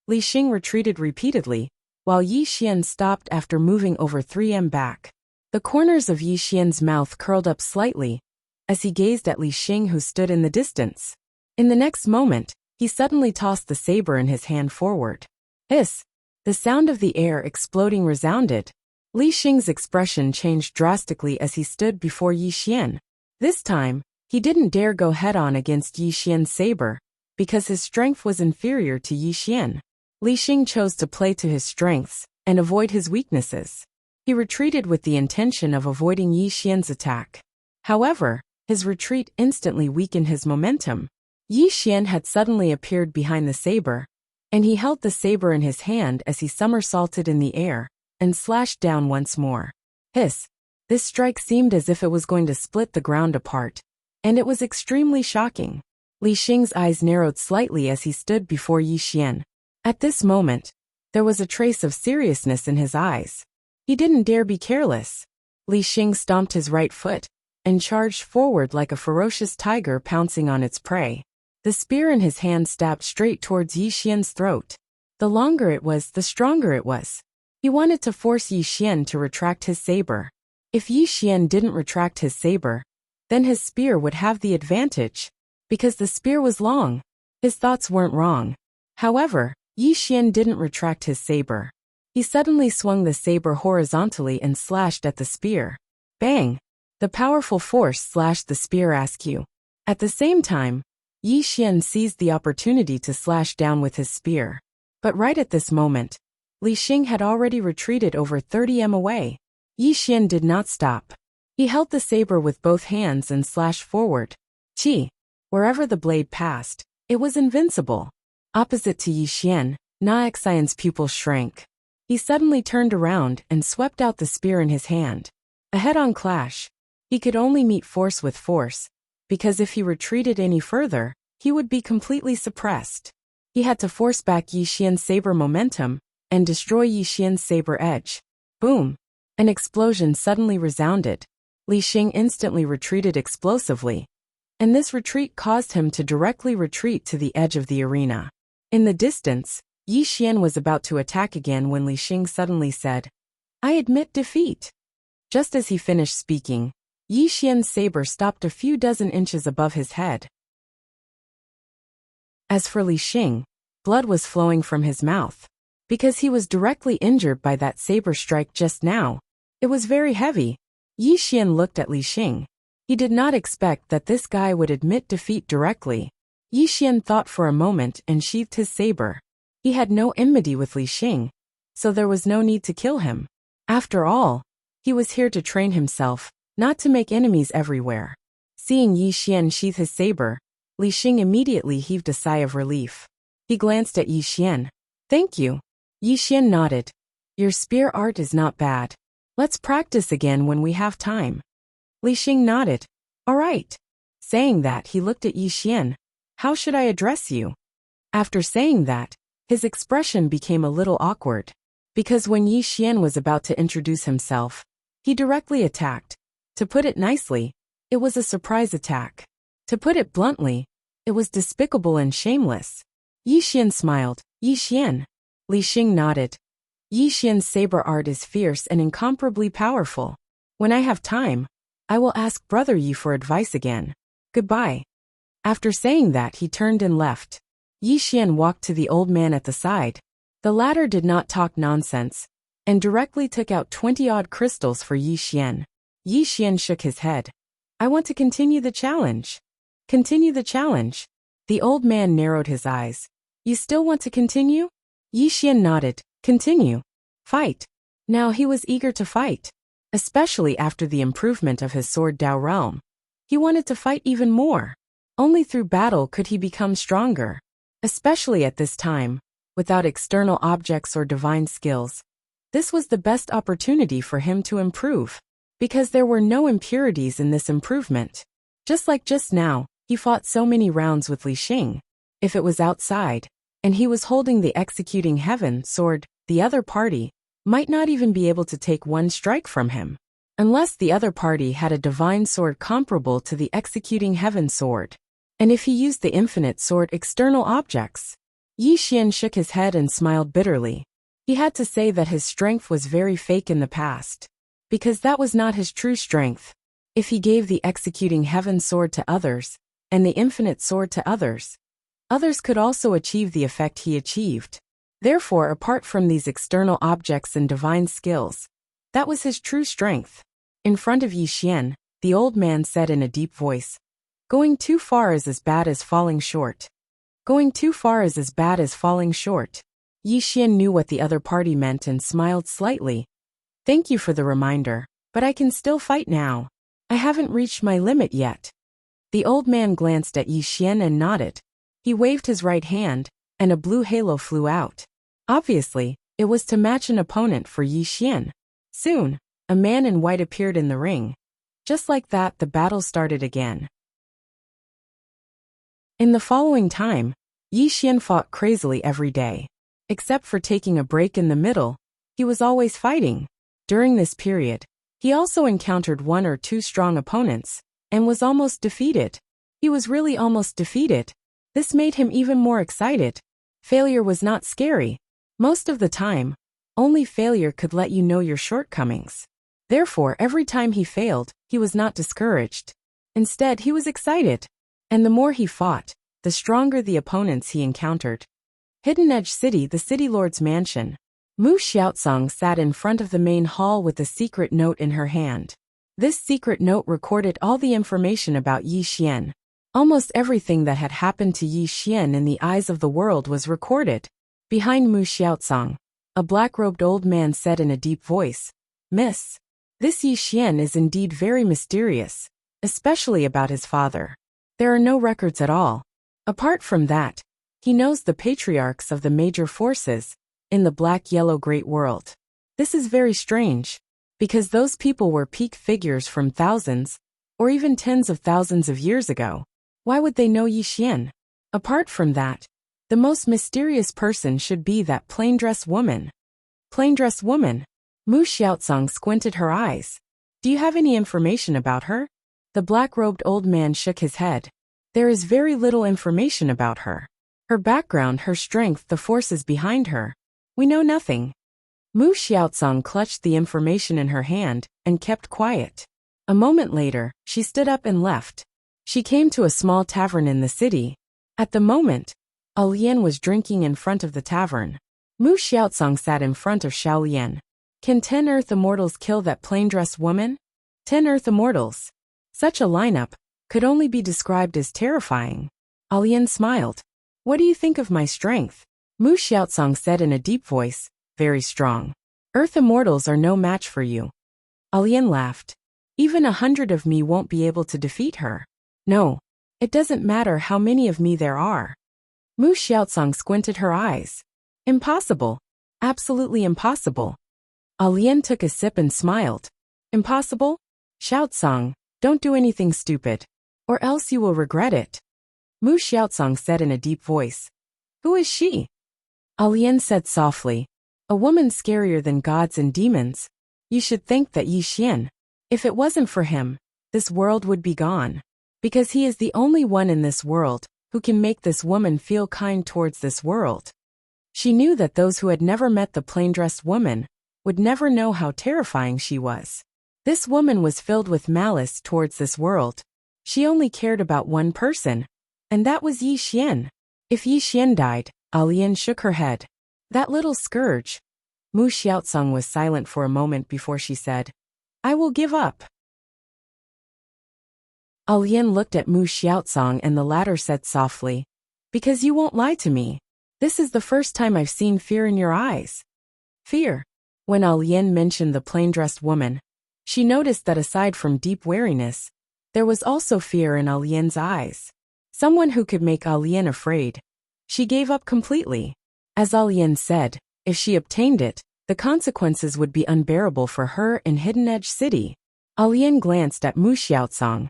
Li Xing retreated repeatedly, while Yi Xian stopped after moving over 3 back. The corners of Yi Xian's mouth curled up slightly as he gazed at Li Xing, who stood in the distance. In the next moment, he suddenly tossed the saber in his hand forward. Hiss! The sound of the air exploding resounded. Li Xing's expression changed drastically as he stood before Yi Xian. This time, he didn't dare go head-on against Yi Xian's saber, because his strength was inferior to Yi Xian. Li Xing chose to play to his strengths and avoid his weaknesses. He retreated with the intention of avoiding Yi Xian's attack. However, his retreat instantly weakened his momentum. Yi Xian had suddenly appeared behind the saber, and he held the saber in his hand as he somersaulted in the air and slashed down once more. Hiss! This strike seemed as if it was going to split the ground apart, and it was extremely shocking. Li Xing's eyes narrowed slightly as he stood before Yi Xian. At this moment, there was a trace of seriousness in his eyes. He didn't dare be careless. Li Xing stomped his right foot and charged forward like a ferocious tiger pouncing on its prey. The spear in his hand stabbed straight towards Yi Xian's throat. The longer it was, the stronger it was. He wanted to force Yi Xian to retract his saber. If Yi Xian didn't retract his saber, then his spear would have the advantage, because the spear was long. His thoughts weren't wrong. However, Yi Xian didn't retract his saber. He suddenly swung the saber horizontally and slashed at the spear. Bang! The powerful force slashed the spear askew. At the same time, Yi Xian seized the opportunity to slash down with his spear. But right at this moment, Li Xing had already retreated over 30 away. Yi Xian did not stop. He held the saber with both hands and slashed forward. Chi! Wherever the blade passed, it was invincible. Opposite to Yi Xian, Na Xian's pupils shrank. He suddenly turned around and swept out the spear in his hand. A head-on clash. He could only meet force with force, because if he retreated any further, he would be completely suppressed. He had to force back Yi Xian's saber momentum and destroy Yi Xian's saber edge. Boom! An explosion suddenly resounded. Li Xing instantly retreated explosively, and this retreat caused him to directly retreat to the edge of the arena. In the distance, Yi Xian was about to attack again when Li Xing suddenly said, "I admit defeat." Just as he finished speaking, Yi Xian's saber stopped a few dozen inches above his head. As for Li Xing, blood was flowing from his mouth, because he was directly injured by that saber strike just now. It was very heavy. Yi Xian looked at Li Xing. He did not expect that this guy would admit defeat directly. Yi Xian thought for a moment and sheathed his saber. He had no enmity with Li Xing, so there was no need to kill him. After all, he was here to train himself, not to make enemies everywhere. Seeing Yi Xian sheath his saber, Li Xing immediately heaved a sigh of relief. He glanced at Yi Xian. "Thank you." Yi Xian nodded. "Your spear art is not bad. Let's practice again when we have time." Li Xing nodded. "All right." Saying that, he looked at Yi Xian. "How should I address you?" After saying that, his expression became a little awkward, because when Yi Xian was about to introduce himself, he directly attacked. To put it nicely, it was a surprise attack. To put it bluntly, it was despicable and shameless. Yi Xian smiled. "Yi Xian." Li Xing nodded. "Yi Xian's saber art is fierce and incomparably powerful. When I have time, I will ask Brother Yi for advice again. Goodbye." After saying that, he turned and left. Yi Xian walked to the old man at the side. The latter did not talk nonsense, and directly took out 20-odd crystals for Yi Xian. Yi Xian shook his head. "I want to continue the challenge." "Continue the challenge?" The old man narrowed his eyes. "You still want to continue?" Yi Xian nodded. "Continue. Fight." Now he was eager to fight, especially after the improvement of his sword Dao realm. He wanted to fight even more. Only through battle could he become stronger. Especially at this time, without external objects or divine skills. This was the best opportunity for him to improve, because there were no impurities in this improvement. Just like just now, he fought so many rounds with Li Xing. If it was outside, and he was holding the executing heaven sword, the other party might not even be able to take one strike from him, unless the other party had a divine sword comparable to the executing heaven sword. And if he used the infinite sword external objects. Yi Xian shook his head and smiled bitterly. He had to say that his strength was very fake in the past, because that was not his true strength. If he gave the executing heaven sword to others, and the infinite sword to others, others could also achieve the effect he achieved. Therefore, apart from these external objects and divine skills, that was his true strength. In front of Yi Xian, the old man said in a deep voice, "Going too far is as bad as falling short. Going too far is as bad as falling short." Yi Xian knew what the other party meant and smiled slightly. "Thank you for the reminder, but I can still fight now. I haven't reached my limit yet." The old man glanced at Yi Xian and nodded. He waved his right hand, and a blue halo flew out. Obviously, it was to match an opponent for Yi Xian. Soon, a man in white appeared in the ring. Just like that, the battle started again. In the following time, Yi Xian fought crazily every day. Except for taking a break in the middle, he was always fighting. During this period, he also encountered one or two strong opponents, and was almost defeated. He was really almost defeated. This made him even more excited. Failure was not scary. Most of the time, only failure could let you know your shortcomings. Therefore, every time he failed, he was not discouraged. Instead, he was excited. And the more he fought, the stronger the opponents he encountered. Hidden Edge City, the city lord's mansion. Mu Xiaocang sat in front of the main hall with a secret note in her hand. This secret note recorded all the information about Yi Xian. Almost everything that had happened to Yi Xian in the eyes of the world was recorded. Behind Mu Xiaocang, a black-robed old man said in a deep voice, "Miss, this Yi Xian is indeed very mysterious, especially about his father. There are no records at all. Apart from that, he knows the patriarchs of the major forces in the black-yellow great world. This is very strange, because those people were peak figures from thousands, or even tens of thousands of years ago. Why would they know Yi Xian? Apart from that, the most mysterious person should be that plain-dress woman." Plain-dress woman? Mu Xiaocang squinted her eyes. "Do you have any information about her?" The black-robed old man shook his head. "There is very little information about her. Her background, her strength, the forces behind her. We know nothing." Mu Xiaocang clutched the information in her hand and kept quiet. A moment later, she stood up and left. She came to a small tavern in the city. At the moment, Lian was drinking in front of the tavern. Mu Xiaocang sat in front of Lian. "Can 10 Earth Immortals kill that plain-dressed woman?" 10 Earth Immortals. Such a lineup could only be described as terrifying. Lian smiled. "What do you think of my strength?" Mu Xiaocang said in a deep voice, "Very strong. Earth Immortals are no match for you." Lian laughed. "Even 100 of me won't be able to defeat her." "No, it doesn't matter how many of me there are." Mu Xiaocang squinted her eyes. "Impossible. Absolutely impossible." Lian took a sip and smiled. "Impossible? Xiaocang, don't do anything stupid, or else you will regret it." Mu Xiaocang said in a deep voice. "Who is she?" Lian said softly, "A woman scarier than gods and demons. You should think that Yi Xian. If it wasn't for him, this world would be gone. Because he is the only one in this world who can make this woman feel kind towards this world." She knew that those who had never met the plain-dressed woman would never know how terrifying she was. This woman was filled with malice towards this world. She only cared about one person, and that was Yi Xian. If Yi Xian died, Lian shook her head. "That little scourge." Mu Xiaocang was silent for a moment before she said, "I will give up." Lian looked at Mu Xiaocang and the latter said softly, "Because you won't lie to me. This is the first time I've seen fear in your eyes." Fear. When Lian mentioned the plain-dressed woman, she noticed that aside from deep wariness, there was also fear in Lian's eyes. Someone who could make Lian afraid. She gave up completely. As Alian said, if she obtained it, the consequences would be unbearable for her in Hidden Edge City. Alian glanced at Mu Xiaocang.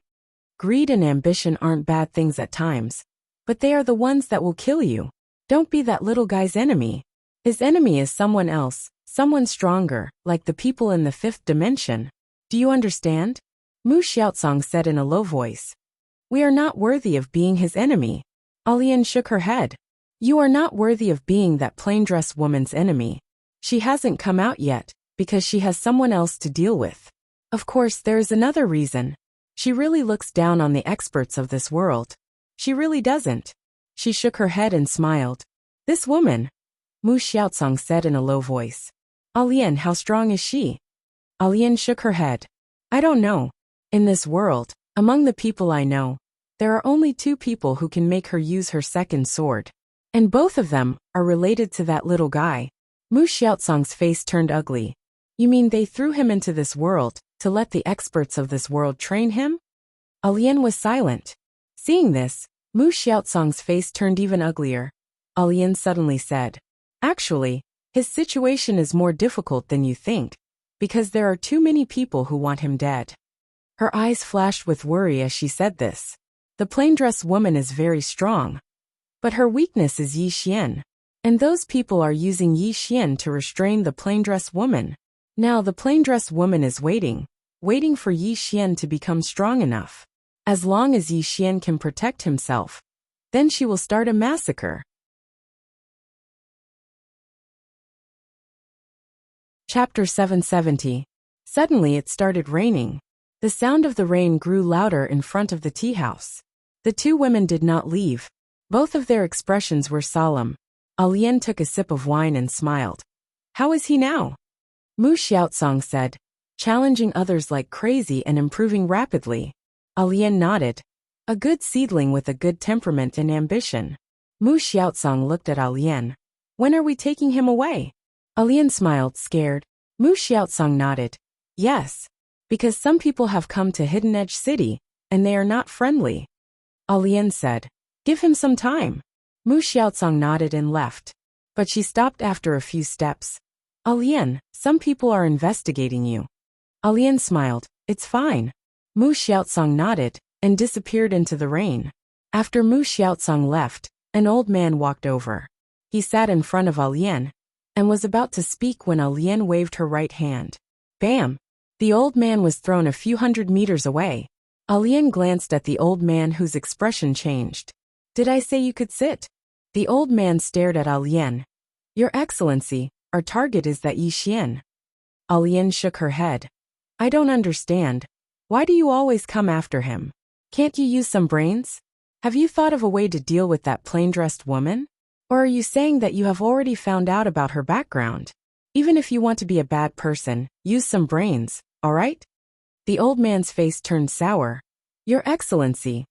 Greed and ambition aren't bad things at times, but they are the ones that will kill you. Don't be that little guy's enemy. His enemy is someone else, someone stronger, like the people in the fifth dimension. Do you understand? Mu Xiaocang said in a low voice. We are not worthy of being his enemy. Alian shook her head. You are not worthy of being that plain-dressed woman's enemy. She hasn't come out yet, because she has someone else to deal with. Of course, there is another reason. She really looks down on the experts of this world. She really doesn't. She shook her head and smiled. This woman, Mu Xiaocang said in a low voice. Alian, how strong is she? Alian shook her head. I don't know. In this world, among the people I know, there are only 2 people who can make her use her second sword. And both of them are related to that little guy. Mu Xiaocang's face turned ugly. You mean they threw him into this world to let the experts of this world train him? Alian was silent. Seeing this, Mu Xiaocang's face turned even uglier. Alian suddenly said, actually, his situation is more difficult than you think, because there are too many people who want him dead. Her eyes flashed with worry as she said this. The plain-dressed woman is very strong, but her weakness is Yi Xian, and those people are using Yi Xian to restrain the plain-dressed woman. Now the plain-dressed woman is waiting for Yi Xian to become strong enough. As long as Yi Xian can protect himself, then she will start a massacre. Chapter 770. Suddenly it started raining. The sound of the rain grew louder in front of the tea house. The 2 women did not leave. Both of their expressions were solemn. Alian took a sip of wine and smiled. How is he now? Mu Xiaocang said, challenging others like crazy and improving rapidly. Alian nodded. A good seedling with a good temperament and ambition. Mu Xiaocang looked at Alian. When are we taking him away? Alian smiled, scared. Mu Xiaocang nodded. Yes, because some people have come to Hidden Edge City, and they are not friendly. Alian said, give him some time. Mu Xiaocang nodded and left. But she stopped after a few steps. Alian, some people are investigating you. Alian smiled. It's fine. Mu Xiaocang nodded and disappeared into the rain. After Mu Xiaocang left, an old man walked over. He sat in front of Alian and was about to speak when Alian waved her right hand. Bam! The old man was thrown a few hundred meters away. Alian glanced at the old man whose expression changed. Did I say you could sit? The old man stared at Alian. Your Excellency, our target is that Yi Xian. Alian shook her head. I don't understand. Why do you always come after him? Can't you use some brains? Have you thought of a way to deal with that plain-dressed woman? Or are you saying that you have already found out about her background? Even if you want to be a bad person, use some brains, all right? The old man's face turned sour. Your Excellency.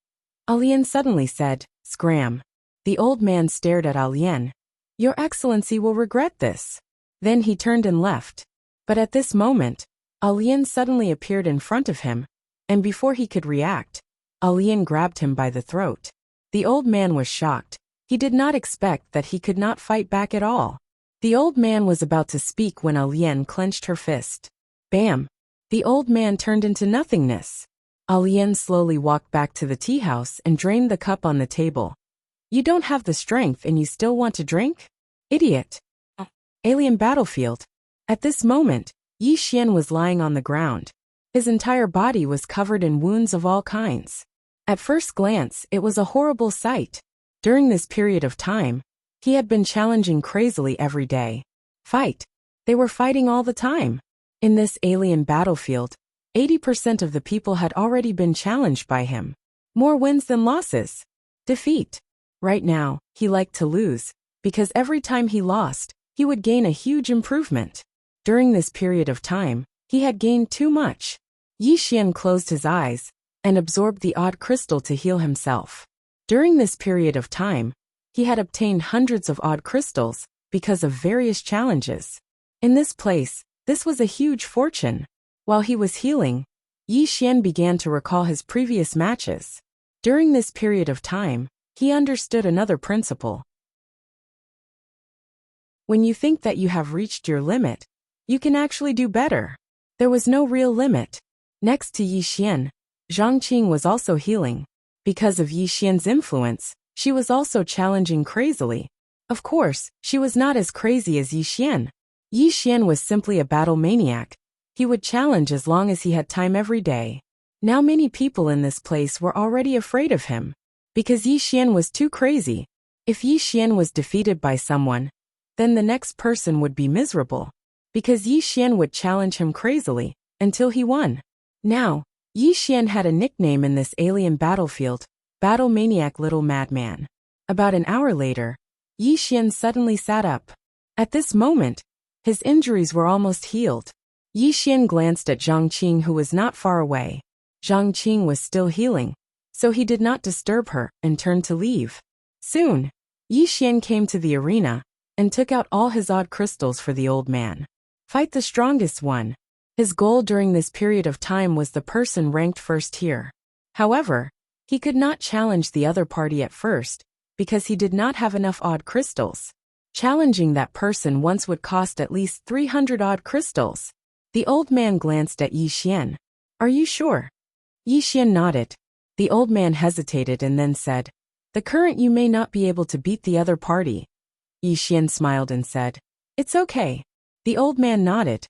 Alian suddenly said, scram. The old man stared at Alian. Your Excellency will regret this. Then he turned and left. But at this moment, Alian suddenly appeared in front of him, and before he could react, Alian grabbed him by the throat. The old man was shocked. He did not expect that he could not fight back at all. The old man was about to speak when Alian clenched her fist. Bam! The old man turned into nothingness. Alian slowly walked back to the tea house and drained the cup on the table. You don't have the strength and you still want to drink? Idiot! Alien battlefield. At this moment, Yi Xian was lying on the ground. His entire body was covered in wounds of all kinds. At first glance, it was a horrible sight. During this period of time, he had been challenging crazily every day. Fight. They were fighting all the time. In this alien battlefield, 80% of the people had already been challenged by him. More wins than losses. Defeat. Right now, he liked to lose, because every time he lost, he would gain a huge improvement. During this period of time, he had gained too much. Yi Xian closed his eyes and absorbed the odd crystal to heal himself. During this period of time, he had obtained hundreds of odd crystals because of various challenges. In this place, this was a huge fortune. While he was healing, Yi Xian began to recall his previous matches. During this period of time, he understood another principle. When you think that you have reached your limit, you can actually do better. There was no real limit. Next to Yi Xian, Zhang Qing was also healing. Because of Yi Xian's influence, she was also challenging crazily. Of course, she was not as crazy as Yi Xian. Yi Xian was simply a battle maniac. He would challenge as long as he had time every day. Now many people in this place were already afraid of him. Because Yi Xian was too crazy. If Yi Xian was defeated by someone, then the next person would be miserable. Because Yi Xian would challenge him crazily, until he won. Now, Yi Xian had a nickname in this alien battlefield, Battle Maniac Little Madman. About an hour later, Yi Xian suddenly sat up. At this moment, his injuries were almost healed. Yi Xian glanced at Zhang Qing, who was not far away. Zhang Qing was still healing, so he did not disturb her and turned to leave. Soon, Yi Xian came to the arena and took out all his odd crystals for the old man. Fight the strongest one. His goal during this period of time was the person ranked first here. However, he could not challenge the other party at first, because he did not have enough odd crystals. Challenging that person once would cost at least 300 odd crystals. The old man glanced at Yi Xian. Are you sure? Yi Xian nodded. The old man hesitated and then said, the current you may not be able to beat the other party. Yi Xian smiled and said, it's okay. The old man nodded.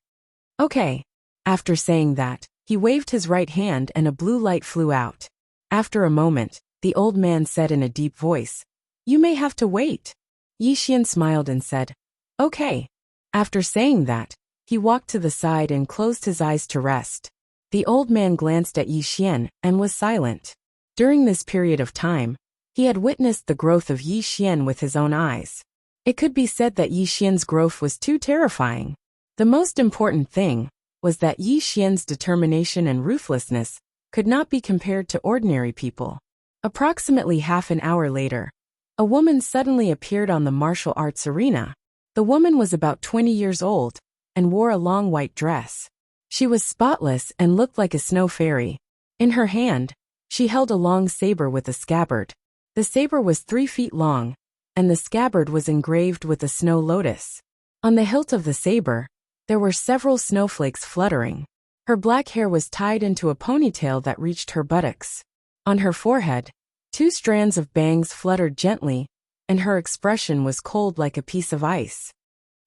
Okay. After saying that, he waved his right hand and a blue light flew out. After a moment, the old man said in a deep voice, you may have to wait. Yi Xian smiled and said, okay. After saying that, he walked to the side and closed his eyes to rest. The old man glanced at Yi Xian and was silent. During this period of time, he had witnessed the growth of Yi Xian with his own eyes. It could be said that Yi Xian's growth was too terrifying. The most important thing was that Yi Xian's determination and ruthlessness could not be compared to ordinary people. Approximately half an hour later, a woman suddenly appeared on the martial arts arena. The woman was about 20 years old and wore a long white dress. She was spotless and looked like a snow fairy. In her hand, she held a long saber with a scabbard. The saber was 3 feet long, and the scabbard was engraved with a snow lotus. On the hilt of the saber, there were several snowflakes fluttering. Her black hair was tied into a ponytail that reached her buttocks. On her forehead, 2 strands of bangs fluttered gently, and her expression was cold like a piece of ice.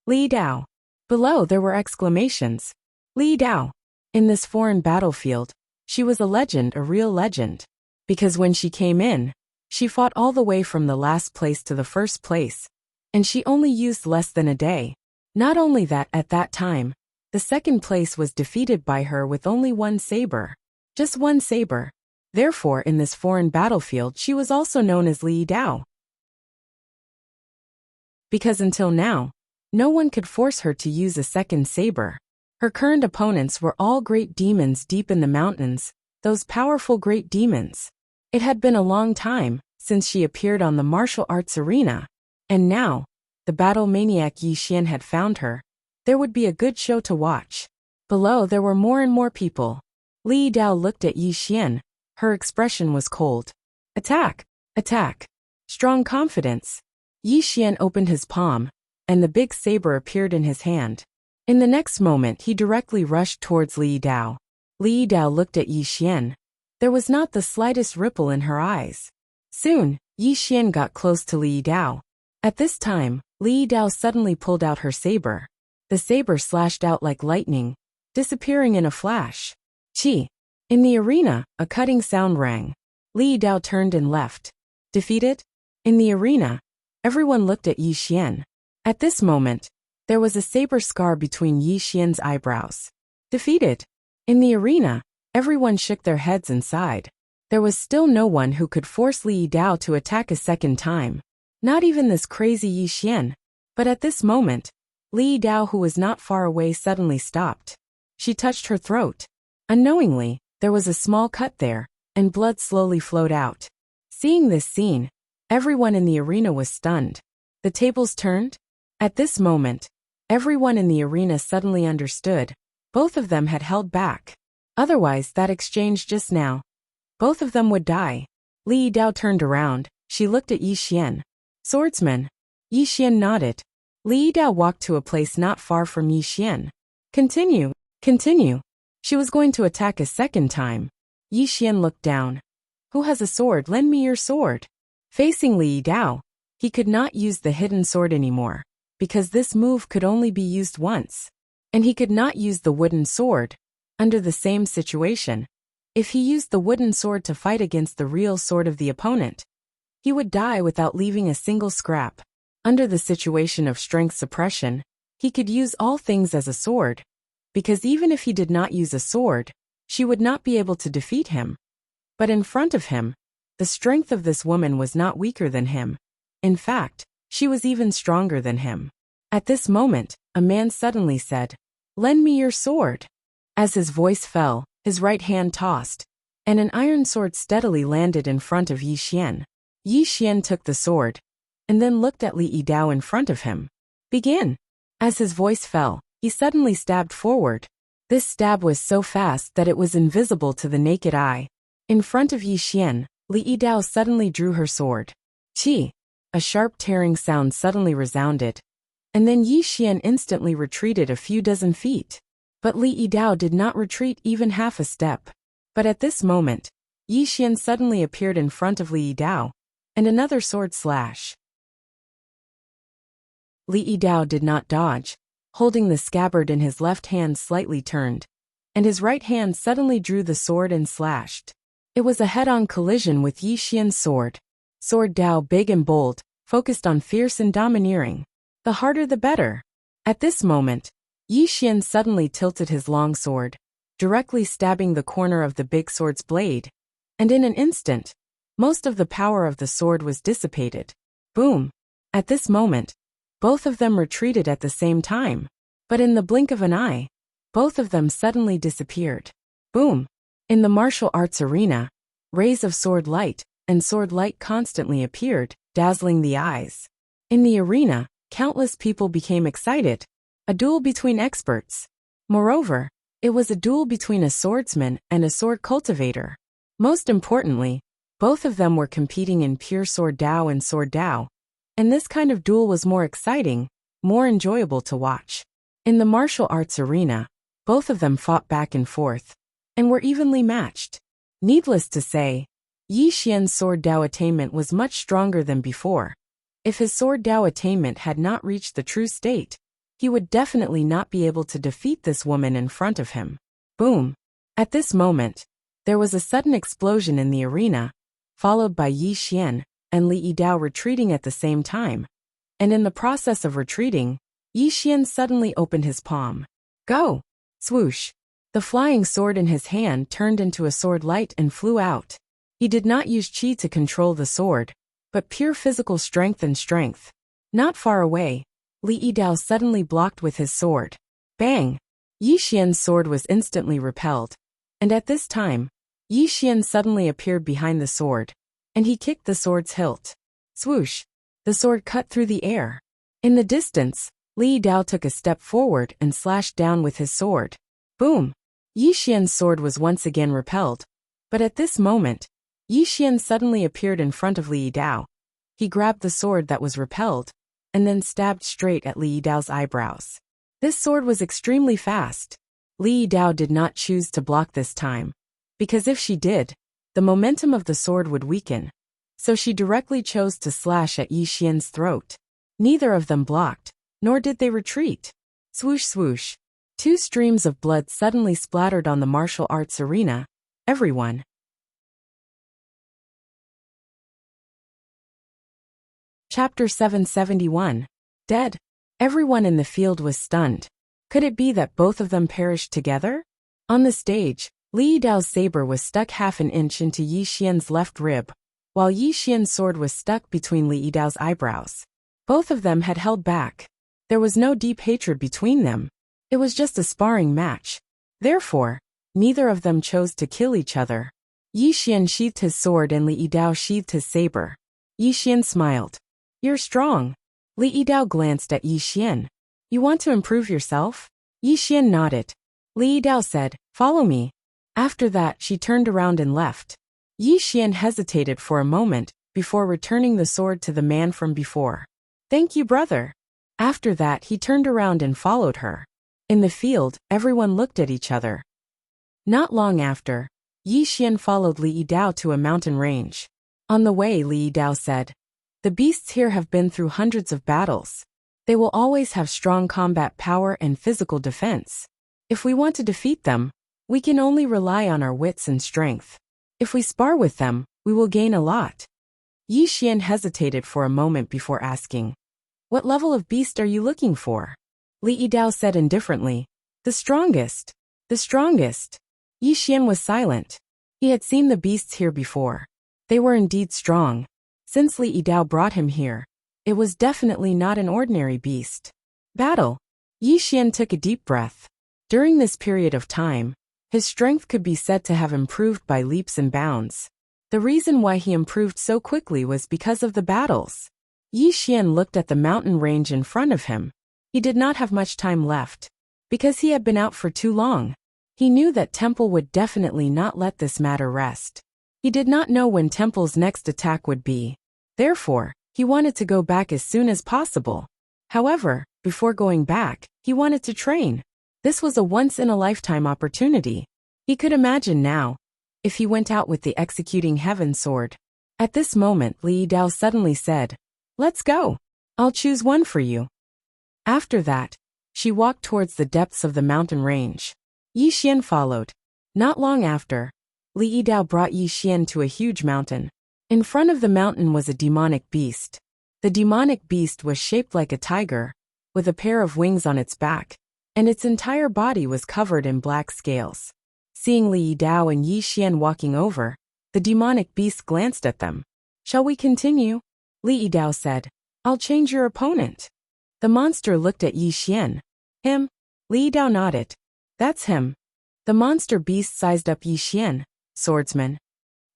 Li Dao. Below there were exclamations. Li Dao. In this foreign battlefield, she was a legend, a real legend. Because when she came in, she fought all the way from the last place to the first place, and she only used less than a day. Not only that, at that time, the second place was defeated by her with only 1 saber. Just 1 saber. Therefore, in this foreign battlefield, she was also known as Li Dao. Because until now, no one could force her to use a second saber. Her current opponents were all great demons deep in the mountains, those powerful great demons. It had been a long time since she appeared on the martial arts arena, and now, the battle maniac Yi Xian had found her. There would be a good show to watch. Below there were more and more people. Li Dao looked at Yi Xian. Her expression was cold. Attack! Attack! Strong confidence. Yi Xian opened his palm, and the big saber appeared in his hand. In the next moment he directly rushed towards Li Dao. Li Dao looked at Yi Xian. There was not the slightest ripple in her eyes. Soon, Yi Xian got close to Li Dao. At this time, Li Dao suddenly pulled out her saber. The saber slashed out like lightning, disappearing in a flash. Chi! In the arena, a cutting sound rang. Li Dao turned and left. Defeated? In the arena, everyone looked at Yi Xian. At this moment, there was a saber scar between Yi Xian's eyebrows. Defeated? In the arena, everyone shook their heads and sighed. There was still no one who could force Li Dao to attack a second time. Not even this crazy Yi Xian. But at this moment, Li Dao, who was not far away, suddenly stopped. She touched her throat. Unknowingly, there was a small cut there, and blood slowly flowed out. Seeing this scene, everyone in the arena was stunned. The tables turned. At this moment, everyone in the arena suddenly understood. Both of them had held back. Otherwise, that exchange just now, both of them would die. Li Dao turned around. She looked at Yi Xian. Swordsman. Yi Xian nodded. Li Yidao walked to a place not far from Yi Xian. Continue, continue. She was going to attack a second time. Yi Xian looked down. Who has a sword? Lend me your sword. Facing Li Yidao, he could not use the hidden sword anymore, because this move could only be used once. And he could not use the wooden sword. Under the same situation, if he used the wooden sword to fight against the real sword of the opponent, he would die without leaving a single scrap. Under the situation of strength suppression, he could use all things as a sword, because even if he did not use a sword, she would not be able to defeat him. But in front of him, the strength of this woman was not weaker than him. In fact, she was even stronger than him. At this moment, a man suddenly said, "Lend me your sword." As his voice fell, his right hand tossed, and an iron sword steadily landed in front of Yi Xian. Yi Xian took the sword, and then looked at Li Yidao in front of him. Begin. As his voice fell, he suddenly stabbed forward. This stab was so fast that it was invisible to the naked eye. In front of Yi Xian, Li Yidao suddenly drew her sword. Chi! A sharp tearing sound suddenly resounded, and then Yi Xian instantly retreated a few dozen feet. But Li Yidao did not retreat even half a step. But at this moment, Yi Xian suddenly appeared in front of Li Yidao, and another sword slash. Li Yidao did not dodge, holding the scabbard in his left hand slightly turned, and his right hand suddenly drew the sword and slashed. It was a head-on collision with Yi Xian's sword. Sword Dao, big and bold, focused on fierce and domineering. The harder the better. At this moment, Yi Xian suddenly tilted his long sword, directly stabbing the corner of the big sword's blade, and in an instant, most of the power of the sword was dissipated. Boom! At this moment, both of them retreated at the same time, but in the blink of an eye, both of them suddenly disappeared. Boom! In the martial arts arena, rays of sword light and sword light constantly appeared, dazzling the eyes. In the arena, countless people became excited. A duel between experts. Moreover, it was a duel between a swordsman and a sword cultivator. Most importantly, both of them were competing in pure sword Dao and sword Dao, and this kind of duel was more exciting, more enjoyable to watch. In the martial arts arena, both of them fought back and forth, and were evenly matched. Needless to say, Yi Xian's sword Dao attainment was much stronger than before. If his sword Dao attainment had not reached the true state, he would definitely not be able to defeat this woman in front of him. Boom! At this moment, there was a sudden explosion in the arena, followed by Yi Xian and Li Yidao retreating at the same time. And in the process of retreating, Yi Xian suddenly opened his palm. Go! Swoosh! The flying sword in his hand turned into a sword light and flew out. He did not use chi to control the sword, but pure physical strength and strength. Not far away, Li Yidao suddenly blocked with his sword. Bang! Yi Xian's sword was instantly repelled, and at this time, Yi Xian suddenly appeared behind the sword, and he kicked the sword's hilt. Swoosh! The sword cut through the air. In the distance, Li Yidao took a step forward and slashed down with his sword. Boom! Yi Xian's sword was once again repelled, but at this moment, Yi Xian suddenly appeared in front of Li Yidao. He grabbed the sword that was repelled, and then stabbed straight at Li Yidao's eyebrows. This sword was extremely fast. Li Yidao did not choose to block this time, because if she did, the momentum of the sword would weaken. So she directly chose to slash at Yi Xian's throat. Neither of them blocked, nor did they retreat. Swoosh swoosh. Two streams of blood suddenly splattered on the martial arts arena. Everyone. Chapter 771. Dead. Everyone in the field was stunned. Could it be that both of them perished together? On the stage, Li Yidao's saber was stuck half an inch into Yi Xian's left rib, while Yi Xian's sword was stuck between Li Yidao's eyebrows. Both of them had held back. There was no deep hatred between them. It was just a sparring match. Therefore, neither of them chose to kill each other. Yi Xian sheathed his sword and Li Yidao sheathed his saber. Yi Xian smiled. You're strong. Li Yidao glanced at Yi Xian. You want to improve yourself? Yi Xian nodded. Li Yidao said, follow me. After that, she turned around and left. Yi Xian hesitated for a moment before returning the sword to the man from before. Thank you, brother. After that, he turned around and followed her. In the field, everyone looked at each other. Not long after, Yi Xian followed Li Yidao to a mountain range. On the way, Li Yidao said, "The beasts here have been through hundreds of battles. They will always have strong combat power and physical defense. If we want to defeat them, we can only rely on our wits and strength. If we spar with them, we will gain a lot." Yi Xian hesitated for a moment before asking, "What level of beast are you looking for?" Li Yidao said indifferently, "The strongest. The strongest." Yi Xian was silent. He had seen the beasts here before. They were indeed strong. Since Li Yidao brought him here, it was definitely not an ordinary beast. Battle. Yi Xian took a deep breath. During this period of time, his strength could be said to have improved by leaps and bounds. The reason why he improved so quickly was because of the battles. Yi Xian looked at the mountain range in front of him. He did not have much time left, because he had been out for too long. He knew that Temple would definitely not let this matter rest. He did not know when Temple's next attack would be. Therefore, he wanted to go back as soon as possible. However, before going back, he wanted to train. This was a once-in-a-lifetime opportunity. He could imagine now, if he went out with the executing heaven sword. At this moment, Li Yidao suddenly said, "Let's go. I'll choose one for you." After that, she walked towards the depths of the mountain range. Yi Xian followed. Not long after, Li Yidao brought Yi Xian to a huge mountain. In front of the mountain was a demonic beast. The demonic beast was shaped like a tiger, with a pair of wings on its back, and its entire body was covered in black scales. Seeing Li Yidao and Yi Xian walking over, the demonic beast glanced at them. "Shall we continue?" Li Yidao said, "I'll change your opponent." The monster looked at Yi Xian. "Him?" Li Yidao nodded. "That's him." The monster beast sized up Yi Xian. "Swordsman?"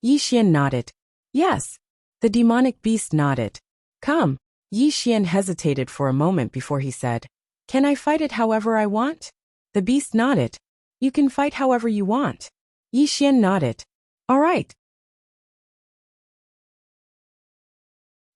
Yi Xian nodded. "Yes." The demonic beast nodded. "Come." Yi Xian hesitated for a moment before he said, "Can I fight it however I want?" The beast nodded. "You can fight however you want." Yi Xian nodded. "All right."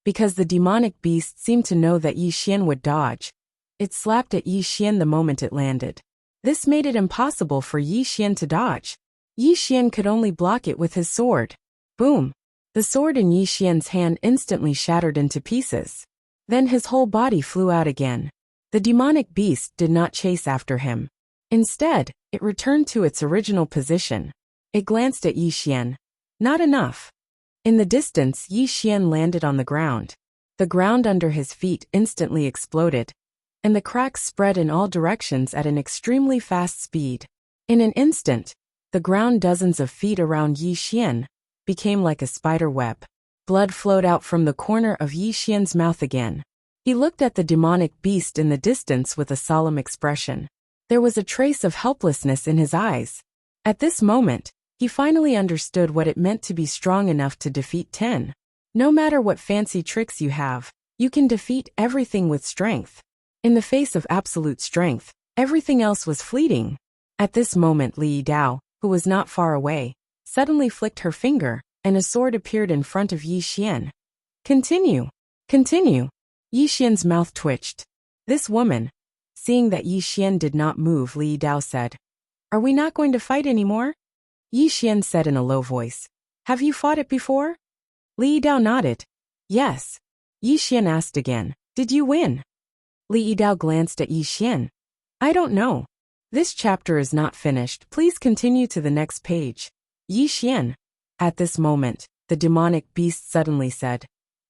Because the demonic beast seemed to know that Yi Xian would dodge, it slapped at Yi Xian the moment it landed. This made it impossible for Yi Xian to dodge. Yi Xian could only block it with his sword. Boom! The sword in Yi Xian's hand instantly shattered into pieces. Then his whole body flew out again. The demonic beast did not chase after him. Instead, it returned to its original position. It glanced at Yi Xian. Not enough. In the distance, Yi Xian landed on the ground. The ground under his feet instantly exploded, and the cracks spread in all directions at an extremely fast speed. In an instant, the ground dozens of feet around Yi Xian became like a spider web. Blood flowed out from the corner of Yi Xian's mouth again. He looked at the demonic beast in the distance with a solemn expression. There was a trace of helplessness in his eyes. At this moment, he finally understood what it meant to be strong enough to defeat 10. No matter what fancy tricks you have, you can defeat everything with strength. In the face of absolute strength, everything else was fleeting. At this moment, Li Yidao, who was not far away, suddenly flicked her finger, and a sword appeared in front of Yi Xian. "Continue! Continue!" Yi Xian's mouth twitched. This woman. Seeing that Yi Xian did not move, Li Yidao said, "Are we not going to fight anymore?" Yi Xian said in a low voice, "Have you fought it before?" Li Yidao nodded. "Yes." Yi Xian asked again, "Did you win?" Li Yidao glanced at Yi Xian. "I don't know. This chapter is not finished. Please continue to the next page." Yi Xian. At this moment, the demonic beast suddenly said,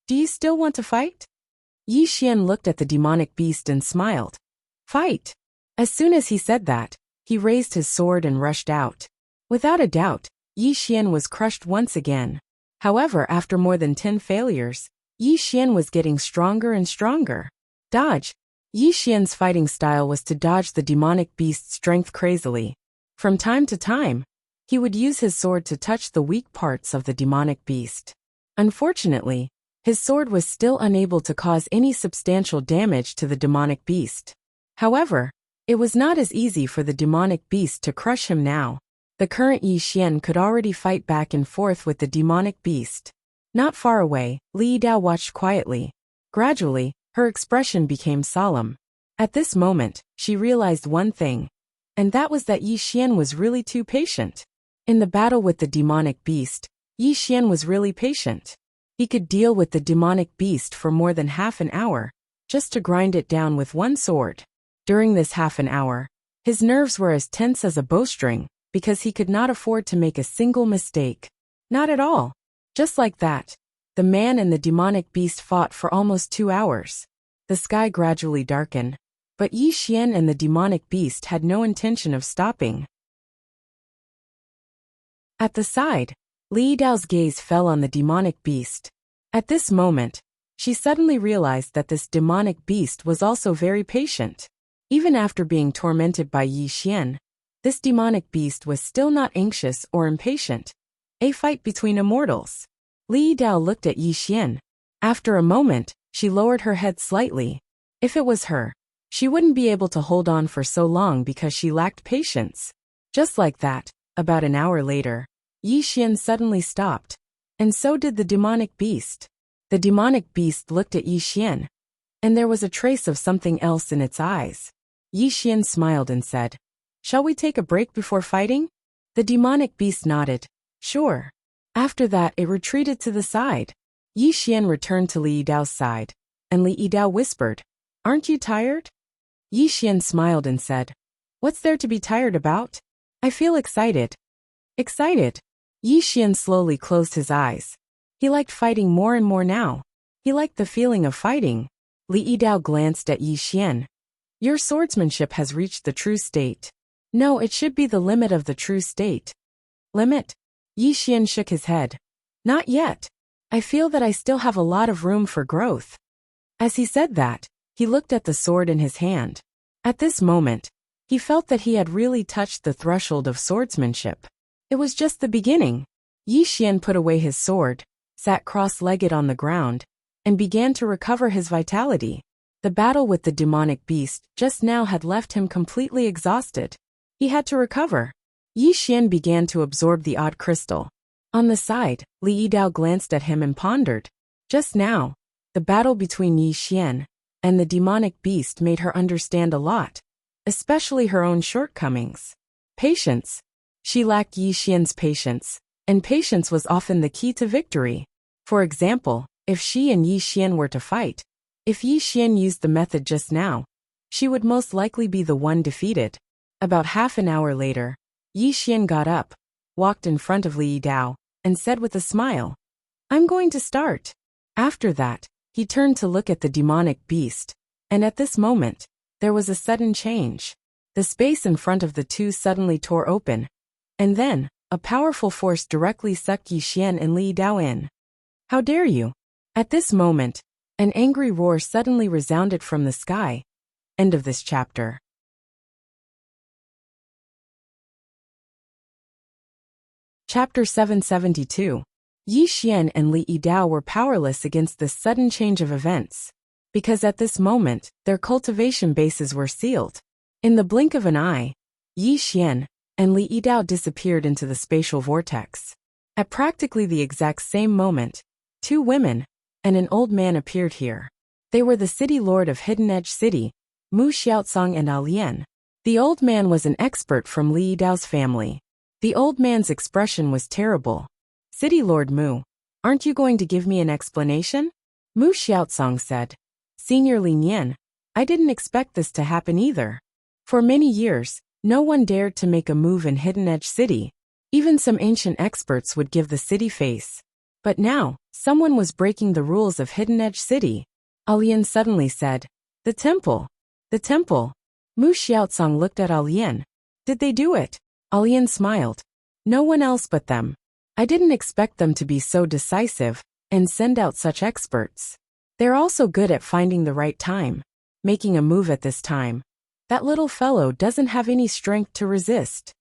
"Do you still want to fight?" Yi Xian looked at the demonic beast and smiled. "Fight!" As soon as he said that, he raised his sword and rushed out. Without a doubt, Yi Xian was crushed once again. However, after more than 10 failures, Yi Xian was getting stronger and stronger. Dodge. Yi Xian's fighting style was to dodge the demonic beast's strength crazily. From time to time, he would use his sword to touch the weak parts of the demonic beast. Unfortunately, his sword was still unable to cause any substantial damage to the demonic beast. However, it was not as easy for the demonic beast to crush him now. The current Yi Xian could already fight back and forth with the demonic beast. Not far away, Li Yidao watched quietly. Gradually, Her expression became solemn. At this moment, she realized one thing, and that was that Yi Xian was really too patient. In the battle with the demonic beast, Yi Xian was really patient. He could deal with the demonic beast for more than half an hour, just to grind it down with one sword. During this half an hour, his nerves were as tense as a bowstring, because he could not afford to make a single mistake. Not at all. Just like that, the man and the demonic beast fought for almost 2 hours. The sky gradually darkened, but Yi Xian and the demonic beast had no intention of stopping. At the side, Li Dao's gaze fell on the demonic beast. At this moment, she suddenly realized that this demonic beast was also very patient. Even after being tormented by Yi Xian, this demonic beast was still not anxious or impatient. A fight between immortals. Li Dao looked at Yi Xian. After a moment, she lowered her head slightly. If it was her, she wouldn't be able to hold on for so long because she lacked patience. Just like that, about an hour later, Yi Xian suddenly stopped, and so did the demonic beast. The demonic beast looked at Yi Xian, and there was a trace of something else in its eyes. Yi Xian smiled and said, "Shall we take a break before fighting?" The demonic beast nodded. Sure. After that, it retreated to the side. Yi Xian returned to Li Dao's side, and Li Dao whispered, "Aren't you tired?" Yi Xian smiled and said, "What's there to be tired about? I feel excited." Excited? Yi Xian slowly closed his eyes. He liked fighting more and more now. He liked the feeling of fighting. Li Dao glanced at Yi Xian. "Your swordsmanship has reached the true state." "No, it should be the limit of the true state." "Limit?" Yi Xian shook his head. "Not yet. I feel that I still have a lot of room for growth." As he said that, he looked at the sword in his hand. At this moment, he felt that he had really touched the threshold of swordsmanship. It was just the beginning. Yi Xian put away his sword, sat cross-legged on the ground, and began to recover his vitality. The battle with the demonic beast just now had left him completely exhausted. He had to recover. Yi Xian began to absorb the odd crystal. On the side, Li Dao glanced at him and pondered. Just now, the battle between Yi Xian and the demonic beast made her understand a lot, especially her own shortcomings. Patience. She lacked Yi Xian's patience, and patience was often the key to victory. For example, if she and Yi Xian were to fight, if Yi Xian used the method just now, she would most likely be the one defeated. About half an hour later, Yi Xian got up, walked in front of Li Dao, and said with a smile, "I'm going to start." After that, he turned to look at the demonic beast, and at this moment, there was a sudden change. The space in front of the two suddenly tore open, and then, a powerful force directly sucked Yi Xian and Li Dao in. "How dare you!" At this moment, an angry roar suddenly resounded from the sky. End of this chapter. Chapter 772. Yi Xian and Li Dao were powerless against this sudden change of events, because at this moment, their cultivation bases were sealed. In the blink of an eye, Yi Xian and Li Dao disappeared into the spatial vortex. At practically the exact same moment, two women and an old man appeared here. They were the city lord of Hidden Edge City, Mu Xiaocang and Alian. The old man was an expert from Li Dao's family. The old man's expression was terrible. "City Lord Mu, aren't you going to give me an explanation?" Mu Xiaocang said. "Senior Li Nian, I didn't expect this to happen either. For many years, no one dared to make a move in Hidden Edge City. Even some ancient experts would give the city face. But now, someone was breaking the rules of Hidden Edge City." Alian suddenly said, "The temple. The temple." Mu Xiaocang looked at Alian. "Did they do it?" Alian smiled. "No one else but them. I didn't expect them to be so decisive and send out such experts. They're also good at finding the right time, making a move at this time. That little fellow doesn't have any strength to resist."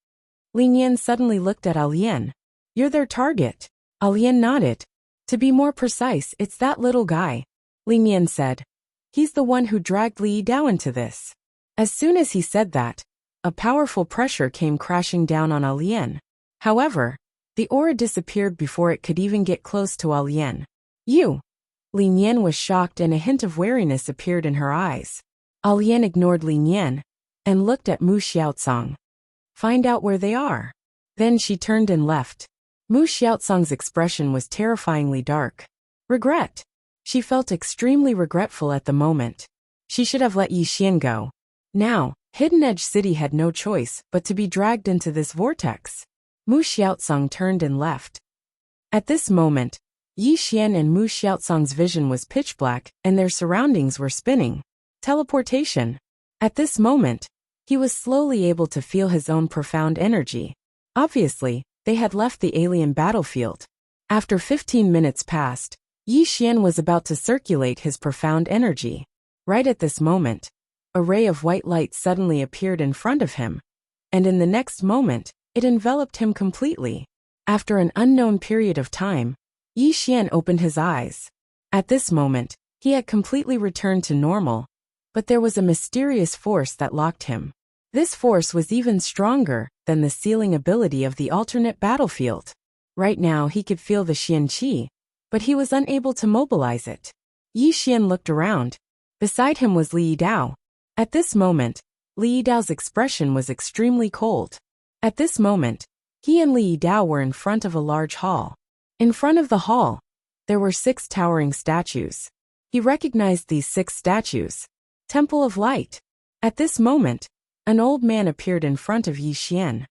Li Nian suddenly looked at Alian. "You're their target." Alian nodded. "To be more precise, it's that little guy," Li Nian said. "He's the one who dragged Li Dao into this." As soon as he said that, a powerful pressure came crashing down on Alian. However, the aura disappeared before it could even get close to Alian. "You!" Li Nian was shocked and a hint of wariness appeared in her eyes. Lian ignored Li Nian and looked at Mu Xiaocong. Find out where they are. Then she turned and left. Mu Xiaocong's expression was terrifyingly dark. Regret. She felt extremely regretful at the moment. She should have let Yi Xian go. Now, Hidden Edge City had no choice but to be dragged into this vortex. Mu Xiaocong turned and left. At this moment, Yi Xian and Mu Xiaocong's vision was pitch black and their surroundings were spinning. Teleportation. At this moment, he was slowly able to feel his own profound energy. Obviously, they had left the alien battlefield. After 15 minutes passed, Yi Xian was about to circulate his profound energy. Right at this moment, a ray of white light suddenly appeared in front of him, and in the next moment, it enveloped him completely. After an unknown period of time, Yi Xian opened his eyes. At this moment, he had completely returned to normal, but there was a mysterious force that locked him. This force was even stronger than the sealing ability of the alternate battlefield. Right now he could feel the Xian Qi, but he was unable to mobilize it. Yi Xian looked around. Beside him was Li Yidao. At this moment, Li Yidao's expression was extremely cold. At this moment, he and Li Yidao were in front of a large hall. In front of the hall, there were 6 towering statues. He recognized these 6 statues. Temple of Light. At this moment, an old man appeared in front of Yi Xian.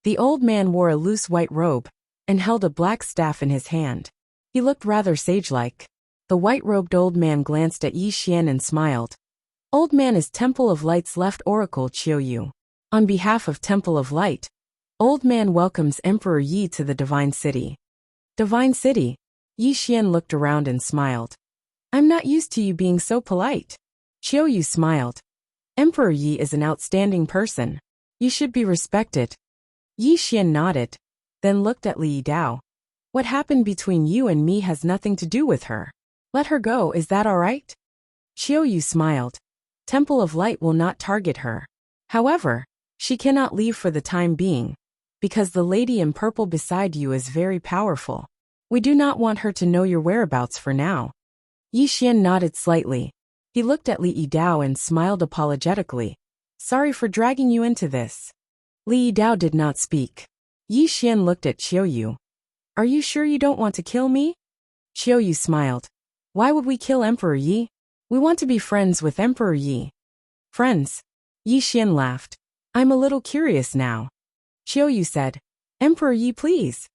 The old man wore a loose white robe and held a black staff in his hand. He looked rather sage-like. The white-robed old man glanced at Yi Xian and smiled. Old man is Temple of Light's left oracle Qiu Yu. On behalf of Temple of Light, old man welcomes Emperor Yi to the Divine City. Divine City? Yi Xian looked around and smiled. I'm not used to you being so polite. Qiu Yu smiled. Emperor Yi is an outstanding person. You should be respected. Yi Xian nodded, then looked at Li Yidao. What happened between you and me has nothing to do with her. Let her go, is that all right? Qiu Yu smiled. Temple of Light will not target her. However, she cannot leave for the time being, because the lady in purple beside you is very powerful. We do not want her to know your whereabouts for now. Yi Xian nodded slightly. He looked at Li Yidao and smiled apologetically. Sorry for dragging you into this. Li Yidao did not speak. Yi Xian looked at Qiu Yu. Are you sure you don't want to kill me? Qiu Yu smiled. Why would we kill Emperor Yi? We want to be friends with Emperor Yi. Friends? Yi Xian laughed. I'm a little curious now. Qiu Yu said. Emperor Yi, please.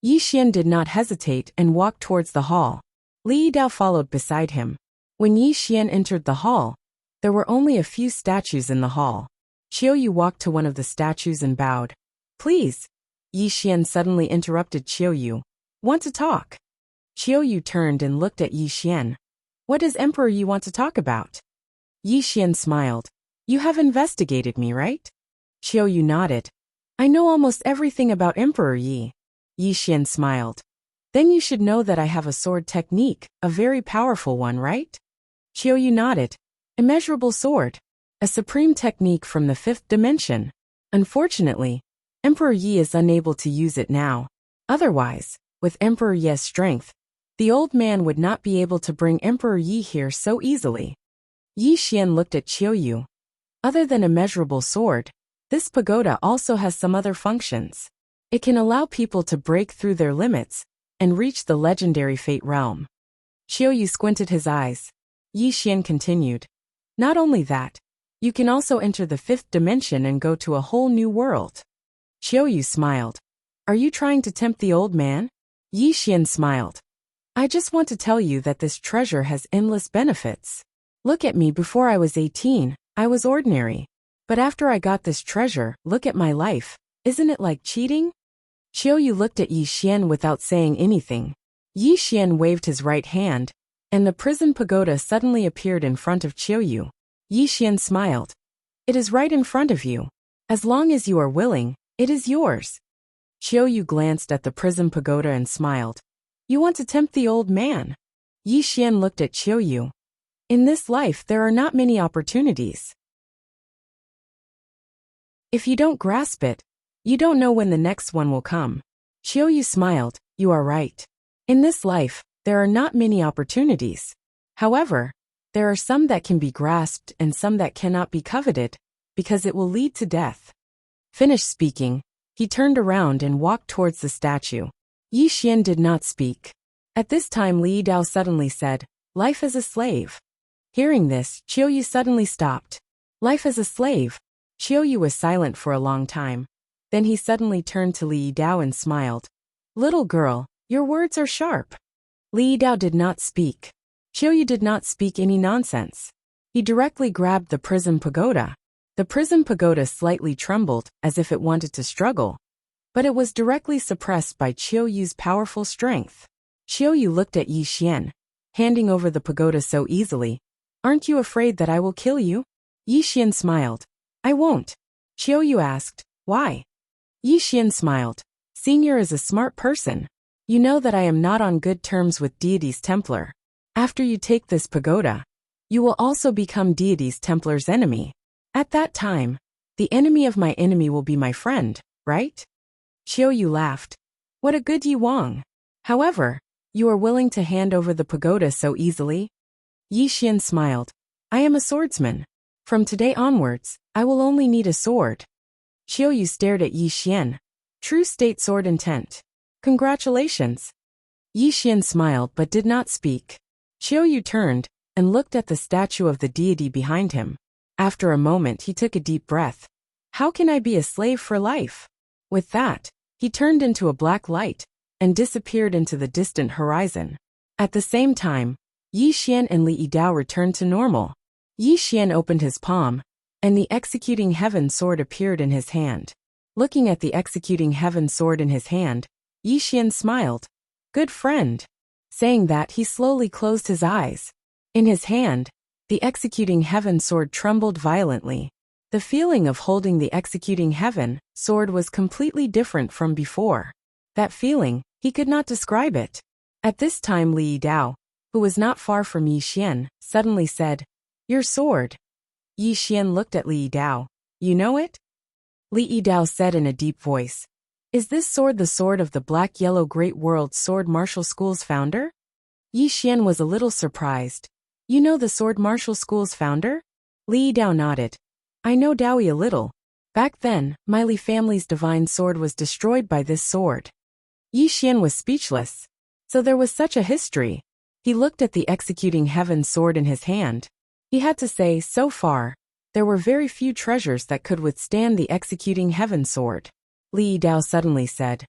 Yi Xian did not hesitate and walked towards the hall. Li Yidao followed beside him. When Yi Xian entered the hall, there were only a few statues in the hall. Qiu Yu walked to one of the statues and bowed. Please. Yi Xian suddenly interrupted Qiu Yu. Want to talk? Qiu Yu turned and looked at Yi Xian. What does Emperor Yi want to talk about? Yi Xian smiled. You have investigated me, right? Qiu Yu nodded. I know almost everything about Emperor Yi. Yi Xian smiled. Then you should know that I have a sword technique, a very powerful one, right? Qiu Yu nodded. Immeasurable sword. A supreme technique from the 5th dimension. Unfortunately, Emperor Yi is unable to use it now. Otherwise, with Emperor Yi's strength, the old man would not be able to bring Emperor Yi here so easily. Yi Xian looked at Qiu Yu. Other than immeasurable sword, this pagoda also has some other functions. It can allow people to break through their limits and reach the legendary Fate realm. Qiu Yu squinted his eyes. Yi Xian continued. Not only that, you can also enter the 5th dimension and go to a whole new world. Qiu Yu smiled. Are you trying to tempt the old man? Yi Xian smiled. I just want to tell you that this treasure has endless benefits. Look at me, before I was 18, I was ordinary. But after I got this treasure, look at my life. Isn't it like cheating? Qiu Yu looked at Yi Xian without saying anything. Yi Xian waved his right hand, and the prison pagoda suddenly appeared in front of Qiu Yu. Yi Xian smiled. It is right in front of you. As long as you are willing, it is yours. Qiu Yu glanced at the prison pagoda and smiled. You want to tempt the old man? Yi Xian looked at Qiu Yu. In this life there are not many opportunities. If you don't grasp it, you don't know when the next one will come. Qiu Yu smiled. You are right. In this life, there are not many opportunities. However, there are some that can be grasped and some that cannot be coveted, because it will lead to death. Finished speaking, he turned around and walked towards the statue. Yi Xian did not speak. At this time Li Dao suddenly said, "Life as a slave." Hearing this, Qiuyu suddenly stopped. Life as a slave. Qiuyu was silent for a long time. Then he suddenly turned to Li Dao and smiled. "Little girl, your words are sharp." Li Dao did not speak. Qiuyu did not speak any nonsense. He directly grabbed the prism pagoda. The prism pagoda slightly trembled, as if it wanted to struggle. But it was directly suppressed by Qiuyu's powerful strength. Qiuyu looked at Yi Xian, handing over the pagoda so easily. "Aren't you afraid that I will kill you?" Yi Xian smiled. "I won't." Qiuyu asked, "Why?" Yi Xian smiled. "Senior is a smart person. You know that I am not on good terms with Deity's Templar. After you take this pagoda, you will also become Deity's Templar's enemy. At that time, the enemy of my enemy will be my friend, right?" Qiuyu laughed. "What a good Yi Wang. However, you are willing to hand over the pagoda so easily?" Yi Xian smiled. "I am a swordsman. From today onwards, I will only need a sword." Qiuyu stared at Yi Xian. "True state sword intent. Congratulations." Yi Xian smiled but did not speak. Qiuyu turned and looked at the statue of the deity behind him. After a moment he took a deep breath. "How can I be a slave for life?" With that, he turned into a black light and disappeared into the distant horizon. At the same time, Yi Xian and Li Dao returned to normal. Yi Xian opened his palm, and the executing heaven sword appeared in his hand. Looking at the executing heaven sword in his hand, Yi Xian smiled. "Good friend." Saying that, he slowly closed his eyes. In his hand, the executing heaven sword trembled violently. The feeling of holding the executing heaven sword was completely different from before. That feeling, he could not describe it. At this time Li Dao, who was not far from Yi Xian, suddenly said, "Your sword." Yi Xian looked at Li Dao. "You know it?" Li Dao said in a deep voice, "Is this sword the sword of the Black-Yellow Great World Sword Martial School's founder?" Yi Xian was a little surprised. "You know the Sword Martial School's founder?" Li Dao nodded. "I know Daoi a little. Back then, my Li family's divine sword was destroyed by this sword." Yi Xian was speechless. So there was such a history. He looked at the executing heaven sword in his hand. He had to say, so far, there were very few treasures that could withstand the executing heaven sword. Li Dao suddenly said,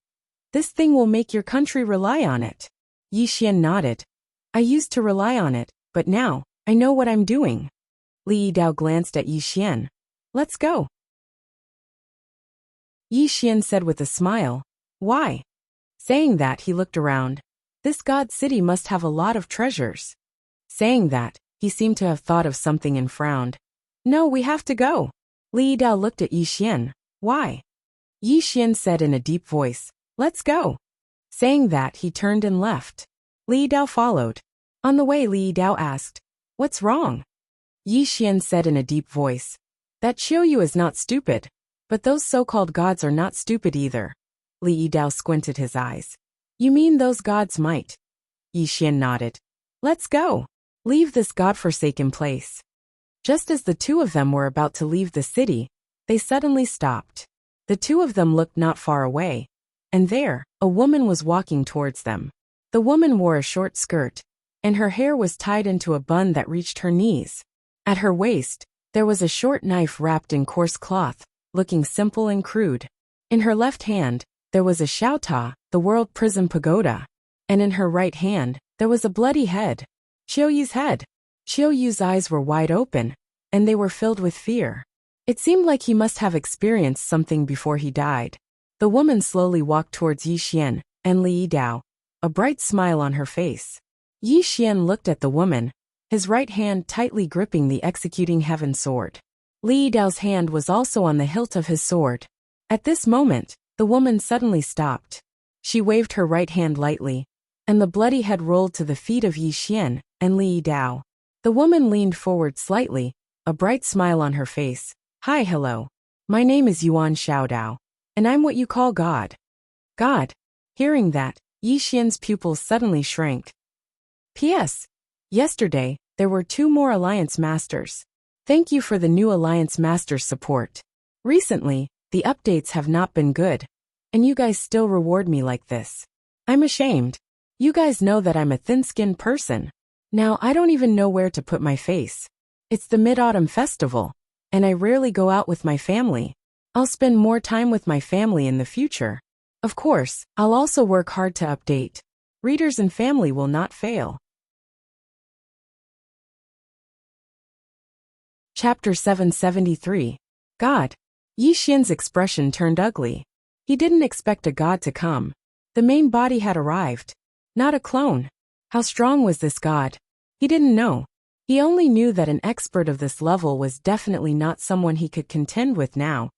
"This thing will make your country rely on it." Yi Xian nodded. "I used to rely on it, but now, I know what I'm doing." Li Dao glanced at Yi Xian. "Let's go." Yi Xian said with a smile, "Why?" Saying that, he looked around. This god city must have a lot of treasures. Saying that, he seemed to have thought of something and frowned. "No, we have to go." Li Dao looked at Yi Xian. "Why?" Yi Xian said in a deep voice, "Let's go." Saying that, he turned and left. Li Dao followed. On the way, Li Dao asked, "What's wrong?" Yi Xian said in a deep voice, "That Qiuyu is not stupid, but those so-called gods are not stupid either." Li Dao squinted his eyes. "You mean those gods might?" Yi Xian nodded. "Let's go. Leave this godforsaken place." Just as the two of them were about to leave the city, they suddenly stopped. The two of them looked not far away, and there, a woman was walking towards them. The woman wore a short skirt, and her hair was tied into a bun that reached her knees. At her waist, there was a short knife wrapped in coarse cloth, looking simple and crude. In her left hand, there was a Xiaota, the World Prism Pagoda, and in her right hand, there was a bloody head. Qiuyu's head. Qiuyu's eyes were wide open, and they were filled with fear. It seemed like he must have experienced something before he died. The woman slowly walked towards Yi Xian and Li Dao, a bright smile on her face. Yi Xian looked at the woman, his right hand tightly gripping the executing heaven sword. Li Dao's hand was also on the hilt of his sword. At this moment, the woman suddenly stopped. She waved her right hand lightly, and the bloody head rolled to the feet of Yi Xian and Li Dao. The woman leaned forward slightly, a bright smile on her face. "Hi, hello. My name is Yuan Xiaodao, and I'm what you call God." God. Hearing that, Yi Xian's pupils suddenly shrank. P.S. Yesterday, there were 2 more Alliance Masters. Thank you for the new Alliance Masters support. Recently, the updates have not been good. And you guys still reward me like this. I'm ashamed. You guys know that I'm a thin-skinned person. Now I don't even know where to put my face. It's the Mid-Autumn Festival, and I rarely go out with my family. I'll spend more time with my family in the future. Of course, I'll also work hard to update. Readers and family will not fail. Chapter 773. God. Yi Xian's expression turned ugly. He didn't expect a god to come. The main body had arrived. Not a clone. How strong was this god? He didn't know. He only knew that an expert of this level was definitely not someone he could contend with now,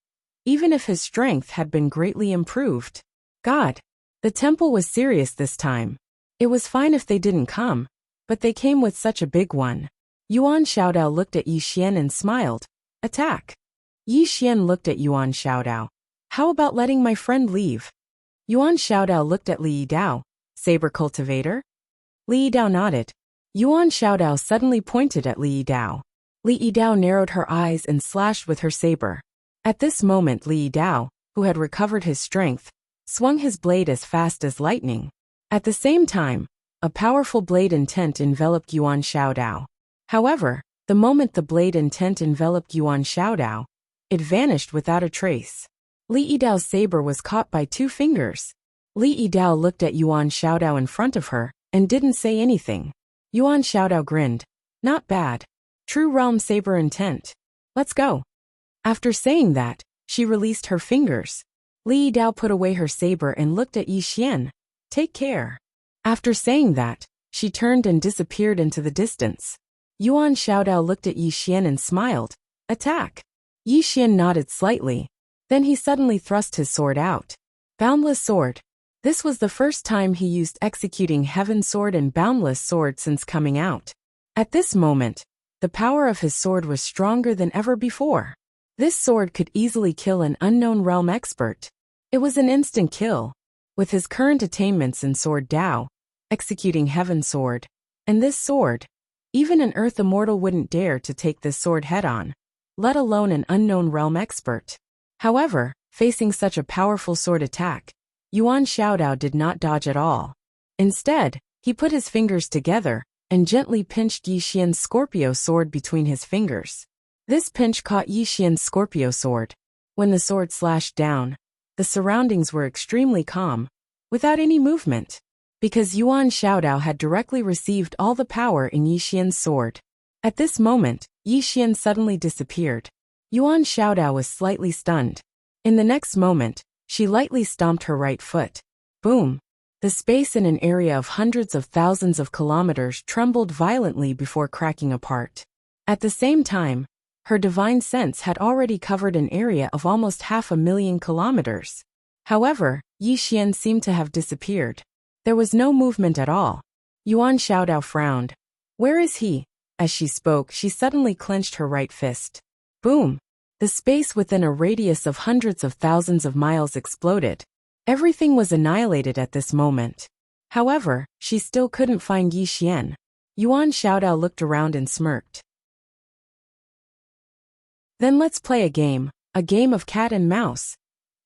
even if his strength had been greatly improved. God. The temple was serious this time. It was fine if they didn't come, but they came with such a big one. Yuan Xiaodao looked at Yi Xian and smiled. Attack. Yi Xian looked at Yuan Xiaodao. How about letting my friend leave? Yuan Xiaodao looked at Li Yidao. Saber cultivator? Li Yidao nodded. Yuan Xiaodao suddenly pointed at Li Yidao. Li Yidao narrowed her eyes and slashed with her saber. At this moment Li Yidao, who had recovered his strength, swung his blade as fast as lightning. At the same time, a powerful blade intent enveloped Yuan Xiaodao. However, the moment the blade intent enveloped Yuan Xiaodao, it vanished without a trace. Li Yidao's saber was caught by 2 fingers. Li Yidao looked at Yuan Xiaodao in front of her, and didn't say anything. Yuan Xiaodao grinned. Not bad. True realm saber intent. Let's go. After saying that, she released her fingers. Li Yidao put away her saber and looked at Yi Xian. Take care. After saying that, she turned and disappeared into the distance. Yuan Xiaodao looked at Yi Xian and smiled. Attack. Yi Xian nodded slightly. Then he suddenly thrust his sword out. Boundless sword. This was the first time he used Executing Heaven sword and Boundless sword since coming out. At this moment, the power of his sword was stronger than ever before. This sword could easily kill an unknown realm expert. It was an instant kill. With his current attainments in Sword Dao, Executing Heaven sword, and this sword, even an Earth immortal wouldn't dare to take this sword head-on, let alone an unknown realm expert. However, facing such a powerful sword attack, Yuan Xiaodao did not dodge at all. Instead, he put his fingers together and gently pinched Yi Xian's Scorpio sword between his fingers. This pinch caught Yi Xian's Scorpio sword. When the sword slashed down, the surroundings were extremely calm, without any movement, because Yuan Xiaodao had directly received all the power in Yi Xian's sword. At this moment, Yi Xian suddenly disappeared. Yuan Xiaodao was slightly stunned. In the next moment, she lightly stomped her right foot. Boom! The space in an area of hundreds of thousands of kilometers trembled violently before cracking apart. At the same time, her divine sense had already covered an area of almost 500,000 kilometers. However, Yi Xian seemed to have disappeared. There was no movement at all. Yuan Xiaodao frowned. Where is he? As she spoke, she suddenly clenched her right fist. Boom! The space within a radius of hundreds of thousands of miles exploded. Everything was annihilated at this moment. However, she still couldn't find Yi Xian. Yuan Xiaodao looked around and smirked. Then let's play a game of cat and mouse.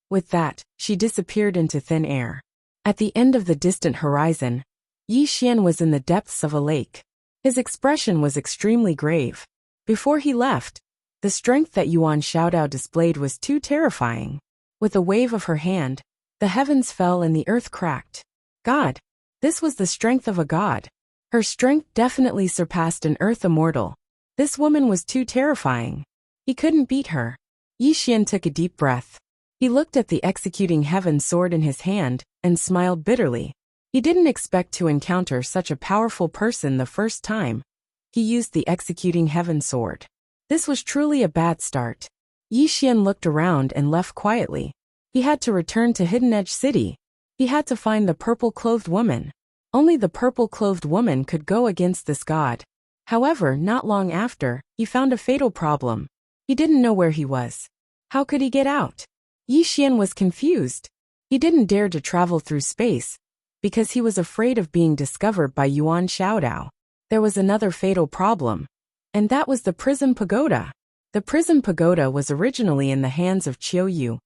With that, she disappeared into thin air. At the end of the distant horizon, Yi Xian was in the depths of a lake. His expression was extremely grave. Before he left, the strength that Yuan Xiaodao displayed was too terrifying. With a wave of her hand, the heavens fell and the earth cracked. God! This was the strength of a god. Her strength definitely surpassed an earth immortal. This woman was too terrifying. He couldn't beat her. Yi Xian took a deep breath. He looked at the Executing Heaven sword in his hand, and smiled bitterly. He didn't expect to encounter such a powerful person the first time he used the Executing Heaven sword. This was truly a bad start. Yi Xian looked around and left quietly. He had to return to Hidden Edge City. He had to find the purple-clothed woman. Only the purple-clothed woman could go against this god. However, not long after, he found a fatal problem. He didn't know where he was. How could he get out? Yi Xian was confused. He didn't dare to travel through space, because he was afraid of being discovered by Yuan Xiaodao. There was another fatal problem, and that was the Prism Pagoda. The Prism Pagoda was originally in the hands of Qiu Yu,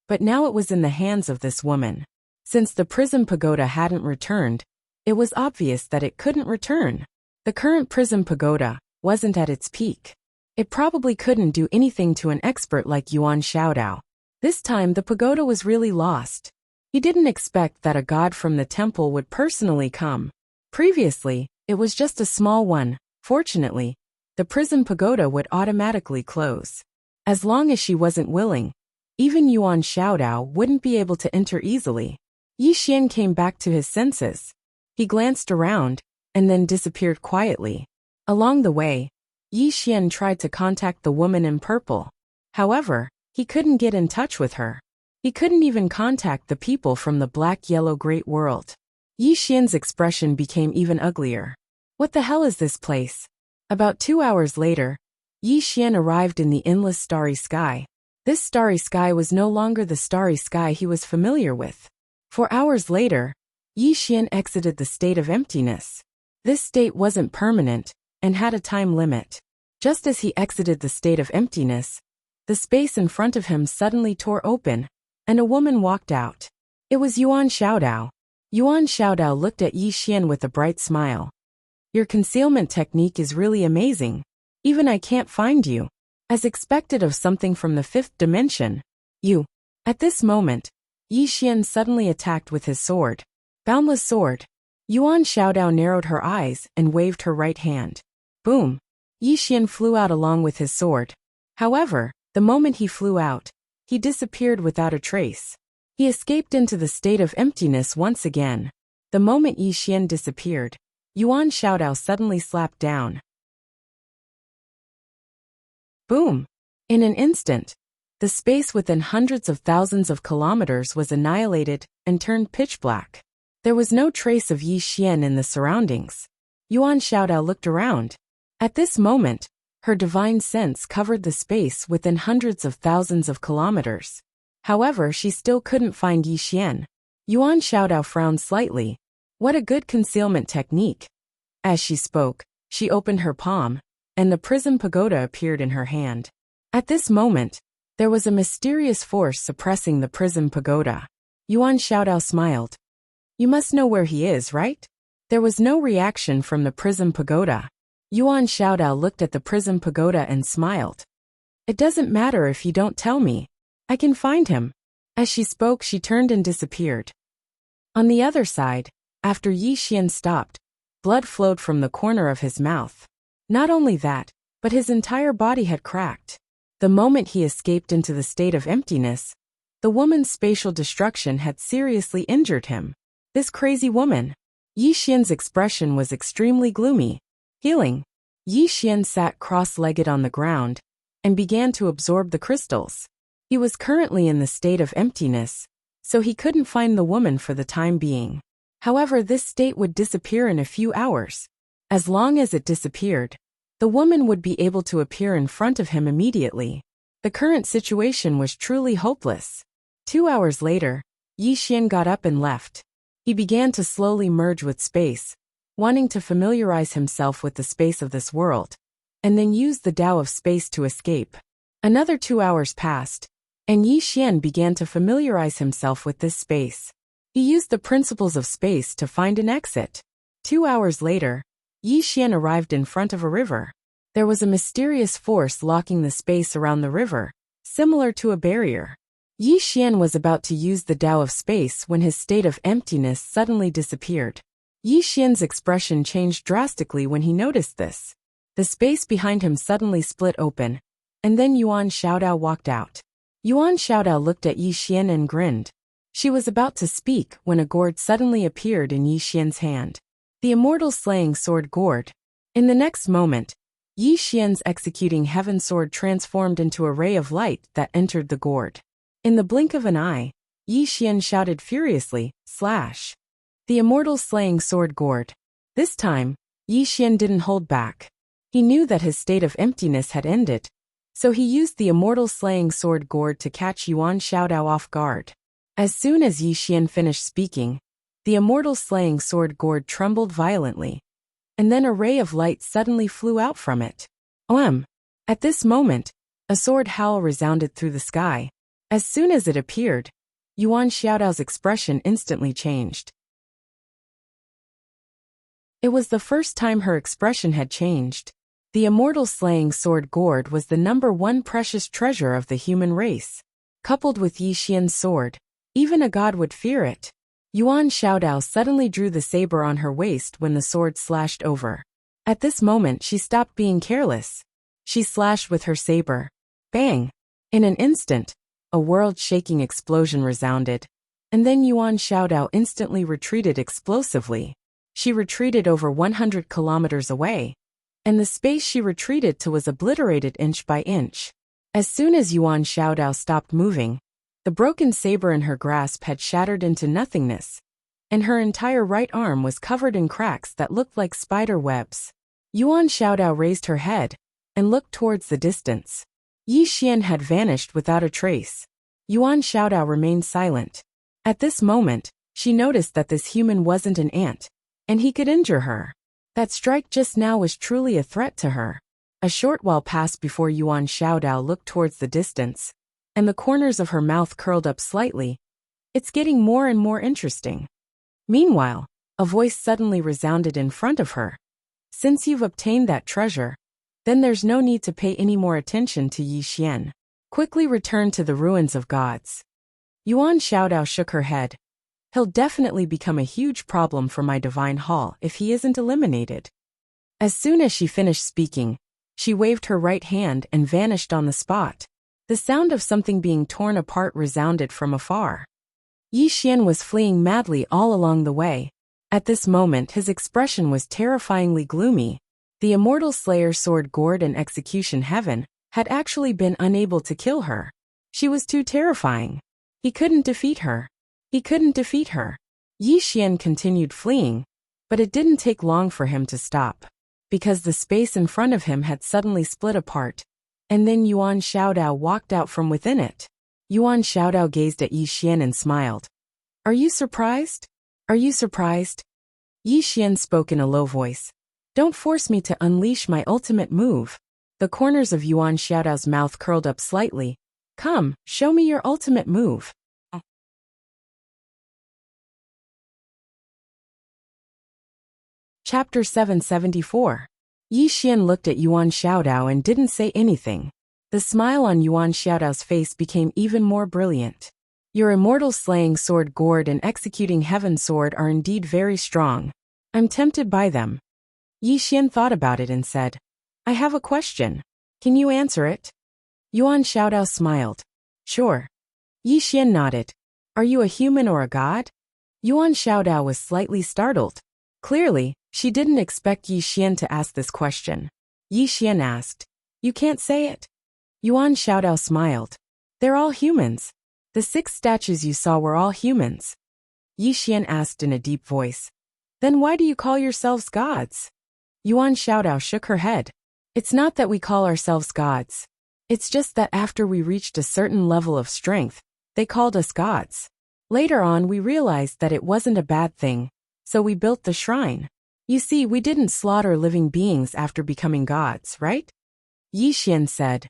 but now it was in the hands of this woman. Since the Prism Pagoda hadn't returned, it was obvious that it couldn't return. The current Prism Pagoda wasn't at its peak. It probably couldn't do anything to an expert like Yuan Xiaodao. This time the pagoda was really lost. He didn't expect that a god from the temple would personally come. Previously, it was just a small one. Fortunately, the Prism Pagoda would automatically close. As long as she wasn't willing, even Yuan Xiaodao wouldn't be able to enter easily. Yi Xian came back to his senses. He glanced around, and then disappeared quietly. Along the way, Yi Xian tried to contact the woman in purple. However, he couldn't get in touch with her. He couldn't even contact the people from the black-yellow great world. Yi Xian's expression became even uglier. What the hell is this place? About 2 hours later, Yi Xian arrived in the endless starry sky. This starry sky was no longer the starry sky he was familiar with. 4 hours later, Yi Xian exited the state of emptiness. This state wasn't permanent, and had a time limit. Just as he exited the state of emptiness, the space in front of him suddenly tore open, and a woman walked out. It was Yuan Xiaodao. Yuan Xiaodao looked at Yi Xian with a bright smile. Your concealment technique is really amazing. Even I can't find you. As expected of something from the 5th dimension. You. At this moment, Yi Xian suddenly attacked with his sword. Boundless sword. Yuan Xiaodao narrowed her eyes and waved her right hand. Boom. Yi Xian flew out along with his sword. However, the moment he flew out, he disappeared without a trace. He escaped into the state of emptiness once again. The moment Yi Xian disappeared, Yuan Xiaodao suddenly slapped down. Boom! In an instant, the space within hundreds of thousands of kilometers was annihilated and turned pitch black. There was no trace of Yi Xian in the surroundings. Yuan Xiaodao looked around. At this moment, her divine sense covered the space within hundreds of thousands of kilometers. However, she still couldn't find Yi Xian. Yuan Xiaodao frowned slightly. What a good concealment technique. As she spoke, she opened her palm, and the Prism Pagoda appeared in her hand. At this moment, there was a mysterious force suppressing the Prism Pagoda. Yuan Xiaodao smiled. You must know where he is, right? There was no reaction from the Prism Pagoda. Yuan Xiaodao looked at the Prism Pagoda and smiled. It doesn't matter if you don't tell me. I can find him. As she spoke, she turned and disappeared. On the other side, after Yi Xian stopped, blood flowed from the corner of his mouth. Not only that, but his entire body had cracked. The moment he escaped into the state of emptiness, the woman's spatial destruction had seriously injured him. This crazy woman. Yi Xian's expression was extremely gloomy. Healing. Yi Xian sat cross-legged on the ground and began to absorb the crystals. He was currently in the state of emptiness, so he couldn't find the woman for the time being. However, this state would disappear in a few hours. As long as it disappeared, the woman would be able to appear in front of him immediately. The current situation was truly hopeless. 2 hours later, Yi Xian got up and left. He began to slowly merge with space, wanting to familiarize himself with the space of this world, and then use the Tao of space to escape. Another 2 hours passed, and Yi Xian began to familiarize himself with this space. He used the principles of space to find an exit. 2 hours later, Yi Xian arrived in front of a river. There was a mysterious force locking the space around the river, similar to a barrier. Yi Xian was about to use the Tao of space when his state of emptiness suddenly disappeared. Yi Xian's expression changed drastically when he noticed this. The space behind him suddenly split open, and then Yuan Xiaodao walked out. Yuan Xiaodao looked at Yi Xian and grinned. She was about to speak when a gourd suddenly appeared in Yi Xian's hand. The immortal slaying sword gourd. In the next moment, Yi Xian's executing heaven sword transformed into a ray of light that entered the gourd. In the blink of an eye, Yi Xian shouted furiously, "Slash!" The immortal slaying sword gourd. This time, Yi Xian didn't hold back. He knew that his state of emptiness had ended, so he used the immortal slaying sword gourd to catch Yuan Xiaodao off guard. As soon as Yi Xian finished speaking, The immortal slaying sword gourd trembled violently, and then a ray of light suddenly flew out from it. OM! At this moment, a sword howl resounded through the sky. As soon as it appeared, Yuan Xiaodao's expression instantly changed. It was the first time her expression had changed. The immortal slaying sword gourd was the #1 precious treasure of the human race. Coupled with Yi Xian's sword, even a god would fear it. Yuan Xiaodao suddenly drew the saber on her waist when the sword slashed over. At this moment she stopped being careless. She slashed with her saber. Bang! In an instant, a world-shaking explosion resounded, and then Yuan Xiaodao instantly retreated explosively. She retreated over 100 kilometers away, and the space she retreated to was obliterated inch by inch. As soon as Yuan Xiaodao stopped moving, the broken saber in her grasp had shattered into nothingness, and her entire right arm was covered in cracks that looked like spider webs. Yuan Xiaodao raised her head and looked towards the distance. Yi Xian had vanished without a trace. Yuan Xiaodao remained silent. At this moment, she noticed that this human wasn't an ant, and he could injure her. That strike just now was truly a threat to her. A short while passed before Yuan Xiaodao looked towards the distance, and the corners of her mouth curled up slightly. It's getting more and more interesting. Meanwhile, a voice suddenly resounded in front of her. Since you've obtained that treasure, then there's no need to pay any more attention to Yi Xian. Quickly return to the ruins of gods. Yuan Xiaodao shook her head. He'll definitely become a huge problem for my divine hall if he isn't eliminated. As soon as she finished speaking, she waved her right hand and vanished on the spot. The sound of something being torn apart resounded from afar. Yi Xian was fleeing madly all along the way. At this moment his expression was terrifyingly gloomy. The immortal slayer sword gourd and execution heaven had actually been unable to kill her. She was too terrifying. He couldn't defeat her. He couldn't defeat her. Yi Xian continued fleeing, but it didn't take long for him to stop, because the space in front of him had suddenly split apart, and then Yuan Xiaodao walked out from within it. Yuan Xiaodao gazed at Yi Xian and smiled. Are you surprised? Are you surprised? Yi Xian spoke in a low voice. Don't force me to unleash my ultimate move. The corners of Yuan Xiaodao's mouth curled up slightly. Come, show me your ultimate move. Chapter 774. Yi Xian looked at Yuan Xiaodao and didn't say anything. The smile on Yuan Xiaodao's face became even more brilliant. Your immortal slaying sword gourd and executing heaven sword are indeed very strong. I'm tempted by them. Yi Xian thought about it and said, I have a question. Can you answer it? Yuan Xiaodao smiled. Sure. Yi Xian nodded. Are you a human or a god? Yuan Xiaodao was slightly startled. Clearly, she didn't expect Yi Xian to ask this question. Yi Xian asked, You can't say it? Yuan Xiaodao smiled. They're all humans. The 6 statues you saw were all humans. Yi Xian asked in a deep voice. Then why do you call yourselves gods? Yuan Xiaodao shook her head. It's not that we call ourselves gods. It's just that after we reached a certain level of strength, they called us gods. Later on we realized that it wasn't a bad thing, so we built the shrine. You see, we didn't slaughter living beings after becoming gods, right? Yi Xian said.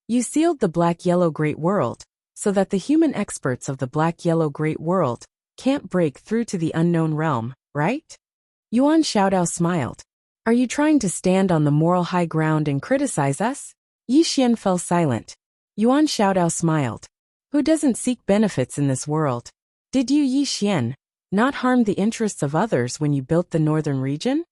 You sealed the black-yellow great world, so that the human experts of the black-yellow great world can't break through to the unknown realm, right? Yuan Xiaodao smiled. Are you trying to stand on the moral high ground and criticize us? Yi Xian fell silent. Yuan Xiaodao smiled. Who doesn't seek benefits in this world? Did you, Yi Xian, not harm the interests of others when you built the northern region?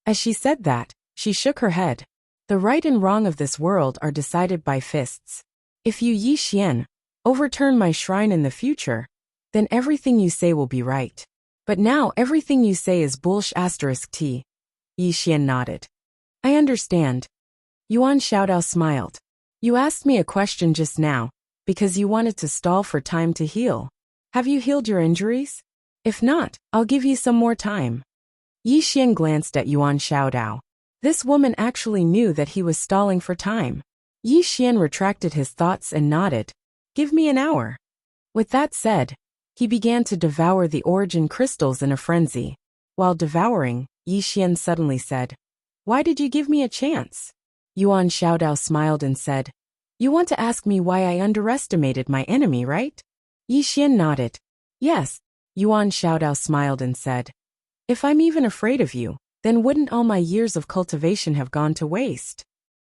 As she said that, she shook her head. The right and wrong of this world are decided by fists. If you, Yi Xian, overturn my shrine in the future, then everything you say will be right. But now everything you say is bullsh*t. Yi Xian nodded. I understand. Yuan Xiaodao smiled. You asked me a question just now, because you wanted to stall for time to heal. Have you healed your injuries? If not, I'll give you some more time. Yi Xian glanced at Yuan Xiaodao. This woman actually knew that he was stalling for time. Yi Xian retracted his thoughts and nodded. Give me an hour. With that said, He began to devour the origin crystals in a frenzy. While devouring, Yi Xian suddenly said, "Why did you give me a chance?" Yuan Xiaodao smiled and said, "You want to ask me why I underestimated my enemy, right?" Yi Xian nodded. "Yes." Yuan Xiaodao smiled and said, "If I'm even afraid of you, then wouldn't all my years of cultivation have gone to waste?"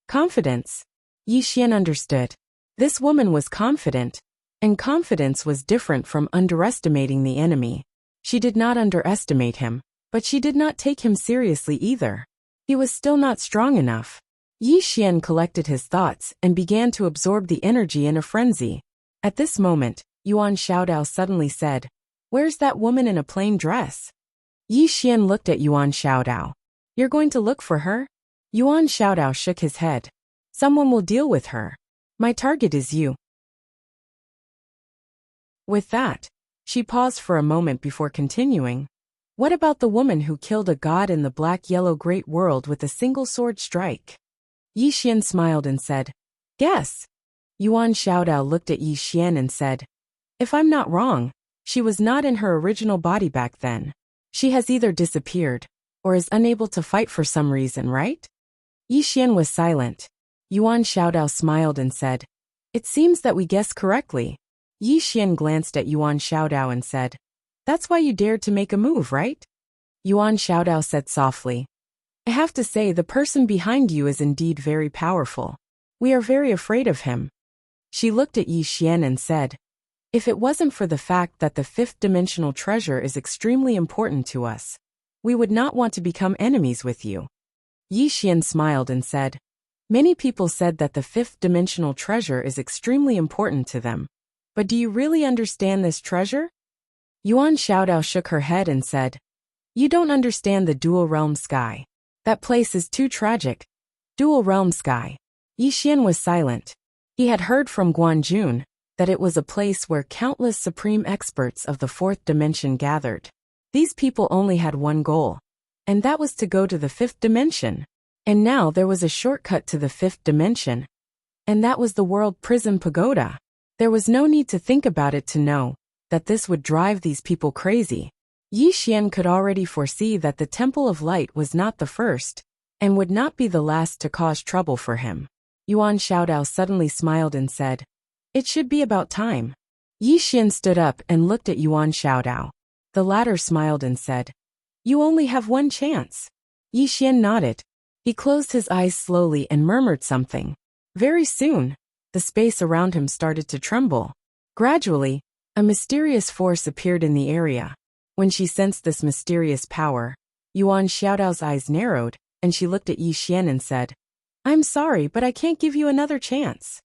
Confidence. Yi Xian understood. This woman was confident, and confidence was different from underestimating the enemy. She did not underestimate him, but she did not take him seriously either. He was still not strong enough. Yi Xian collected his thoughts and began to absorb the energy in a frenzy. At this moment, Yuan Xiaodao suddenly said, "Where's that woman in a plain dress?" Yi Xian looked at Yuan Xiaodao. "You're going to look for her?" Yuan Xiaodao shook his head. "Someone will deal with her. My target is you." With that, she paused for a moment before continuing. "What about the woman who killed a god in the black-yellow great world with a single sword strike?" Yi Xian smiled and said, "Guess." Yuan Xiaodao looked at Yi Xian and said, "If I'm not wrong, she was not in her original body back then. She has either disappeared, or is unable to fight for some reason, right?" Yi Xian was silent. Yuan Xiaodao smiled and said, "It seems that we guessed correctly." Yi Xian glanced at Yuan Xiaodao and said, "That's why you dared to make a move, right?" Yuan Xiaodao said softly, "I have to say the person behind you is indeed very powerful. We are very afraid of him." She looked at Yi Xian and said, "If it wasn't for the fact that the fifth-dimensional treasure is extremely important to us, we would not want to become enemies with you." Yi Xian smiled and said, "Many people said that the fifth-dimensional treasure is extremely important to them. But do you really understand this treasure?" Yuan Xiaodao shook her head and said, "You don't understand the dual realm sky. That place is too tragic." Dual realm sky. Yi Xian was silent. He had heard from Guanjun that it was a place where countless supreme experts of the fourth dimension gathered. These people only had one goal, and that was to go to the fifth dimension. And now there was a shortcut to the fifth dimension, and that was the World Prison Pagoda. There was no need to think about it to know that this would drive these people crazy. Yi Xian could already foresee that the Temple of Light was not the first, and would not be the last to cause trouble for him. Yuan Xiaodao suddenly smiled and said, "It should be about time." Yi Xian stood up and looked at Yuan Xiaodao. The latter smiled and said, "You only have one chance." Yi Xian nodded. He closed his eyes slowly and murmured something. Very soon, the space around him started to tremble. Gradually, a mysterious force appeared in the area. When she sensed this mysterious power, Yuan Xiaodao's eyes narrowed, and she looked at Yi Xian and said, "I'm sorry, but I can't give you another chance."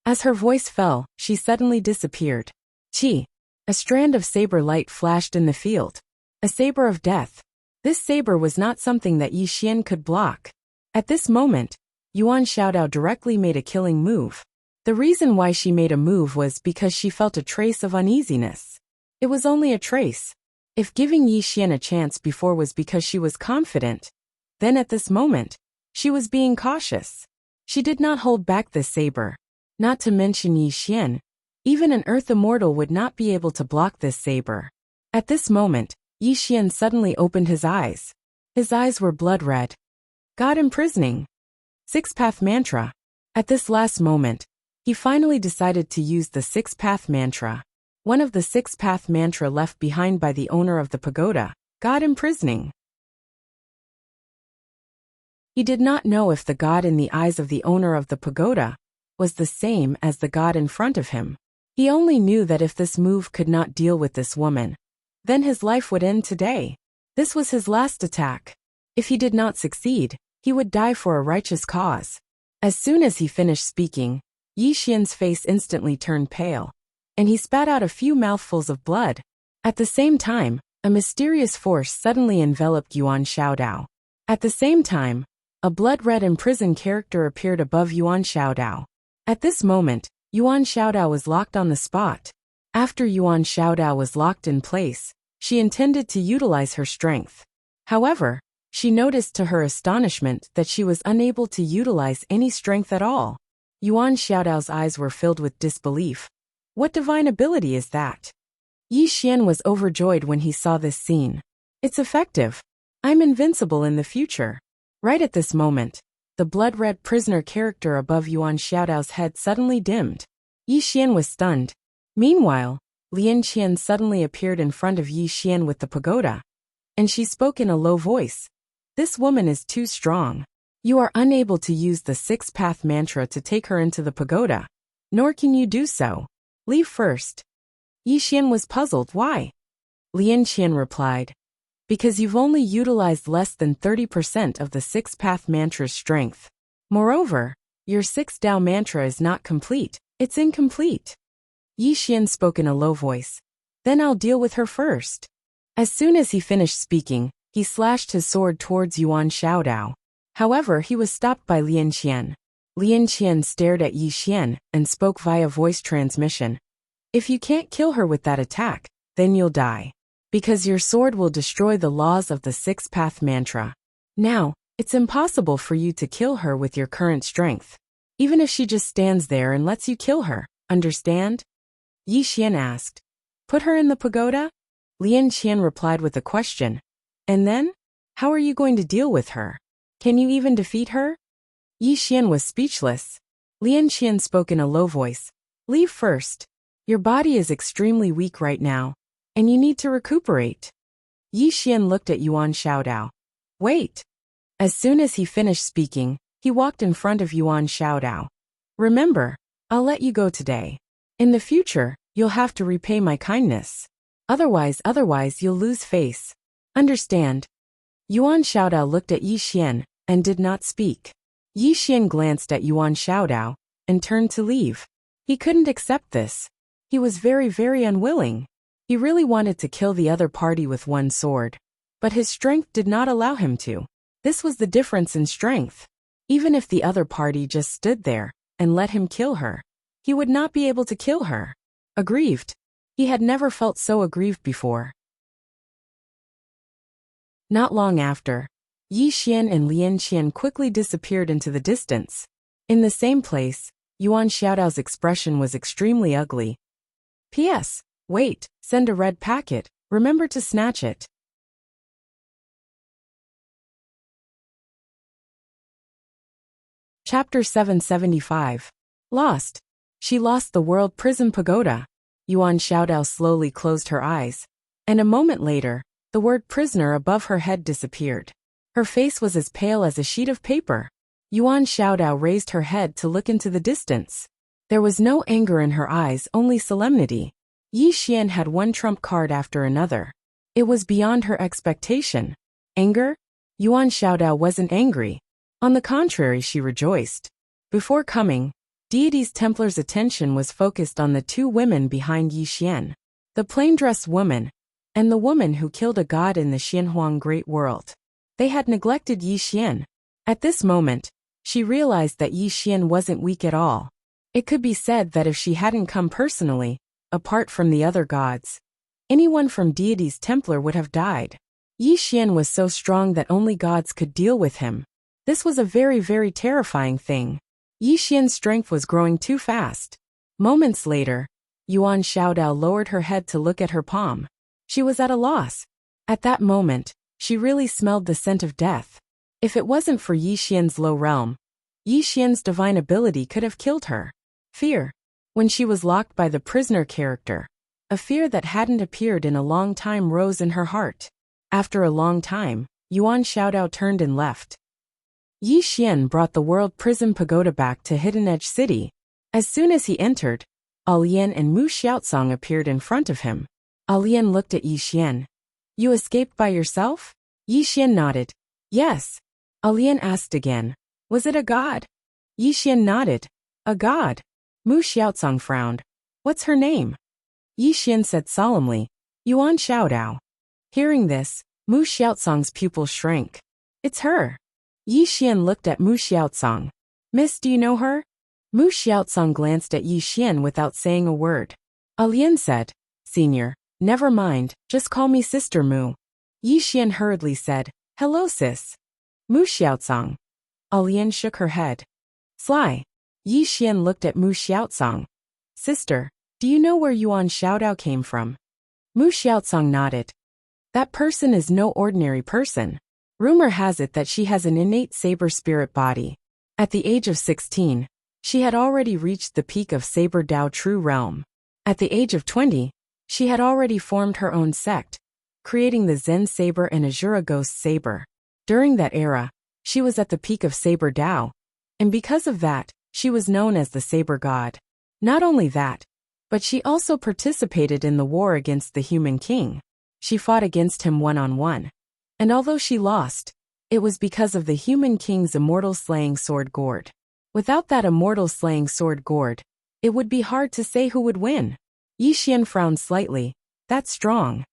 As her voice fell, she suddenly disappeared. Chi. A strand of saber light flashed in the field. A saber of death. This saber was not something that Yi Xian could block. At this moment, Yuan Xiaodao directly made a killing move. The reason why she made a move was because she felt a trace of uneasiness. It was only a trace. If giving Yi Xian a chance before was because she was confident, then at this moment, she was being cautious. She did not hold back the saber. Not to mention Yi Xian, even an earth immortal would not be able to block this saber. At this moment, Yi Xian suddenly opened his eyes. His eyes were blood red. God imprisoning. Six-path mantra. At this last moment, he finally decided to use the six-path mantra. One of the six-path mantra left behind by the owner of the pagoda, God imprisoning. He did not know if the God in the eyes of the owner of the pagoda was the same as the God in front of him. He only knew that if this move could not deal with this woman, then his life would end today. This was his last attack. If he did not succeed, he would die for a righteous cause. As soon as he finished speaking, Yi Xian's face instantly turned pale, and he spat out a few mouthfuls of blood. At the same time, a mysterious force suddenly enveloped Yuan Xiaodao. At the same time, a blood-red imprisoned character appeared above Yuan Xiaodao. At this moment, Yuan Xiaodao was locked on the spot. After Yuan Xiaodao was locked in place, she intended to utilize her strength. However, she noticed to her astonishment that she was unable to utilize any strength at all. Yuan Xiaodao's eyes were filled with disbelief. What divine ability is that? Yi Xian was overjoyed when he saw this scene. It's effective. I'm invincible in the future. Right at this moment, the blood-red prisoner character above Yuan Xiaodao's head suddenly dimmed. Yi Xian was stunned. Meanwhile, Lian Qian suddenly appeared in front of Yi Xian with the pagoda. And she spoke in a low voice. This woman is too strong. You are unable to use the six-path mantra to take her into the pagoda. Nor can you do so. Leave first. Yi Xian was puzzled. Why? Lian Qian replied. Because you've only utilized less than 30% of the six-path mantra's strength. Moreover, your six-Dao mantra is not complete. It's incomplete. Yi Xian spoke in a low voice. Then I'll deal with her first. As soon as he finished speaking, he slashed his sword towards Yuan Xiaodao. However, he was stopped by Lian Qian. Lian Qian stared at Yi Xian and spoke via voice transmission. If you can't kill her with that attack, then you'll die. Because your sword will destroy the laws of the six-path mantra. Now, it's impossible for you to kill her with your current strength. Even if she just stands there and lets you kill her, understand? Yi Xian asked. Put her in the pagoda? Lian Qian replied with a question. And then? How are you going to deal with her? Can you even defeat her? Yi Xian was speechless. Lian Qian spoke in a low voice. Leave first. Your body is extremely weak right now, and you need to recuperate. Yi Xian looked at Yuan Xiaodao. Wait. As soon as he finished speaking, he walked in front of Yuan Xiaodao. Remember, I'll let you go today. In the future, you'll have to repay my kindness. Otherwise you'll lose face. Understand? Yuan Xiaodao looked at Yi Xian and did not speak. Yi Xian glanced at Yuan Xiaodao and turned to leave. He couldn't accept this. He was very, very unwilling. He really wanted to kill the other party with one sword. But his strength did not allow him to. This was the difference in strength. Even if the other party just stood there and let him kill her, he would not be able to kill her. Aggrieved. He had never felt so aggrieved before. Not long after, Yi Xian and Lian Qian quickly disappeared into the distance. In the same place, Yuan Xiaodao's expression was extremely ugly. P.S. Wait, send a red packet, remember to snatch it. Chapter 775. Lost. She lost the World Prison Pagoda. Yuan Xiaodao slowly closed her eyes. And a moment later, the word prisoner above her head disappeared. Her face was as pale as a sheet of paper. Yuan Xiaodao raised her head to look into the distance. There was no anger in her eyes, only solemnity. Yi Xian had one trump card after another. It was beyond her expectation. Anger? Yuan Xiaodao wasn't angry. On the contrary, she rejoiced. Before coming, Deity's Templar's attention was focused on the two women behind Yi Xian. The plain-dressed woman, and the woman who killed a god in the Xianhuang Great World. They had neglected Yi Xian. At this moment, she realized that Yi Xian wasn't weak at all. It could be said that if she hadn't come personally, apart from the other gods, anyone from Deity's Templar would have died. Yi Xian was so strong that only gods could deal with him. This was a very, very terrifying thing. Yi Xian's strength was growing too fast. Moments later, Yuan Xiaodao lowered her head to look at her palm. She was at a loss. At that moment, she really smelled the scent of death. If it wasn't for Yi Xian's low realm, Yi Xian's divine ability could have killed her. Fear. When she was locked by the prisoner character, a fear that hadn't appeared in a long time rose in her heart. After a long time, Yuan Xiaodao turned and left. Yi Xian brought the World Prison Pagoda back to Hidden Edge City. As soon as he entered, Alian and Mu Xiaocang appeared in front of him. Alian looked at Yi Xian. You escaped by yourself? Yi Xian nodded. Yes. Alian asked again. Was it a god? Yi Xian nodded. A god. Mu Xiaocang frowned. What's her name? Yi Xian said solemnly. Yuan Xiaodao. Hearing this, Mu Xiaocang's pupil shrank. It's her. Yi Xian looked at Mu Xiaocang. Miss, do you know her? Mu Xiaocang glanced at Yi Xian without saying a word. Alian said, Senior, never mind, just call me Sister Mu. Yi Xian hurriedly said, Hello sis. Mu Xiaocang. Alian shook her head. Sly. Yi Xian looked at Mu Xiaocang. Sister, do you know where Yuan Xiaodao came from? Mu Xiaocang nodded. That person is no ordinary person. Rumor has it that she has an innate saber spirit body. At the age of 16, she had already reached the peak of Saber Dao True Realm. At the age of 20, she had already formed her own sect, creating the Zen Saber and Azura Ghost Saber. During that era, she was at the peak of Saber Dao, and because of that, she was known as the Saber God. Not only that, but she also participated in the war against the Human King. She fought against him one-on-one. And although she lost, it was because of the Human King's immortal slaying sword gourd. Without that immortal slaying sword gourd, it would be hard to say who would win. Yi Xian frowned slightly. That's strong.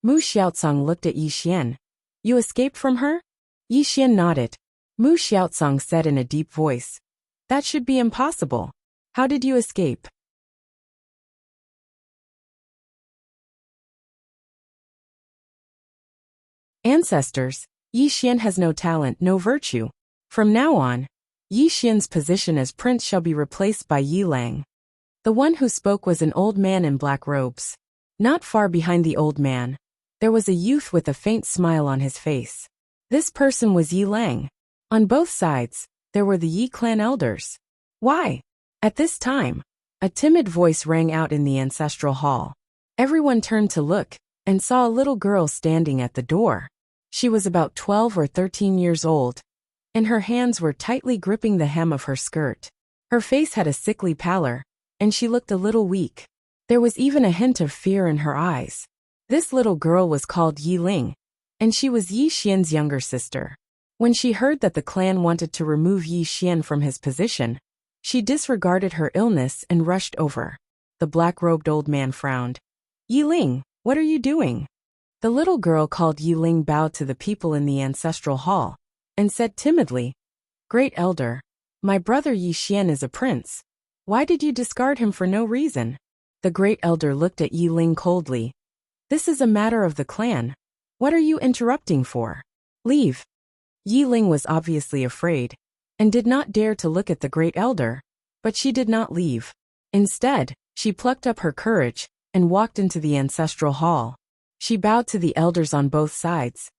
Mu Xiaocang looked at Yi Xian. You escaped from her? Yi Xian nodded. Mu Xiaocang said in a deep voice. That should be impossible. How did you escape? Ancestors, Yi Xian has no talent, no virtue. From now on, Yi Xian's position as prince shall be replaced by Yi Lang. The one who spoke was an old man in black robes. Not far behind the old man, there was a youth with a faint smile on his face. This person was Yi Lang. On both sides, there were the Yi clan elders. Why? At this time, a timid voice rang out in the ancestral hall. Everyone turned to look, and saw a little girl standing at the door. She was about 12 or 13 years old, and her hands were tightly gripping the hem of her skirt. Her face had a sickly pallor, and she looked a little weak. There was even a hint of fear in her eyes. This little girl was called Yi Ling, and she was Yi Xian's younger sister. When she heard that the clan wanted to remove Yi Xian from his position, she disregarded her illness and rushed over. The black-robed old man frowned. Yi Ling, what are you doing? The little girl called Yi Ling bowed to the people in the ancestral hall, and said timidly, Great Elder, my brother Yi Xian is a prince. Why did you discard him for no reason? The Great Elder looked at Yi Ling coldly. This is a matter of the clan. What are you interrupting for? Leave. Yi Ling was obviously afraid, and did not dare to look at the Great Elder, but she did not leave. Instead, she plucked up her courage, and walked into the ancestral hall. She bowed to the elders on both sides.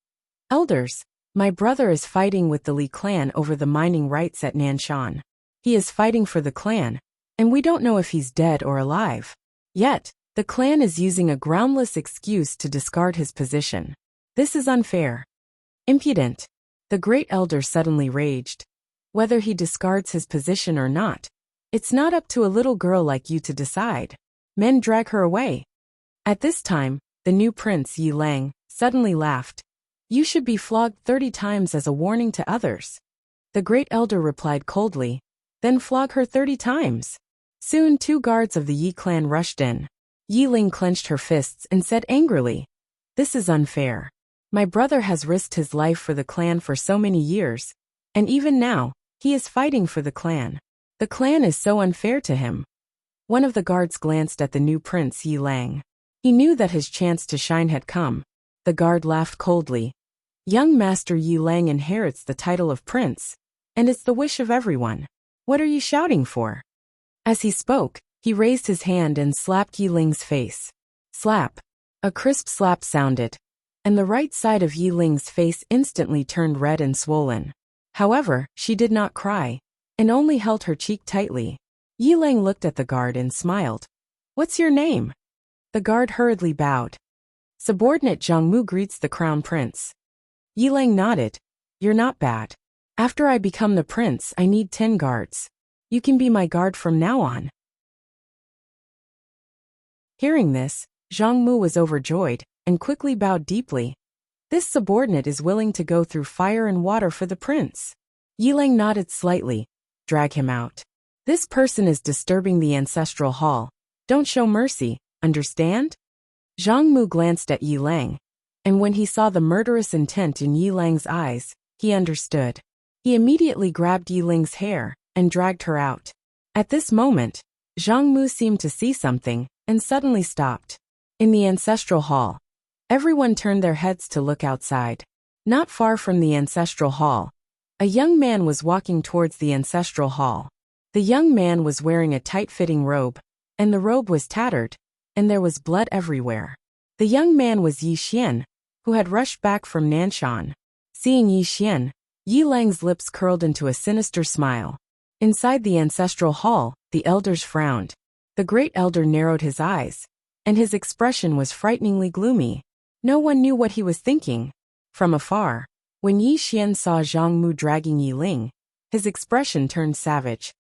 Elders, my brother is fighting with the Li clan over the mining rights at Nanshan. He is fighting for the clan, and we don't know if he's dead or alive. Yet, the clan is using a groundless excuse to discard his position. This is unfair. Impudent. The Great Elder suddenly raged. Whether he discards his position or not, it's not up to a little girl like you to decide. Men drag her away. At this time, the new prince Yi Lang suddenly laughed. You should be flogged 30 times as a warning to others. The Great Elder replied coldly. Then flog her 30 times. Soon 2 guards of the Yi clan rushed in. Yi Ling clenched her fists and said angrily, This is unfair. My brother has risked his life for the clan for so many years, and even now, he is fighting for the clan. The clan is so unfair to him. One of the guards glanced at the new prince Yi Lang. He knew that his chance to shine had come. The guard laughed coldly. Young Master Yi Lang inherits the title of prince, and it's the wish of everyone. What are you shouting for? As he spoke, he raised his hand and slapped Yi Ling's face. Slap. A crisp slap sounded, and the right side of Yi Ling's face instantly turned red and swollen. However, she did not cry, and only held her cheek tightly. Yi Lang looked at the guard and smiled. What's your name? The guard hurriedly bowed. Subordinate Zhang Mu greets the crown prince. Yi Lang nodded. You're not bad. After I become the prince, I need 10 guards. You can be my guard from now on. Hearing this, Zhang Mu was overjoyed, and quickly bowed deeply. This subordinate is willing to go through fire and water for the prince. Yi Lang nodded slightly. Drag him out. This person is disturbing the ancestral hall. Don't show mercy, understand? Zhang Mu glanced at Yi Lang, and when he saw the murderous intent in Yi Lang's eyes, he understood. He immediately grabbed Yi Ling's hair and dragged her out. At this moment, Zhang Mu seemed to see something and suddenly stopped. In the ancestral hall, everyone turned their heads to look outside. Not far from the ancestral hall, a young man was walking towards the ancestral hall. The young man was wearing a tight-fitting robe, and the robe was tattered, and there was blood everywhere. The young man was Yi Xian, who had rushed back from Nanshan. Seeing Yi Xian, Yi Lang's lips curled into a sinister smile. Inside the ancestral hall, the elders frowned. The great elder narrowed his eyes, and his expression was frighteningly gloomy. No one knew what he was thinking. From afar, when Yi Xian saw Zhang Mu dragging Yi Ling, his expression turned savage.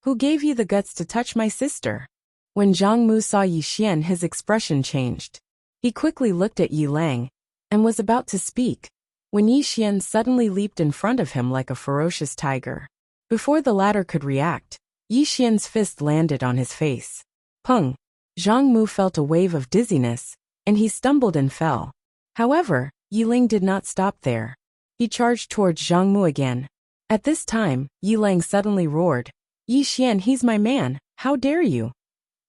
"Who gave you the guts to touch my sister?" When Zhang Mu saw Yi Xian, his expression changed. He quickly looked at Yi Lang, and was about to speak, when Yi Xian suddenly leaped in front of him like a ferocious tiger. Before the latter could react, Yi Xian's fist landed on his face. Pung! Zhang Mu felt a wave of dizziness, and he stumbled and fell. However, Yi Ling did not stop there. He charged towards Zhang Mu again. At this time, Yi Lang suddenly roared, "Yi Xian, he's my man, how dare you!"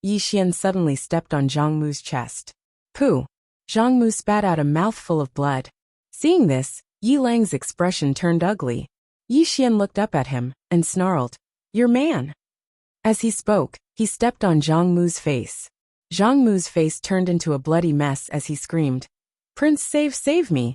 Yi Xian suddenly stepped on Zhang Mu's chest. Pooh! Zhang Mu spat out a mouthful of blood. Seeing this, Yi Lang's expression turned ugly. Yi Xian looked up at him, and snarled, "Your man!" As he spoke, he stepped on Zhang Mu's face. Zhang Mu's face turned into a bloody mess as he screamed, "Prince, save me!"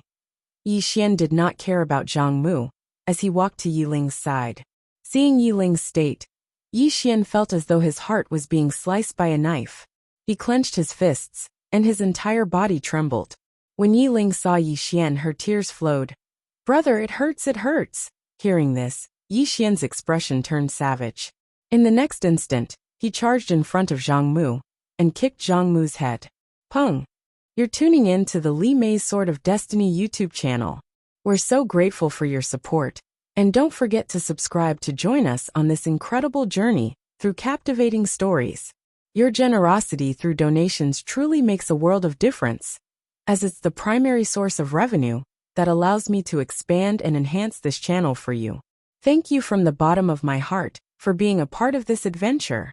Yi Xian did not care about Zhang Mu, as he walked to Yi Ling's side. Seeing Yi Ling's state, Yi Xian felt as though his heart was being sliced by a knife. He clenched his fists, and his entire body trembled. When Yi Ling saw Yi Xian, her tears flowed. "Brother, it hurts, it hurts." Hearing this, Yi Xian's expression turned savage. In the next instant, he charged in front of Zhang Mu, and kicked Zhang Mu's head. Pung! You're tuning in to the Li Mei's Sword of Destiny YouTube channel. We're so grateful for your support, and don't forget to subscribe to join us on this incredible journey through captivating stories. Your generosity through donations truly makes a world of difference, as it's the primary source of revenue that allows me to expand and enhance this channel for you. Thank you from the bottom of my heart for being a part of this adventure.